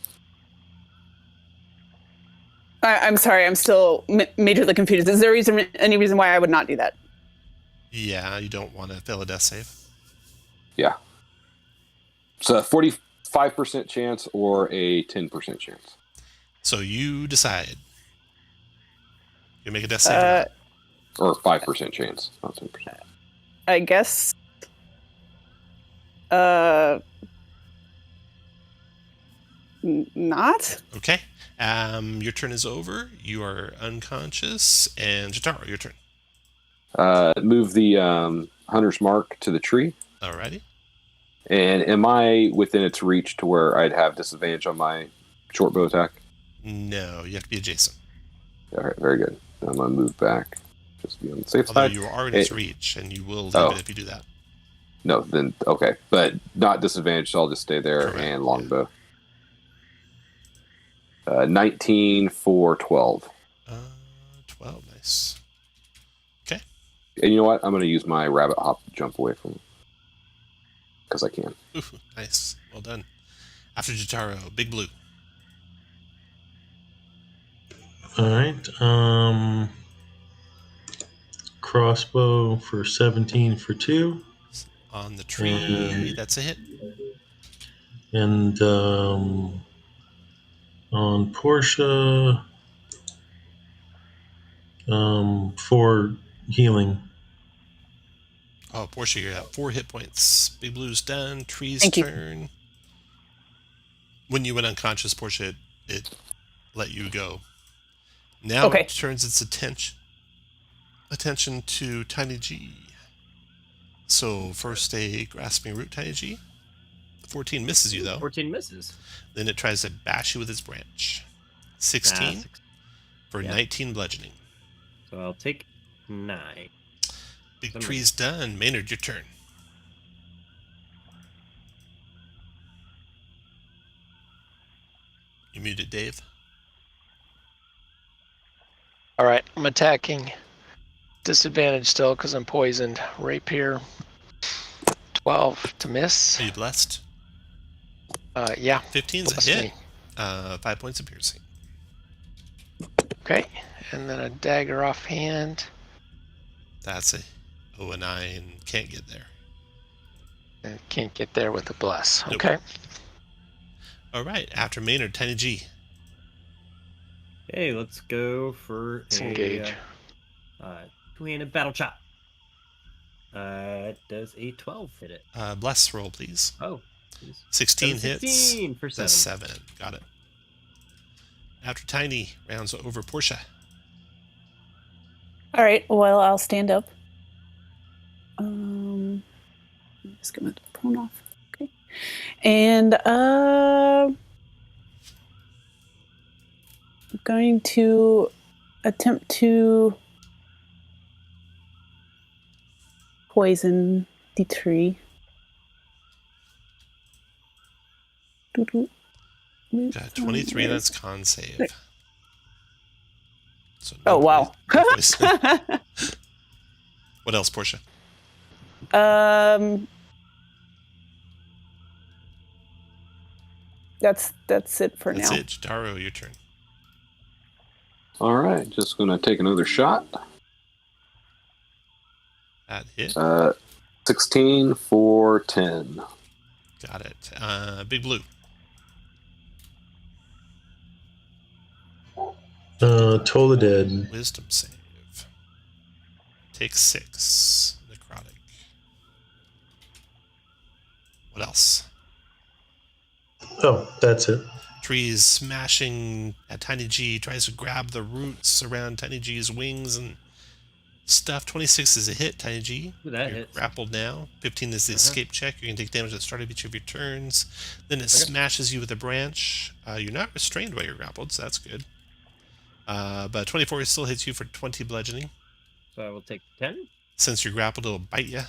I'm sorry. I'm still majorly confused. Is there any reason why I would not do that? Yeah, you don't want to fail a death save. Yeah. So a 45% chance or a 10% chance. So you decide. You make a death save. Or 5% chance, not 10%. I guess. Not. Okay. Your turn is over. You are unconscious, and Jotaro, your turn. Move the hunter's mark to the tree. Alrighty. And am I within its reach to where I'd have disadvantage on my short bow attack? No, you have to be adjacent. All right, very good. I'm gonna move back, just to be on the safe Although side. you are in its reach, and you will leave it if you do that. No, then okay, but not disadvantaged. So I'll just stay there. Correct, and longbow. 19 for 12. 12, nice. Okay. And you know what? I'm going to use my rabbit hop to jump away from it. Because I can. Ooh, nice. Well done. After Jotaro, Big Blue. Alright. Crossbow for 17 for 2. On the tree, that's a hit. And on Portia, for healing. Oh, Portia, you're at 4 hit points. Big Blue's done. Tree's Thank you. turn. When you went unconscious, Portia, it let you go. Now Okay. it turns its attention to Tiny G. So first a grasping root, Tiny G. 14 misses you, though. 14 misses. Then it tries to bash you with its branch. 16 for 19 bludgeoning. So I'll take 9. Big tree's done. Maynard, your turn. You muted, Dave. All right, I'm attacking. Disadvantage still because I'm poisoned. Rapier. 12 to miss. Are you blessed? Yeah. 15's bless a hit. me. 5 points of piercing. Okay, and then a dagger offhand. That's a 9. Can't get there. And can't get there with a bless. Nope. Okay. All right. After Maynard, Tiny G. Hey, let's go for Let's engage. Two-handed battle chop. Does a 12 hit it? Bless roll, please. Oh, please. 16 16 hits. for 7. That's 7. Got it. After Tiny, rounds over Portia. All right. Well, I'll stand up. I'm just gonna prone off. Okay. And I'm going to attempt to poison the tree. Got 23, that's con save. So Oh, wow. poison. What else, Portia? That's it for That's now. it. Jotaro, your turn. All right, just going to take another shot. That hit. 16 for 10. Got it. Big Blue. Toll the Dead. Wisdom save. Take 6. Necrotic. What else? Oh, that's it. Trees smashing at Tiny G. Tries to grab the roots around Tiny G's wings and stuff. 26 is a hit, Tiny G. Ooh, that You're hits. grappled now. 15 is the escape check. You can take damage at the start of each of your turns. Then it smashes you with a branch. You're not restrained while you're grappled, so that's good. But 24 still hits you for 20 bludgeoning. So I will take 10. Since you're grappled, it'll bite you.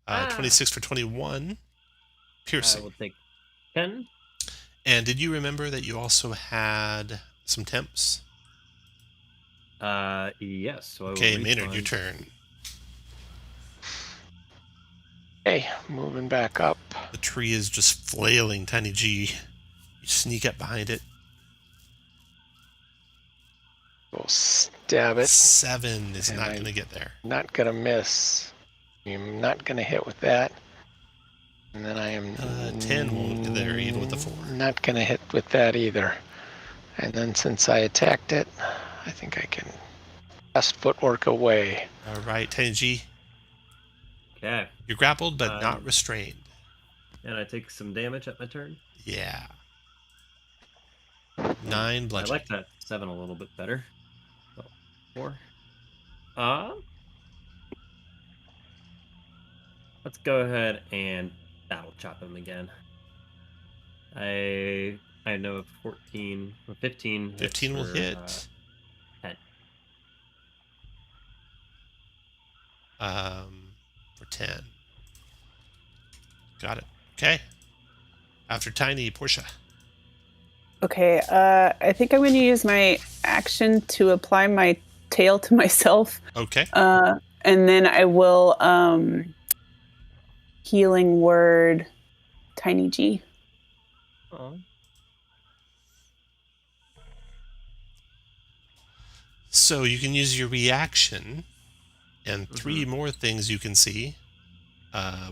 26 for 21. Piercing. I will take 10. And did you remember that you also had some temps? Yes. So Okay, I will Maynard, your respawn. turn. Okay, moving back up. The tree is just flailing Tiny G. You sneak up behind it. We'll stab it. 7 is And not I- going to get there. Not gonna miss. I'm not gonna hit with that. And then I am 10 won't get there even with the 4. not gonna hit with that either. And then since I attacked it, I think I can cast footwork away. All right, Tiny G. Okay. You're grappled, but not Um, restrained. And I take some damage at my turn. Yeah. 9 I bludgeoning. like that 7 a little bit better. So, 4. Let's go ahead and battle chop him again. I know 14 or 15. hits 15 will for, hit. 10. For 10. Got it. Okay. After Tiny, Portia. Okay, I think I'm going to use my action to apply my tail to myself, Okay. and then I will healing word Tiny G. Aw. So you can use your reaction and 3 more things you can see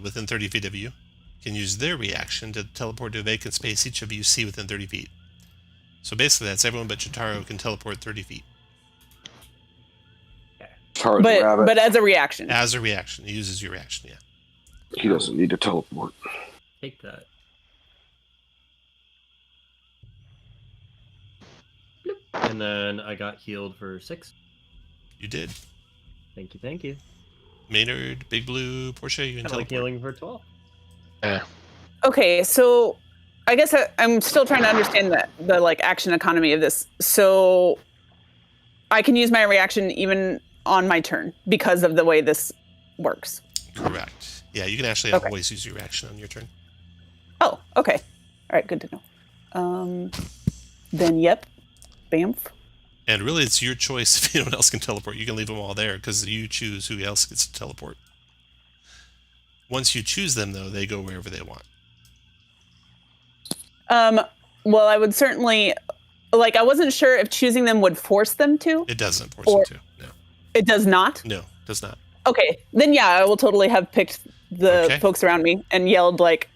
within 30 feet of you. Can use their reaction to teleport to a vacant space each of you see within 30 feet. So basically that's everyone but Jotaro can teleport 30 feet. Tara's a rabbit. But as a reaction. As a reaction. He uses your reaction, yeah. He doesn't need to teleport. Take that. Bloop. And then I got healed for 6. You did. Thank you, thank you. Maynard, Big Blue, Portia, you can And like teleport. healing for 12. Yeah. Okay, so I guess I'm still trying to understand the like action economy of this. So I can use my reaction even on my turn because of the way this works. Correct. Yeah, you can actually Okay. always use your reaction on your turn. Oh, okay. All right, good to know. Then yep, bamf. And really, it's your choice if anyone else can teleport. You can leave them all there because you choose who else gets to teleport. Once you choose them, though, they go wherever they want. Well, I would certainly like. I wasn't sure if choosing them would force them to. It doesn't force Or- them to. No, It does not. no, does not. Okay, then yeah, I will totally have picked the Okay. folks around me and yelled like,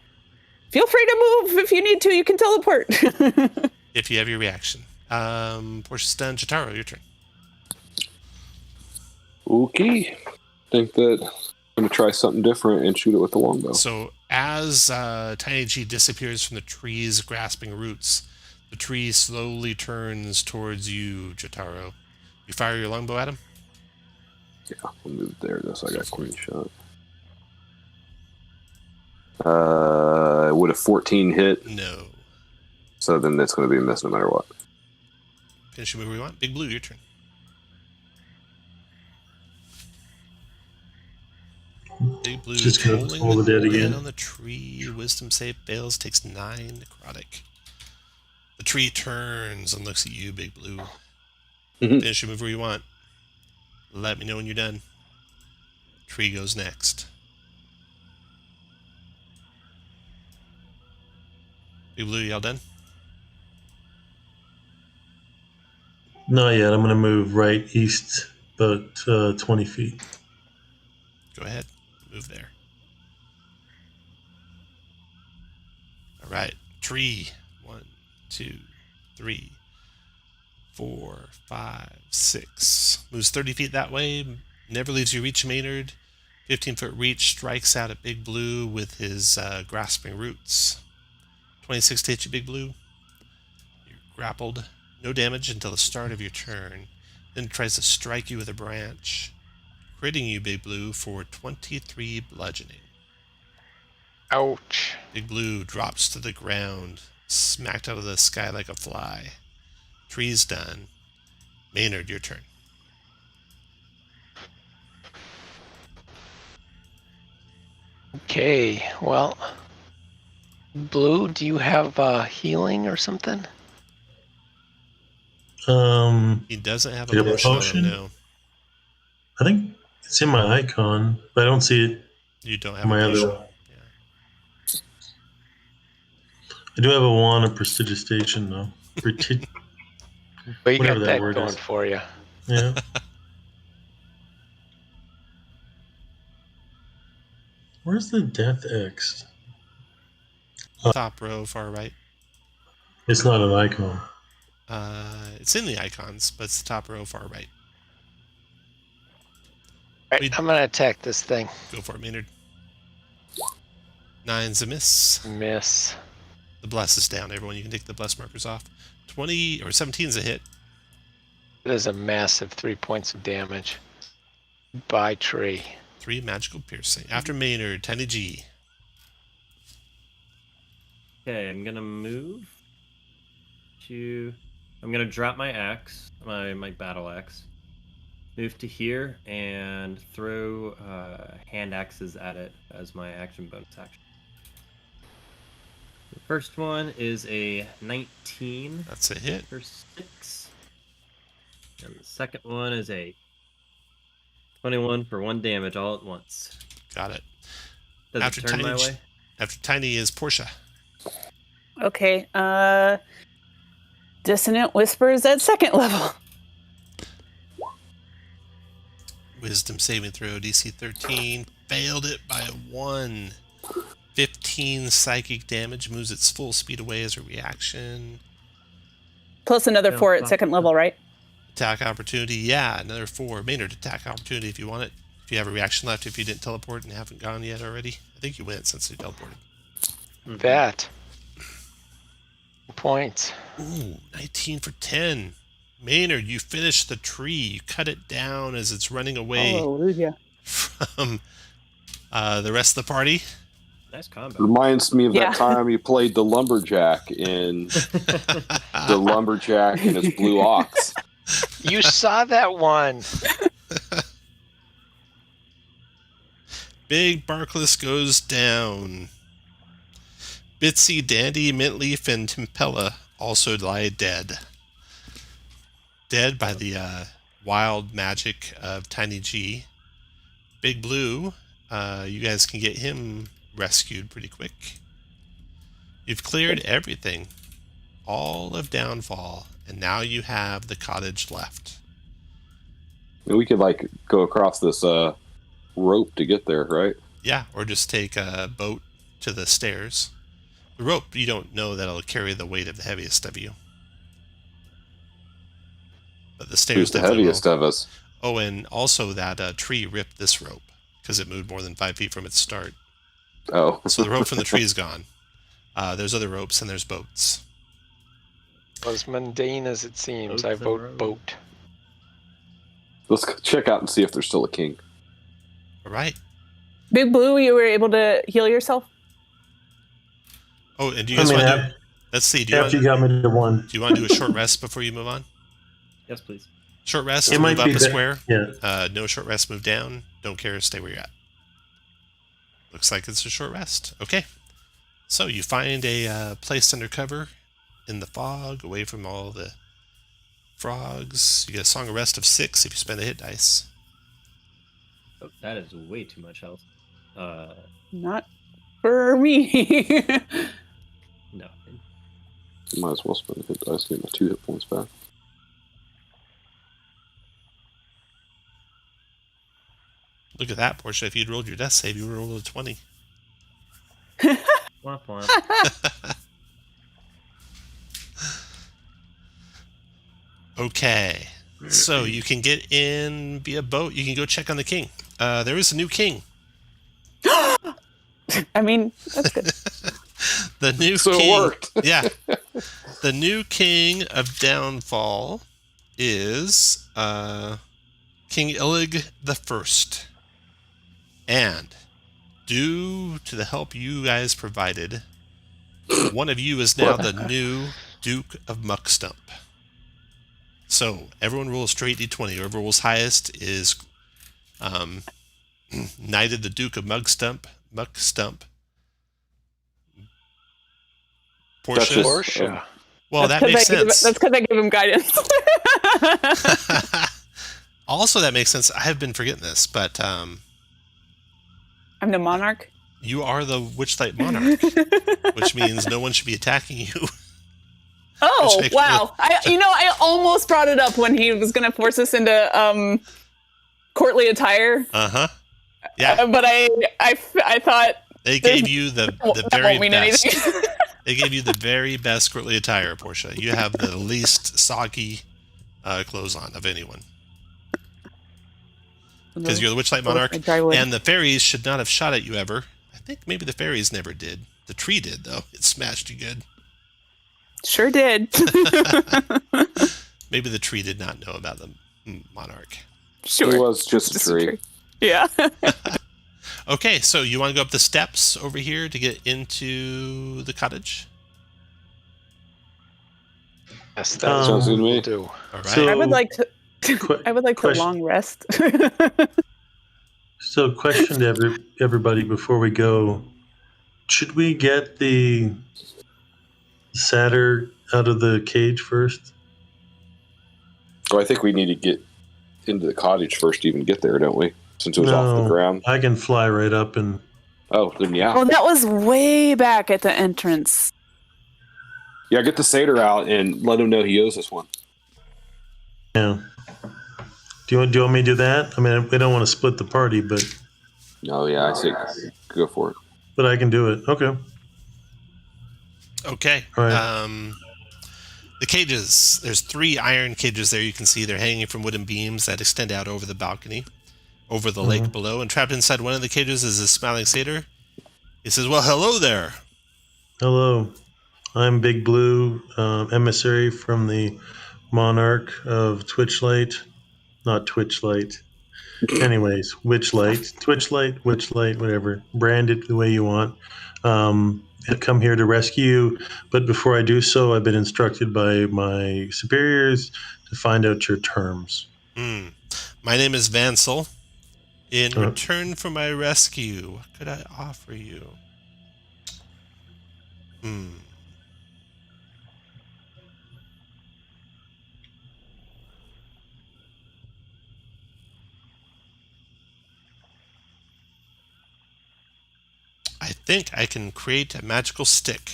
"Feel free to move if you need to. You can teleport." If you have your reaction. Portia's done. Jotaro, your turn. Okay. Think that I'm going to try something different and shoot it with the longbow. So as Tiny G disappears from the tree's grasping roots, the tree slowly turns towards you, Jotaro. You fire your longbow at him? Yeah, we'll move there so I got a clean shot. Would a 14 hit? No. So then that's going to be a miss no matter what. Finish your move where you want. Big Blue, your turn. Big Blue Just gonna rolling toll the dead in again. on the tree. Wisdom save fails. Takes 9 necrotic. The tree turns and looks at you, Big Blue. Finish your move where you want. Let me know when you're done. Tree goes next. Big Blue, y'all done? Not yet. I'm going to move right east about 20 feet. Go ahead. Move there. All right. Tree. 1, 2, 3, 4, 5, 6. Moves 30 feet that way. Never leaves your reach, Maynard. 15-foot reach. Strikes out at Big Blue with his grasping roots. 26 to hit you, Big Blue. You're grappled. No damage until the start of your turn. Then it tries to strike you with a branch. Critting you, Big Blue, for 23 bludgeoning. Ouch. Big Blue drops to the ground, smacked out of the sky like a fly. Tree's done. Maynard, your turn. Okay, well, Blue, do you have healing or something? He doesn't have a Do you have a potion on him potion? now. I think it's in my icon, but I don't see it. You don't have in my a potion. other. I do have a wand of prestidigitation, though. Well, you Whatever got that that word going is. for you. Yeah. Where's the death X? Top row, far right. It's not an icon. It's in the icons, but it's the top row, far right. Right, I'm going to attack this thing. Go for it, Maynard. 9's a miss. Miss. The bless is down, everyone. You can take the bless markers off. 20 or 17's a hit. It is a massive 3 points of damage. By tree. 3 magical piercing. After Maynard, Tiny G. Okay, I'm gonna move to. I'm gonna drop my axe, my battle axe. Move to here and throw hand axes at it as my action bonus action. The first one is a 19. That's a hit. For 6. And the second one is a 21 for 1 damage all at once. Got it. Does After it turn my way? After Tiny is Portia. Okay. Dissonant Whispers at 2nd level. Wisdom saving throw, DC 13. Failed it by 1. 15 psychic damage. Moves its full speed away as a reaction. Plus another 4 at 2nd level, right? Attack opportunity. Yeah, another 4. Maynard, attack opportunity if you want it. If you have a reaction left, if you didn't teleport and haven't gone yet already. I think you went since you teleported. That. Points. Ooh, 19 for 10. Maynard, you finish the tree. You cut it down as it's running away from the rest of the party. Nice combat. Reminds me of that time you played the lumberjack in the lumberjack and his blue ox. You saw that one. Big Barkless goes down. Bitsy, Dandy, Mintleaf, and Timpella also lie dead. Dead by the wild magic of Tiny G. Big Blue, you guys can get him rescued pretty quick. You've cleared everything. All of Downfall, and now you have the cottage left. We could go across this rope to get there, right? Yeah, or just take a boat to the stairs. The rope, you don't know that'll carry the weight of the heaviest of you. But the stairs Who's the definitely heaviest will. of us? Oh, and also that tree ripped this rope because it moved more than 5 feet from its start. Oh. So the rope from the tree is gone. There's other ropes and there's boats. As mundane as it seems, I vote boat. Let's go check out and see if there's still a king. All right. Big Blue, you were able to heal yourself? Oh, and do you guys want to... Let's see. Do you got me to 1. Do you want to do a short rest before you move on? Yes, please. Short rest, It move might up be a square. Yeah. No short rest, move down. Don't care, stay where you're at. Looks like it's a short rest. Okay. So you find a place under cover in the fog, away from all the frogs. You get a Song of Rest of 6 if you spend a hit dice. Oh, that is way too much health. Not for me. No. Might as well spend a hit dice to get my 2 hit points back. Look at that, Portia. If you'd rolled your death save, you would roll a 20. Womp womp. Okay. So you can get in via boat. You can go check on the king. There is a new king. I mean, that's good. The new So king. it worked. Yeah. The new king of Downfall is King Illig the First. And due to the help you guys provided, one of you is now the new Duke of Muckstump. So everyone rolls straight d20. Whoever rolls highest is knighted the Duke of Muckstump. Portia. Portia. Well, that makes sense. That's because I gave him guidance. Also, that makes sense. I have been forgetting this, but I'm the monarch. you are the Witchlight monarch, which means no one should be attacking you. Oh, wow. I almost brought it up when he was going to force us into courtly attire. Uh-huh. Yeah. But I thought They gave you the that very won't mean best. anything. They gave you the very best courtly attire, Portia. You have the least soggy clothes on of anyone. Because you're the Witchlight monarch, and the fairies should not have shot at you ever. I think maybe the fairies never did. The tree did, though. It smashed you good. Sure did. Maybe the tree did not know about the monarch. Sure. It was just a tree. Yeah. Okay, so you want to go up the steps over here to get into the cottage? Yes, that Sounds good to me. will do. All right. So- I would like to. I would like to question- long rest. So, question to everybody before we go: should we get the satyr out of the cage first? So I think we need to get into the cottage first to even get there, don't we? Since it was off the ground. I can fly right up and. Oh, then yeah. Well, that was way back at the entrance. Yeah, get the satyr out and let him know he owes us one. Yeah. Do you want me to do that? I mean, we don't want to split the party, but Oh, yeah, I see. Go for it. I can do it. Okay. Okay. All right. The cages. There's 3 iron cages there you can see. They're hanging from wooden beams that extend out over the balcony, over the lake below. And trapped inside one of the cages is a smiling satyr. He says, well, hello there. Hello. I'm Big Blue, emissary from the Monarch of Twitchlight. Not Twitchlight. Anyways, Witchlight. Twitchlight, Witchlight, whatever. Brand it the way you want. I've come here to rescue you, but before I do so, I've been instructed by my superiors to find out your terms. My name is Vansel. In return for my rescue, what could I offer you? I think I can create a magical stick,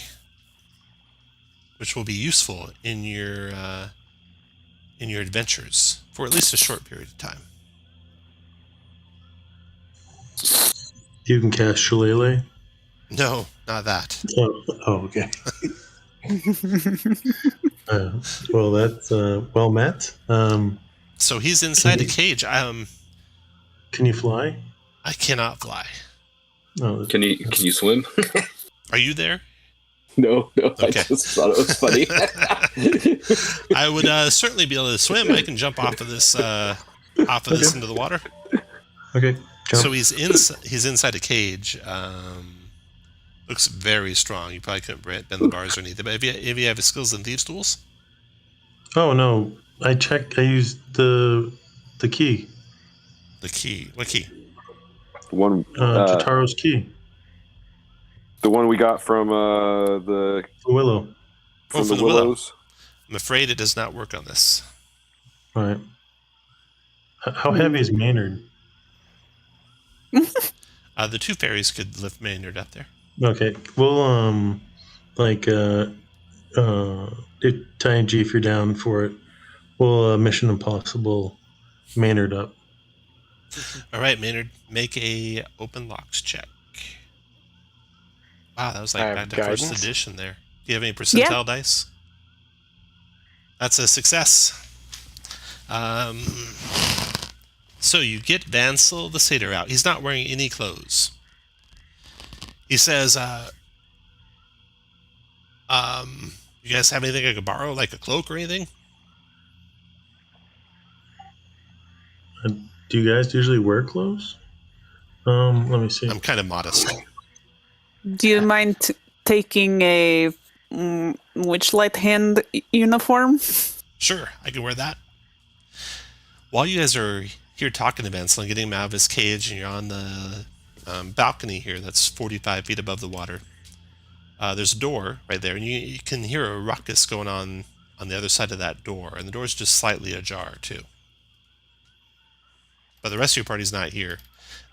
which will be useful in your adventures for at least a short period of time. You can cast Shillelagh? No, not that. Oh okay. Well, that's well met. So he's inside a cage. Can you fly? I cannot fly. Oh, Can you swim? Are you there? No. Okay. I just thought it was funny. I would certainly be able to swim. I can jump off of this into the water. okay. Jump. So he's inside a cage. Looks very strong. You probably couldn't bend the bars or anything. But if you have skills in thieves' tools, Oh no! I checked. I used the key. the key. What key? One, Jotaro's key. the one we got from the The willow. From the willow. willows. I'm afraid it does not work on this. All right. How heavy is Maynard? The two fairies could lift Maynard up there. Okay. Well, like, if Tiny G, if you're down for it, we'll Mission Impossible Maynard up. All right, Maynard, make a open locks check. Wow, that was I like have back to guidance. first edition there. Do you have any percentile dice? That's a success. So you get Vansel the satyr out. He's not wearing any clothes. He says, you guys have anything I could borrow, like a cloak or anything? Do you guys usually wear clothes? Let me see. I'm kind of modest. Do you mind taking a Witchlight hand uniform? Sure, I can wear that. While you guys are here talking to Vansel and getting him out of his cage, and you're on the balcony here that's 45 feet above the water, there's a door right there, and you can hear a ruckus going on the other side of that door, and the door's just slightly ajar too. But the rest of your party's not here.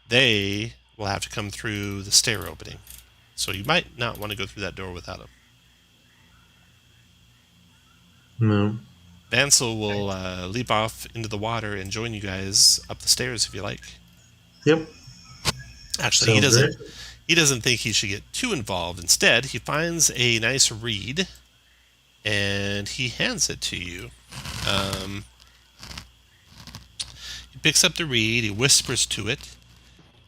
They will have to come through the stair opening, so you might not want to go through that door without them. No. Vansel will leap off into the water and join you guys up the stairs if you like. Yep. Actually, Sounds he doesn't think he should get too involved. Instead, he finds a nice reed and he hands it to you. He picks up the reed, he whispers to it,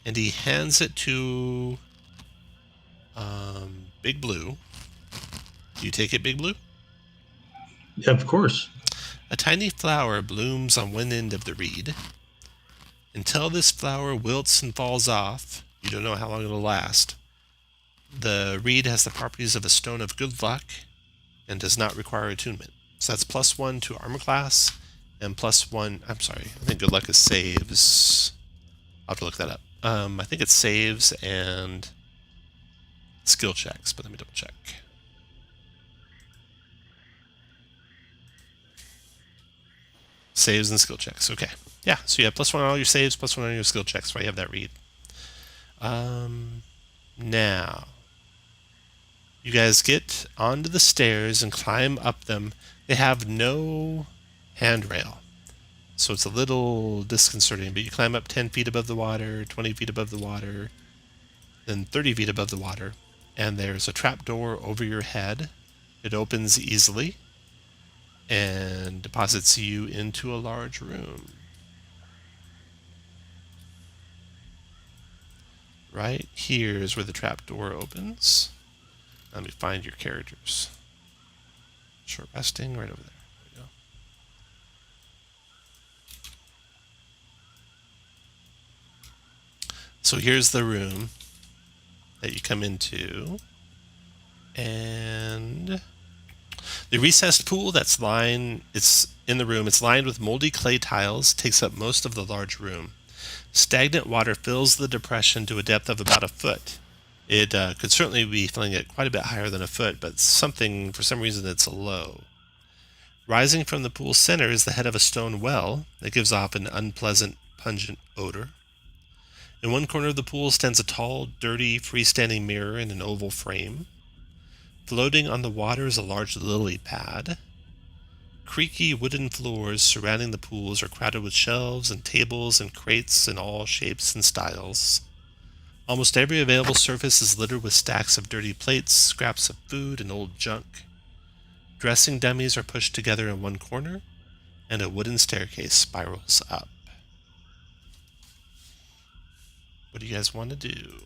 and he hands it to Big Blue. Do you take it, Big Blue? Yeah, of course. A tiny flower blooms on one end of the reed. Until this flower wilts and falls off, you don't know how long it'll last. The reed has the properties of a stone of good luck and does not require attunement. So that's +1 to armor class and +1. I'm sorry, I think good luck is saves. I'll have to look that up. I think it's saves and skill checks, but let me double check. Saves and skill checks. Okay. Yeah, so you have +1 on all your saves, +1 on your skill checks, so you have that read. Now, you guys get onto the stairs and climb up them. They have no handrail, so it's a little disconcerting, but you climb up 10 feet above the water, 20 feet above the water, then 30 feet above the water, and there's a trapdoor over your head. It opens easily and deposits you into a large room. Right here is where the trapdoor opens. Let me find your characters. Short resting, right over there. There we go. So here's the room that you come into. And the recessed pool it's in the room. It's lined with moldy clay tiles, takes up most of the large room. Stagnant water fills the depression to a depth of about a foot. It could certainly be filling it quite a bit higher than a foot, but for some reason it's low. Rising from the pool's center is the head of a stone well that gives off an unpleasant, pungent odor. In one corner of the pool stands a tall, dirty, freestanding mirror in an oval frame. Floating on the water is a large lily pad. Creaky wooden floors surrounding the pools are crowded with shelves and tables and crates in all shapes and styles. Almost every available surface is littered with stacks of dirty plates, scraps of food, and old junk. Dressing dummies are pushed together in one corner, and a wooden staircase spirals up. What do you guys want to do?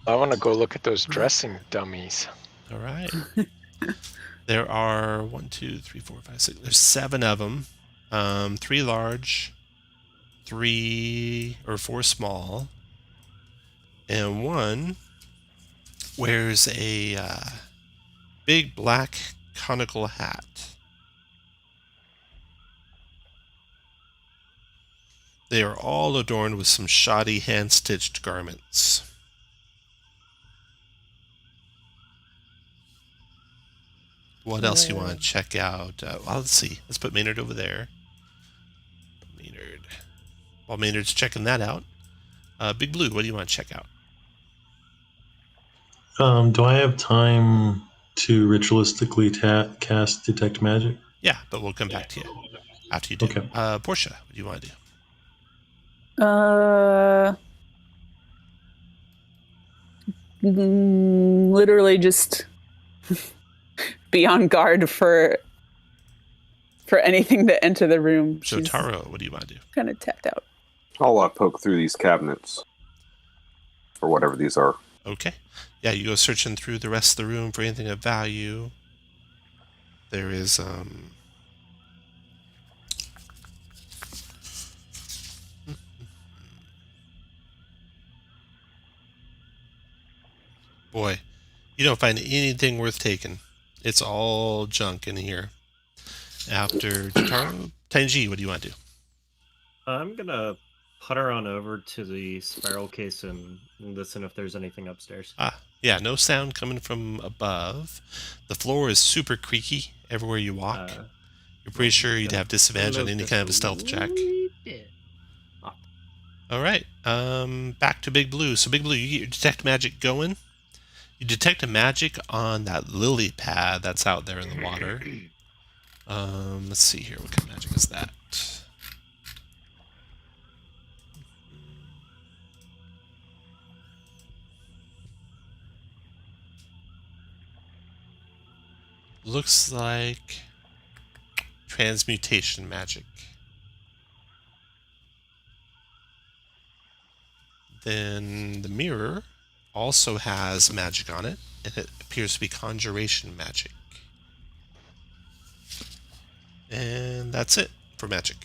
I want to go look at those dressing dummies. All right. There are 1, 2, 3, 4, 5, 6. There's 7 of them. 3 large, 3 or 4 small, and one wears a big black conical hat. They are all adorned with some shoddy hand-stitched garments. What else you want to check out? Well, let's see. Let's put Maynard over there. Maynard. While Maynard's checking that out, Big Blue, what do you want to check out? Do I have time to ritualistically cast Detect Magic? Yeah, but we'll come back to you after you do. Okay. Portia, what do you want to do? Literally just be on guard for anything to enter the room. So Taro, what do you want to do? Kind of tapped out. I'll poke through these cabinets or whatever these are. Okay. Yeah, you go searching through the rest of the room for anything of value. There is boy, you don't find anything worth taking. It's all junk in here. After Jotaro, Tenji, what do you want to do? I'm gonna putter on over to the spiral case and listen if there's anything upstairs. Yeah, no sound coming from above. The floor is super creaky everywhere you walk. You're pretty sure you'd have disadvantage on any kind of a stealth check. All right, back to Big Blue. So Big Blue, you get your detect magic going. You detect a magic on that lily pad that's out there in the water. Let's see here. What kind of magic is that? Looks like transmutation magic. Then the mirror also has magic on it, and it appears to be conjuration magic. And that's it for magic.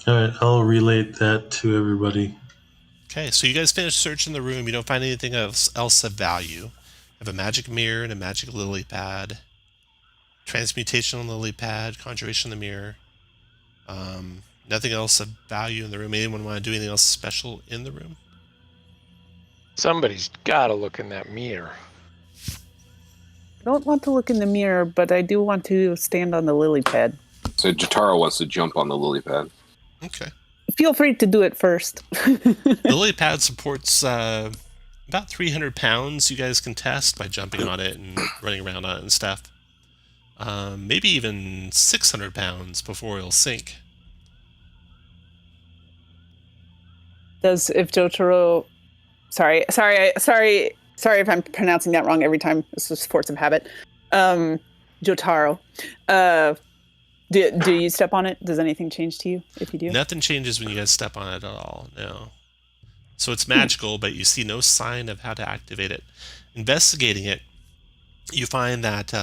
All right, I'll relate that to everybody. Okay, so you guys finish searching the room. You don't find anything else of value. You have a magic mirror and a magic lily pad. Transmutation on the lily pad, conjuration on the mirror. Nothing else of value in the room. Anyone want to do anything else special in the room? Somebody's got to look in that mirror. I don't want to look in the mirror, but I do want to stand on the lily pad. So Jotaro wants to jump on the lily pad. Okay. Feel free to do it first. The lily pad supports about 300 pounds. You guys can test by jumping on it and running around on it and stuff. Maybe even 600 pounds before it'll sink. Does if Jotaro... Sorry if I'm pronouncing that wrong every time. This is force of habit. Jotaro. Do you step on it? Does anything change to you if you do? Nothing changes when you guys step on it at all, no. So it's magical, but you see no sign of how to activate it. Investigating it, you find that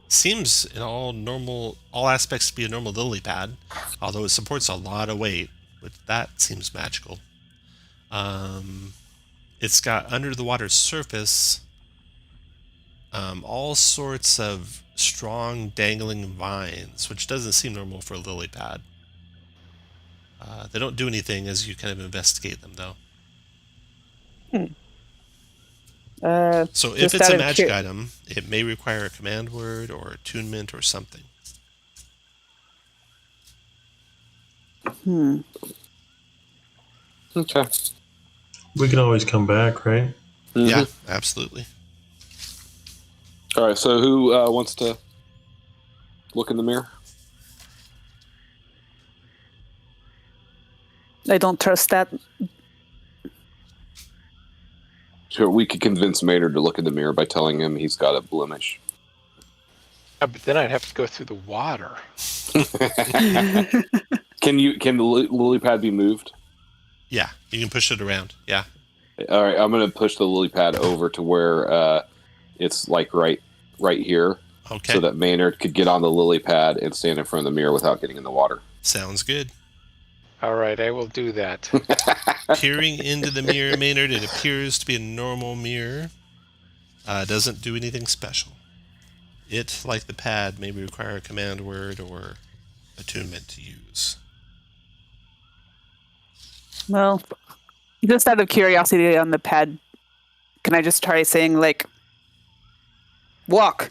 seems in all aspects to be a normal lily pad, although it supports a lot of weight, but that seems magical. It's got under the water surface all sorts of strong dangling vines, which doesn't seem normal for a lily pad. They don't do anything as you kind of investigate them, though. So if it's a magic item, it may require a command word or attunement or something. Okay. We can always come back, right? Mm-hmm. Yeah, absolutely. All right, so who wants to look in the mirror? I don't trust that. Sure, we could convince Maynard to look in the mirror by telling him he's got a blemish. Yeah, but then I'd have to go through the water. Can the lily pad be moved? Yeah, you can push it around. Yeah. All right, I'm going to push the lily pad over to where it's like right here. Okay. So that Maynard could get on the lily pad and stand in front of the mirror without getting in the water. Sounds good. All right, I will do that. Peering into the mirror, Maynard, it appears to be a normal mirror. Doesn't do anything special. It, like the pad, may require a command word or attunement to use. Well, just out of curiosity on the pad, can I just try saying, like, Walk.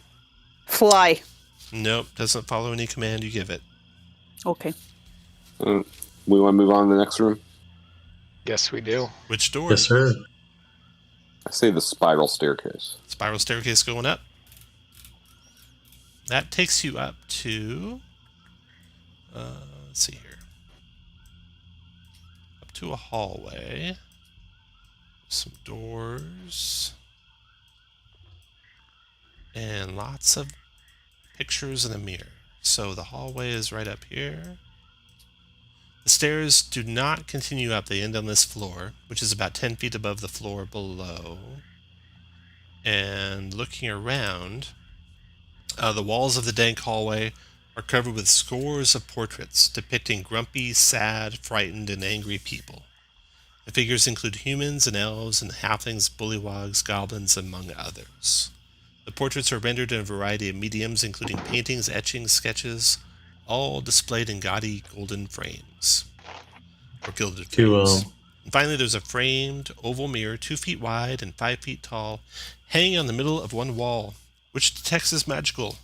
Fly. Nope, doesn't follow any command you give it. Okay. We want to move on to the next room? Yes, we do. Which door? Yes, sir. I say the spiral staircase. Spiral staircase going up. That takes you up to... let's see here. Up to a hallway. Some doors. And lots of pictures in a mirror. So the hallway is right up here. The stairs do not continue up. They end on this floor, which is about 10 feet above the floor below. And looking around, the walls of the dank hallway are covered with scores of portraits depicting grumpy, sad, frightened, and angry people. The figures include humans and elves and halflings, bullywogs, goblins, among others. The portraits are rendered in a variety of mediums, including paintings, etchings, sketches, all displayed in gaudy golden frames, or gilded frames. And finally, there's a framed oval mirror 2 feet wide and 5 feet tall, hanging on the middle of one wall, which detects as magical.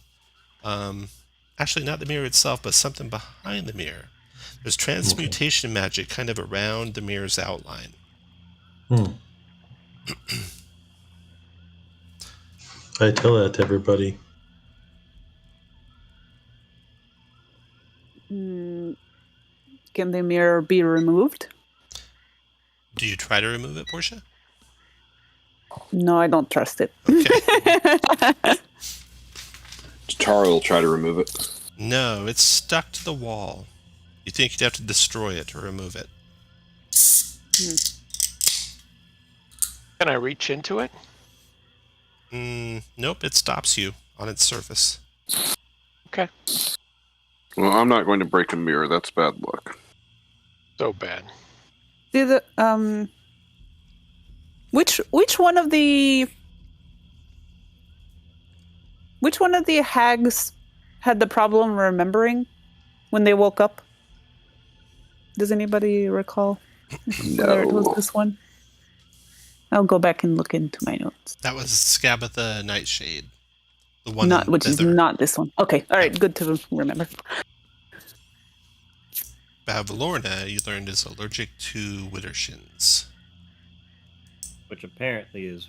Actually, not the mirror itself, but something behind the mirror. There's transmutation magic kind of around the mirror's outline. I tell that to everybody. Can the mirror be removed? Do you try to remove it, Portia? No, I don't trust it. Okay. Charlie will try to remove it. No, it's stuck to the wall. You think you'd have to destroy it to remove it. Can I reach into it? Nope, it stops you on its surface. Okay. Well, I'm not going to break a mirror. That's bad luck. So bad. Which one of the hags had the problem remembering when they woke up? Does anybody recall whether it was this one? I'll go back and look into my notes. That was Scabatha Nightshade. The one Which is Hither. not this one. Okay, all right, good to remember. Bavlorna, you learned, is allergic to widdershins. Which apparently is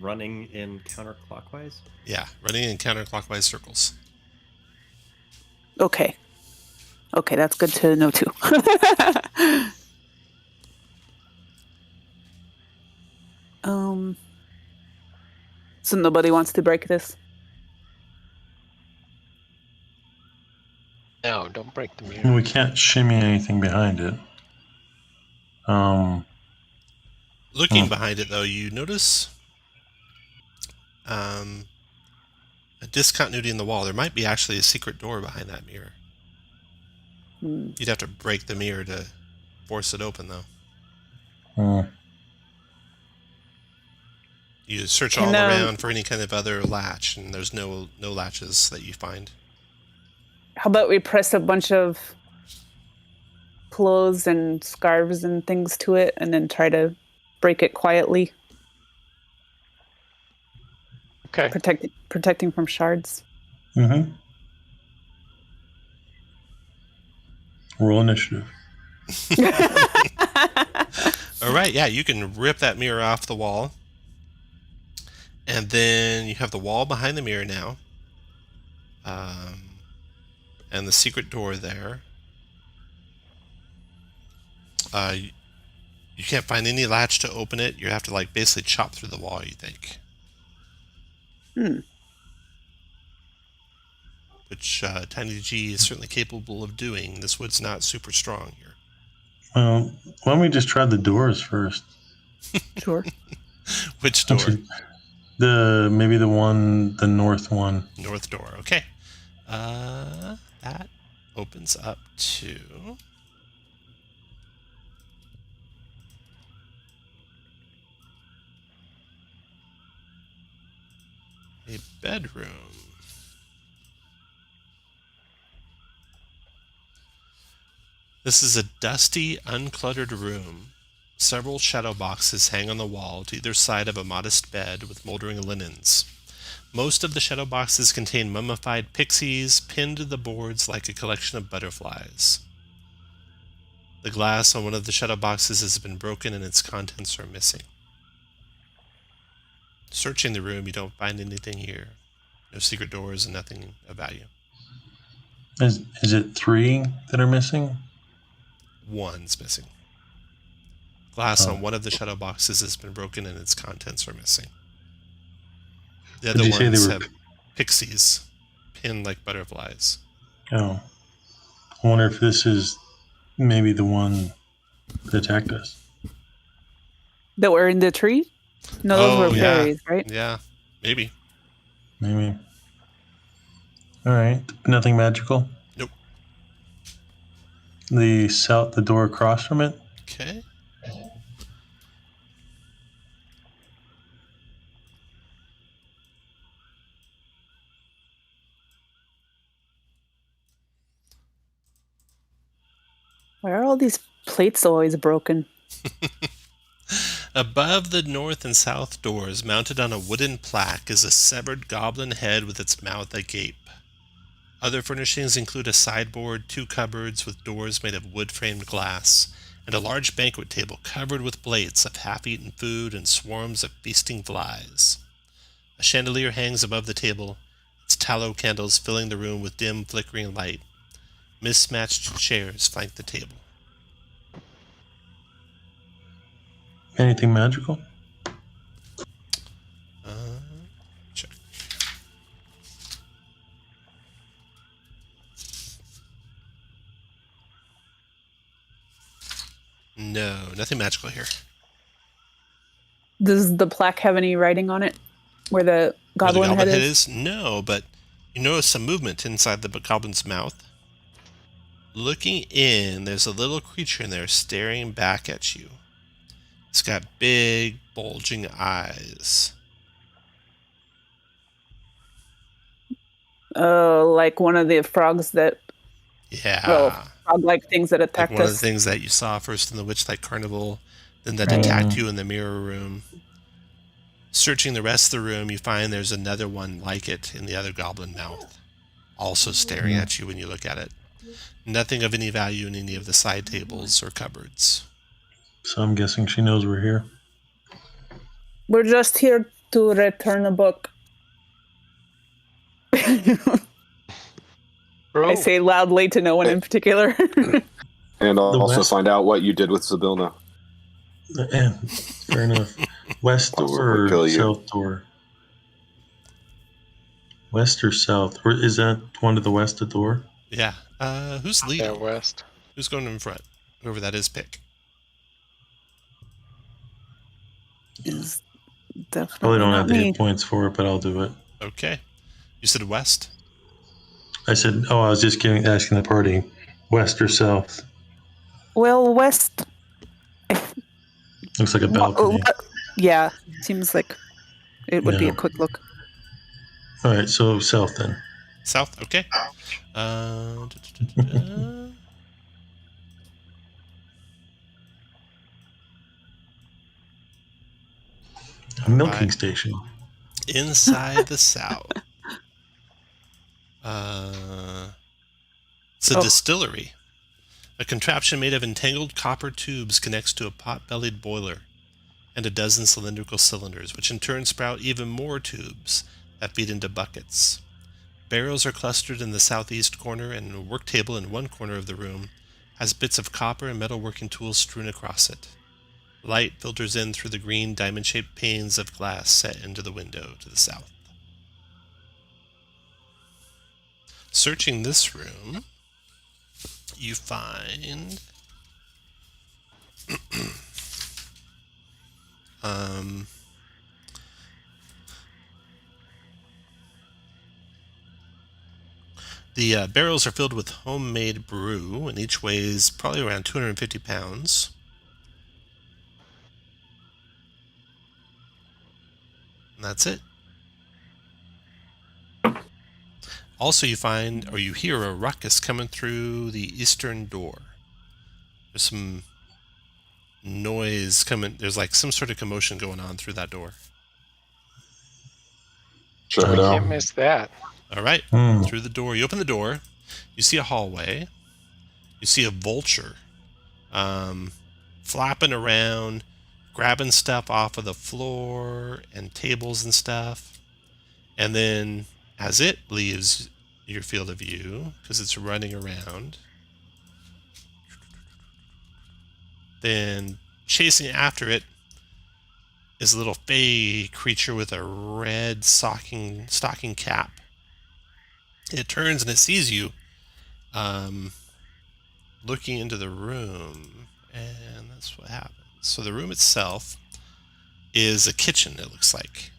running in counterclockwise. Yeah, running in counterclockwise circles. Okay, that's good to know too. So nobody wants to break this? No, don't break the mirror. We can't shimmy anything behind it. Looking behind it, though, you notice a discontinuity in the wall. There might be actually a secret door behind that mirror. You'd have to break the mirror to force it open, though. You search all around for any kind of other latch, and there's no latches that you find. How about we press a bunch of clothes and scarves and things to it and then try to break it quietly? Okay. Protecting from shards. Roll initiative. All right, yeah, you can rip that mirror off the wall. And then you have the wall behind the mirror now. And the secret door there. You can't find any latch to open it. You have to basically chop through the wall, you think. Which Tiny G is certainly capable of doing. This wood's not super strong here. Well, why don't we just try the doors first? Sure. Which door? Maybe the north one. North door. Okay. That opens up to a bedroom. This is a dusty, uncluttered room. Several shadow boxes hang on the wall to either side of a modest bed with moldering linens. Most of the shadow boxes contain mummified pixies pinned to the boards like a collection of butterflies. The glass on one of the shadow boxes has been broken and its contents are missing. Searching the room, you don't find anything here. No secret doors and nothing of value. Is it 3 that are missing? One's missing. Glass on one of the shadow boxes has been broken and its contents are missing. The other Did you say ones they were have pixies pinned like butterflies. Oh. I wonder if this is maybe the one that attacked us. That were in the tree? No, those were yeah. fairies, right? Yeah, maybe. Maybe. All right. Nothing magical? Nope. The door across from it? Okay. Why are all these plates always broken? Above the north and south doors, mounted on a wooden plaque, is a severed goblin head with its mouth agape. Other furnishings include a sideboard, 2 cupboards with doors made of wood-framed glass, and a large banquet table covered with plates of half-eaten food and swarms of feasting flies. A chandelier hangs above the table, its tallow candles filling the room with dim, flickering light. Mismatched chairs flank the table. Anything magical? Check. No, nothing magical here. Does the plaque have any writing on it? Where the goblin, head is? No, but you notice some movement inside the goblin's mouth. Looking in, there's a little creature in there staring back at you. It's got big, bulging eyes. Like one of the frogs that... Yeah. Frog-like things that Like attacked one of the us. things that you saw first in the Witchlight Carnival, then that Right. attacked you in the mirror room. Searching the rest of the room, you find there's another one like it in the other goblin mouth, also staring at you when you look at it. Nothing of any value in any of the side tables or cupboards. So I'm guessing she knows we're here. We're just here to return a book. I say loudly to no one in particular. And also west- find out what you did with Sibilna. Fair enough. West door Possibly kill or you. south door? West or south? Or is that one to the west of door? Yeah. Who's leading? Yeah, west. Who's going in front? Whoever that is, pick. Is Probably definitely don't not have the me. hit points for it, but I'll do it. Okay. You said west? I said, I was just asking the party, west or south? Well, west. Looks like a balcony. Yeah, seems like it would be Yeah. a quick look. All right, so south then. South? Okay. A milking Alright. station. Inside the south. It's a distillery. A contraption made of entangled copper tubes connects to a pot-bellied boiler and a dozen cylindrical cylinders, which in turn sprout even more tubes that feed into buckets. Barrels are clustered in the southeast corner, and a work table in one corner of the room has bits of copper and metalworking tools strewn across it. Light filters in through the green diamond-shaped panes of glass set into the window to the south. Searching this room, you find the barrels are filled with homemade brew, and each weighs probably around 250 pounds. And that's it. Also, you find, or you hear a ruckus coming through the eastern door. There's some noise coming. There's like some sort of commotion going on through that door. Check it Can't out. miss that. All right. Hmm. Through the door. You open the door. You see a hallway. You see a vulture flapping around, grabbing stuff off of the floor and tables and stuff. And then as it leaves your field of view, because it's running around, then chasing after it is a little fey creature with a red stocking cap. It turns and it sees you looking into the room, and that's what happens. So the room itself is a kitchen, it looks like.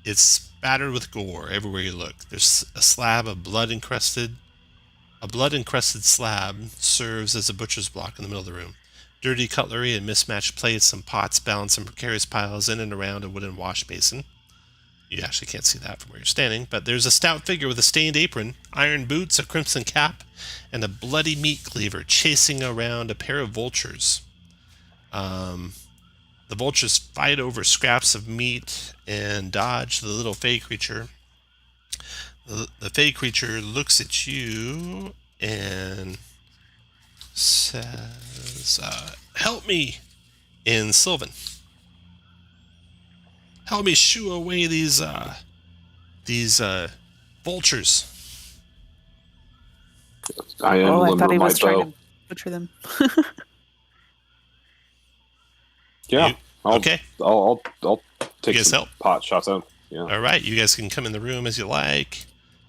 It's spattered with gore everywhere you look. There's a slab of blood-encrusted slab serves as a butcher's block in the middle of the room. Dirty cutlery and mismatched plates and pots balance in precarious piles in and around a wooden wash basin. You actually can't see that from where you're standing, but there's a stout figure with a stained apron, iron boots, a crimson cap, and a bloody meat cleaver chasing around a pair of vultures. The vultures fight over scraps of meat and dodge the little fey creature. The fey creature looks at you and says, "Help me," in Sylvan. "Help me shoo away these vultures." I am I thought limber he my was trying bow. to butcher them. Yeah. Okay. I'll take You guys some help? pot shots at him. Yeah. All right, you guys can come in the room as you like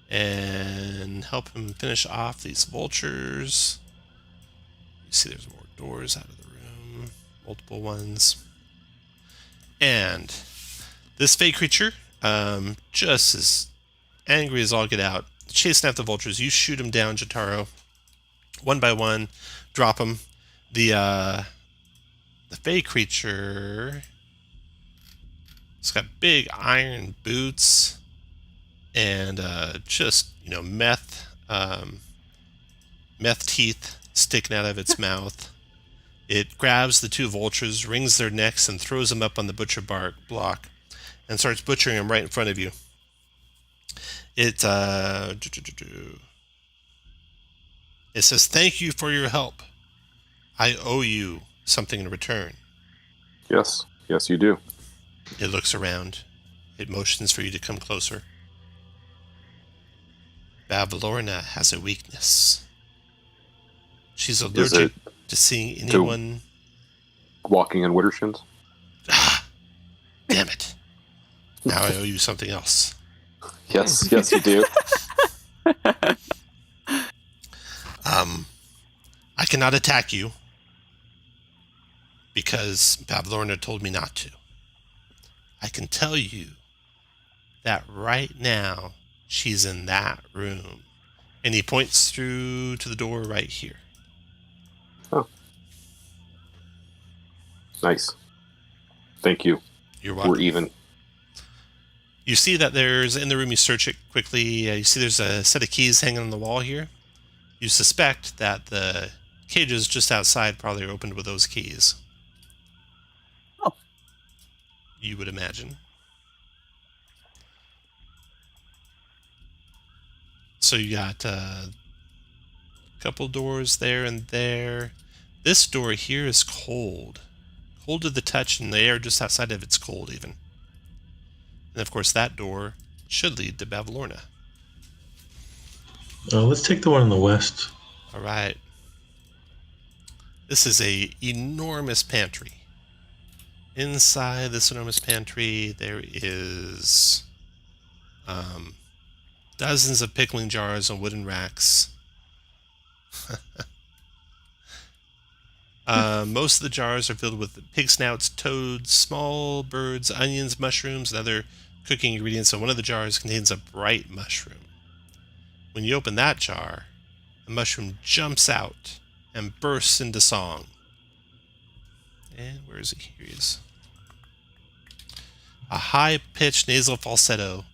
and help him finish off these vultures. You see there's more doors out of the room, multiple ones. And this fey creature, just as angry as all get out, chasing after the vultures. You shoot him down, Jotaro, one by one, drop him. The fey creature, it's got big iron boots and just meth teeth sticking out of its mouth. It grabs the two vultures, wrings their necks, and throws them up on the butcher block, and starts butchering them right in front of you. It says, "Thank you for your help. I owe you something in return." Yes, you do. It looks around. It motions for you to come closer. Bavlorna has a weakness. She's allergic to seeing anyone. Walking in Wittershins? Damn it. Now I owe you something else. Yes, you do. I cannot attack you because Bavlorna told me not to. I can tell you that right now she's in that room. And he points through to the door right here. Oh. Nice. Thank you. You're welcome. We're even. You see that there's, in the room, you search it quickly. You see there's a set of keys hanging on the wall here. You suspect that the cages just outside probably are opened with those keys. Oh. You would imagine. So you got a couple doors there and there. This door here is cold. Cold to the touch, and the air just outside of it's cold even. And of course that door should lead to Bavlorna. Let's take the one in the west. All right. This is a enormous pantry. Inside this enormous pantry, there is dozens of pickling jars on wooden racks. Most of the jars are filled with pig snouts, toads, small birds, onions, mushrooms, and other cooking ingredients. So one of the jars contains a bright mushroom. When you open that jar, the mushroom jumps out and bursts into song. And where is he? Here he is. A high-pitched nasal falsetto.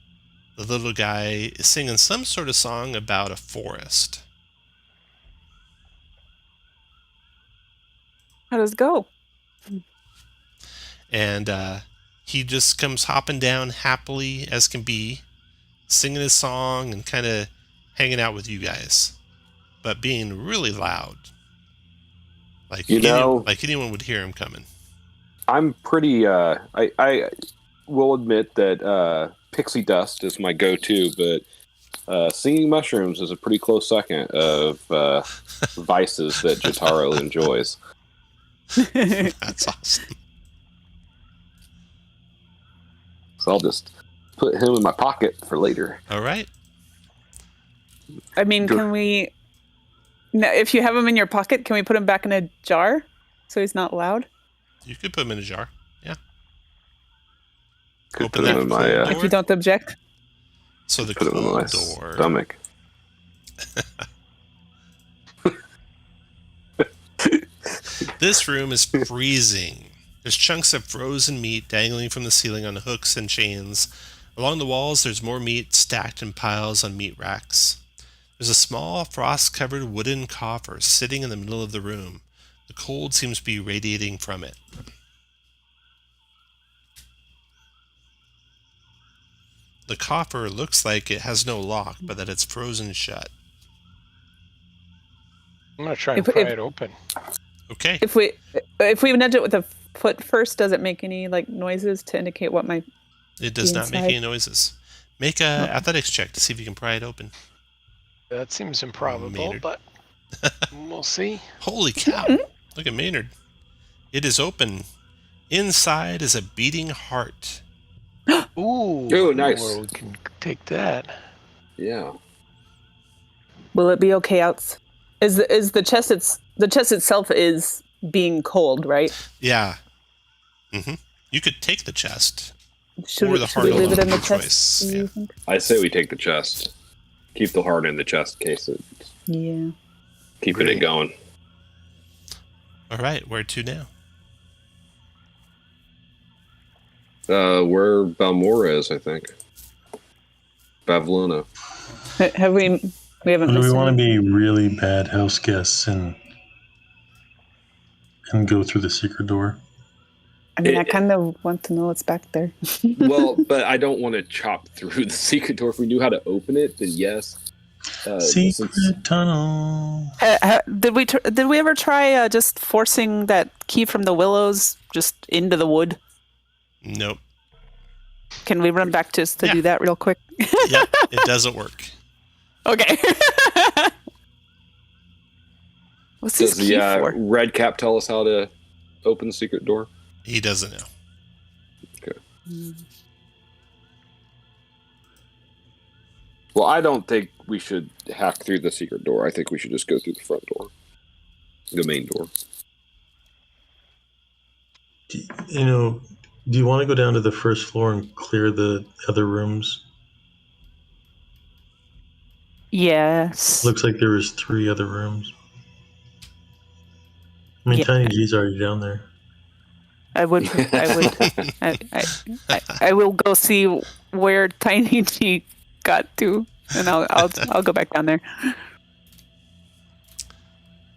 The little guy is singing some sort of song about a forest. How does it go? And he just comes hopping down happily as can be, singing his song and kind of hanging out with you guys, but being really loud. Like like anyone would hear him coming. I'm pretty. I will admit that pixie dust is my go-to, but singing mushrooms is a pretty close second of vices that Jotaro enjoys. That's awesome. So I'll just put him in my pocket for later. All right. I mean, can we? No, if you have him in your pocket, can we put him back in a jar so he's not loud? You could put him in a jar. Yeah. Could Open put him that in my door. If you don't object. So the put him in cool my door. stomach. This room is freezing. There's chunks of frozen meat dangling from the ceiling on hooks and chains. Along the walls, there's more meat stacked in piles on meat racks. There's a small frost-covered wooden coffer sitting in the middle of the room. The cold seems to be radiating from it. The coffer looks like it has no lock, but that it's frozen shut. I'm gonna try and pry it open. Okay. If we nudge it with a foot first, does it make any like noises to indicate what might? It does not make any noises. Make a athletics check to see if you can pry it open. That seems improbable, Maynard. but we'll see. Holy cow. Look at Maynard. It is open. Inside is a beating heart. Ooh, nice. Well, we can take that. Yeah. Will it be okay out? Is the chest itself is being cold, right? Yeah. You could take the chest. Should or we the heart leave it alone, in the your chest? choice. do you Yeah. think? I say we take the chest. Keep the heart in the chest in case it Yeah. keeping it going. All right, where to now? Where Balmora is, I think. Bavluna. Have we? We haven't. Do we missed want to any? be really bad house guests and go through the secret door? I mean, I kind of want to know what's back there. Well, but I don't want to chop through the secret door. If we knew how to open it, then yes. Secret tunnel. Did we ever try just forcing that key from the willows just into the wood? Nope. Can we run back just to do that real quick? Yep, it doesn't work. Okay. What's this Does key the for? red cap tell us how to open the secret door? He doesn't know. Okay. Well, I don't think we should hack through the secret door. I think we should just go through the front door. The main door. You know, do you want to go down to the first floor and clear the other rooms? Yes. Looks like there was 3 other rooms. I mean, Yeah. Tiny G's already down there. I will go see where Tiny G got to, and I'll go back down there.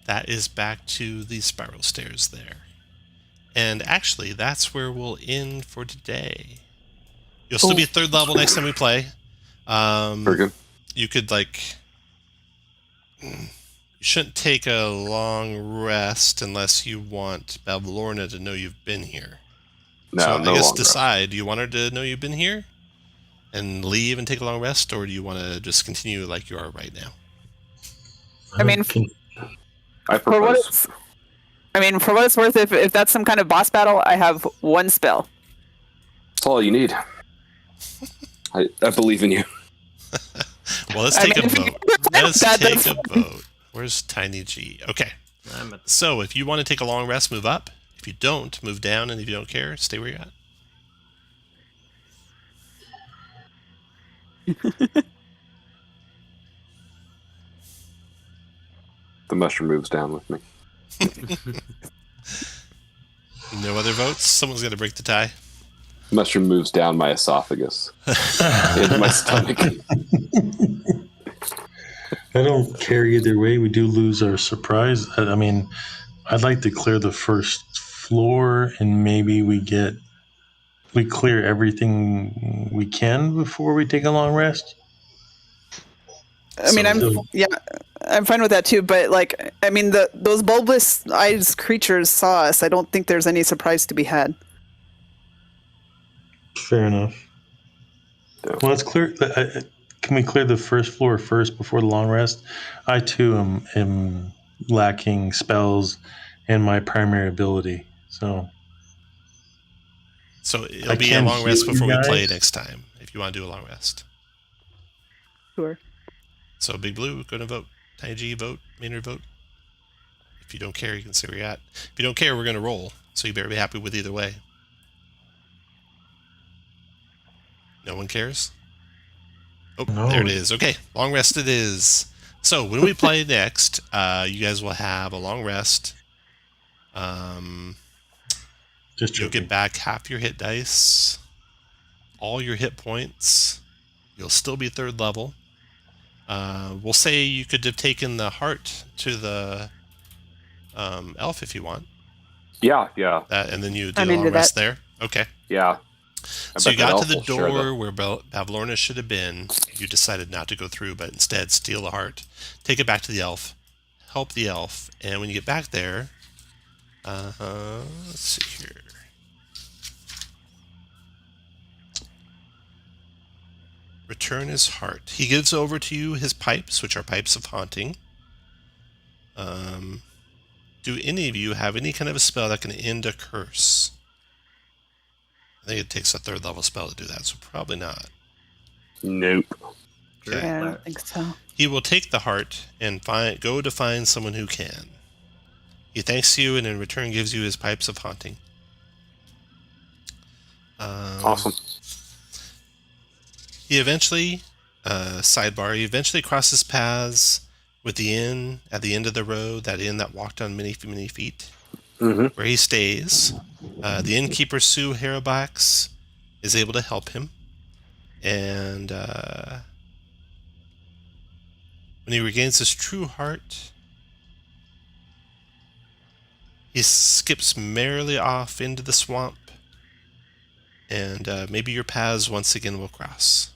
That is back to the spiral stairs there. And actually, that's where we'll end for today. You'll still be at 3rd level next time we play. Very good. You could, you shouldn't take a long rest unless you want Bavlorna to know you've been here. No, so no I guess longer. decide, do you want her to know you've been here and leave and take a long rest, or do you want to just continue like you are right now? I mean, I for what propose. it's worth, if that's some kind of boss battle, I have 1 spell. That's all you need. I believe in you. Well, let's take a vote. Let's take a vote. Where's Tiny G? Okay. So if you want to take a long rest, move up. If you don't, move down. And if you don't care, stay where you're at. The mushroom moves down with me. No other votes? Someone's got to break the tie. Mushroom moves down my esophagus. Into my stomach. I don't care either way. We do lose our surprise. I mean, I'd like to clear the first floor, and maybe we clear everything we can before we take a long rest. I mean, So- I'm fine with that too. But like, I mean, those bulbous eyes creatures saw us. I don't think there's any surprise to be had. Fair enough. Yeah. Well, let's clear. Can we clear the first floor first before the long rest? I too am lacking spells and my primary ability, so So it'll I be a can long rest heal you before we play guys. next time, if you want to do a long rest. Sure. So Big Blue, go to vote. Tiny G, vote. Maynard, vote. If you don't care, you can see where you're at. If you don't care, we're going to roll. So you better be happy with either way. No one cares? Oh, No. there it is. Okay, long rest it is. So when we play next, you guys will have a long rest. Just You'll joking. get back half your hit dice, all your hit points. You'll still be 3rd level. We'll say you could have taken the heart to the elf if you want. Yeah. And then you do I'm the long into rest that. there. Okay. Yeah. So you bet that got to elf the will share door where Bavlorna should have been. You decided not to go through, but instead steal the heart. Take it back to the elf. Help the elf. And when you get back there, let's see here. Return his heart. He gives over to you his pipes, which are pipes of haunting. Do any of you have any kind of a spell that can end a curse? I think it takes a 3rd level spell to do that, so probably not. Nope. Okay. Yeah, I don't think so. He will take the heart and go to find someone who can. He thanks you and in return gives you his pipes of haunting. Awesome. He eventually, he eventually crosses paths with the inn at the end of the road, that inn that walked on many, many feet, where he stays. The innkeeper, Sue Harrowbacks, is able to help him. And when he regains his true heart, he skips merrily off into the swamp, and maybe your paths once again will cross.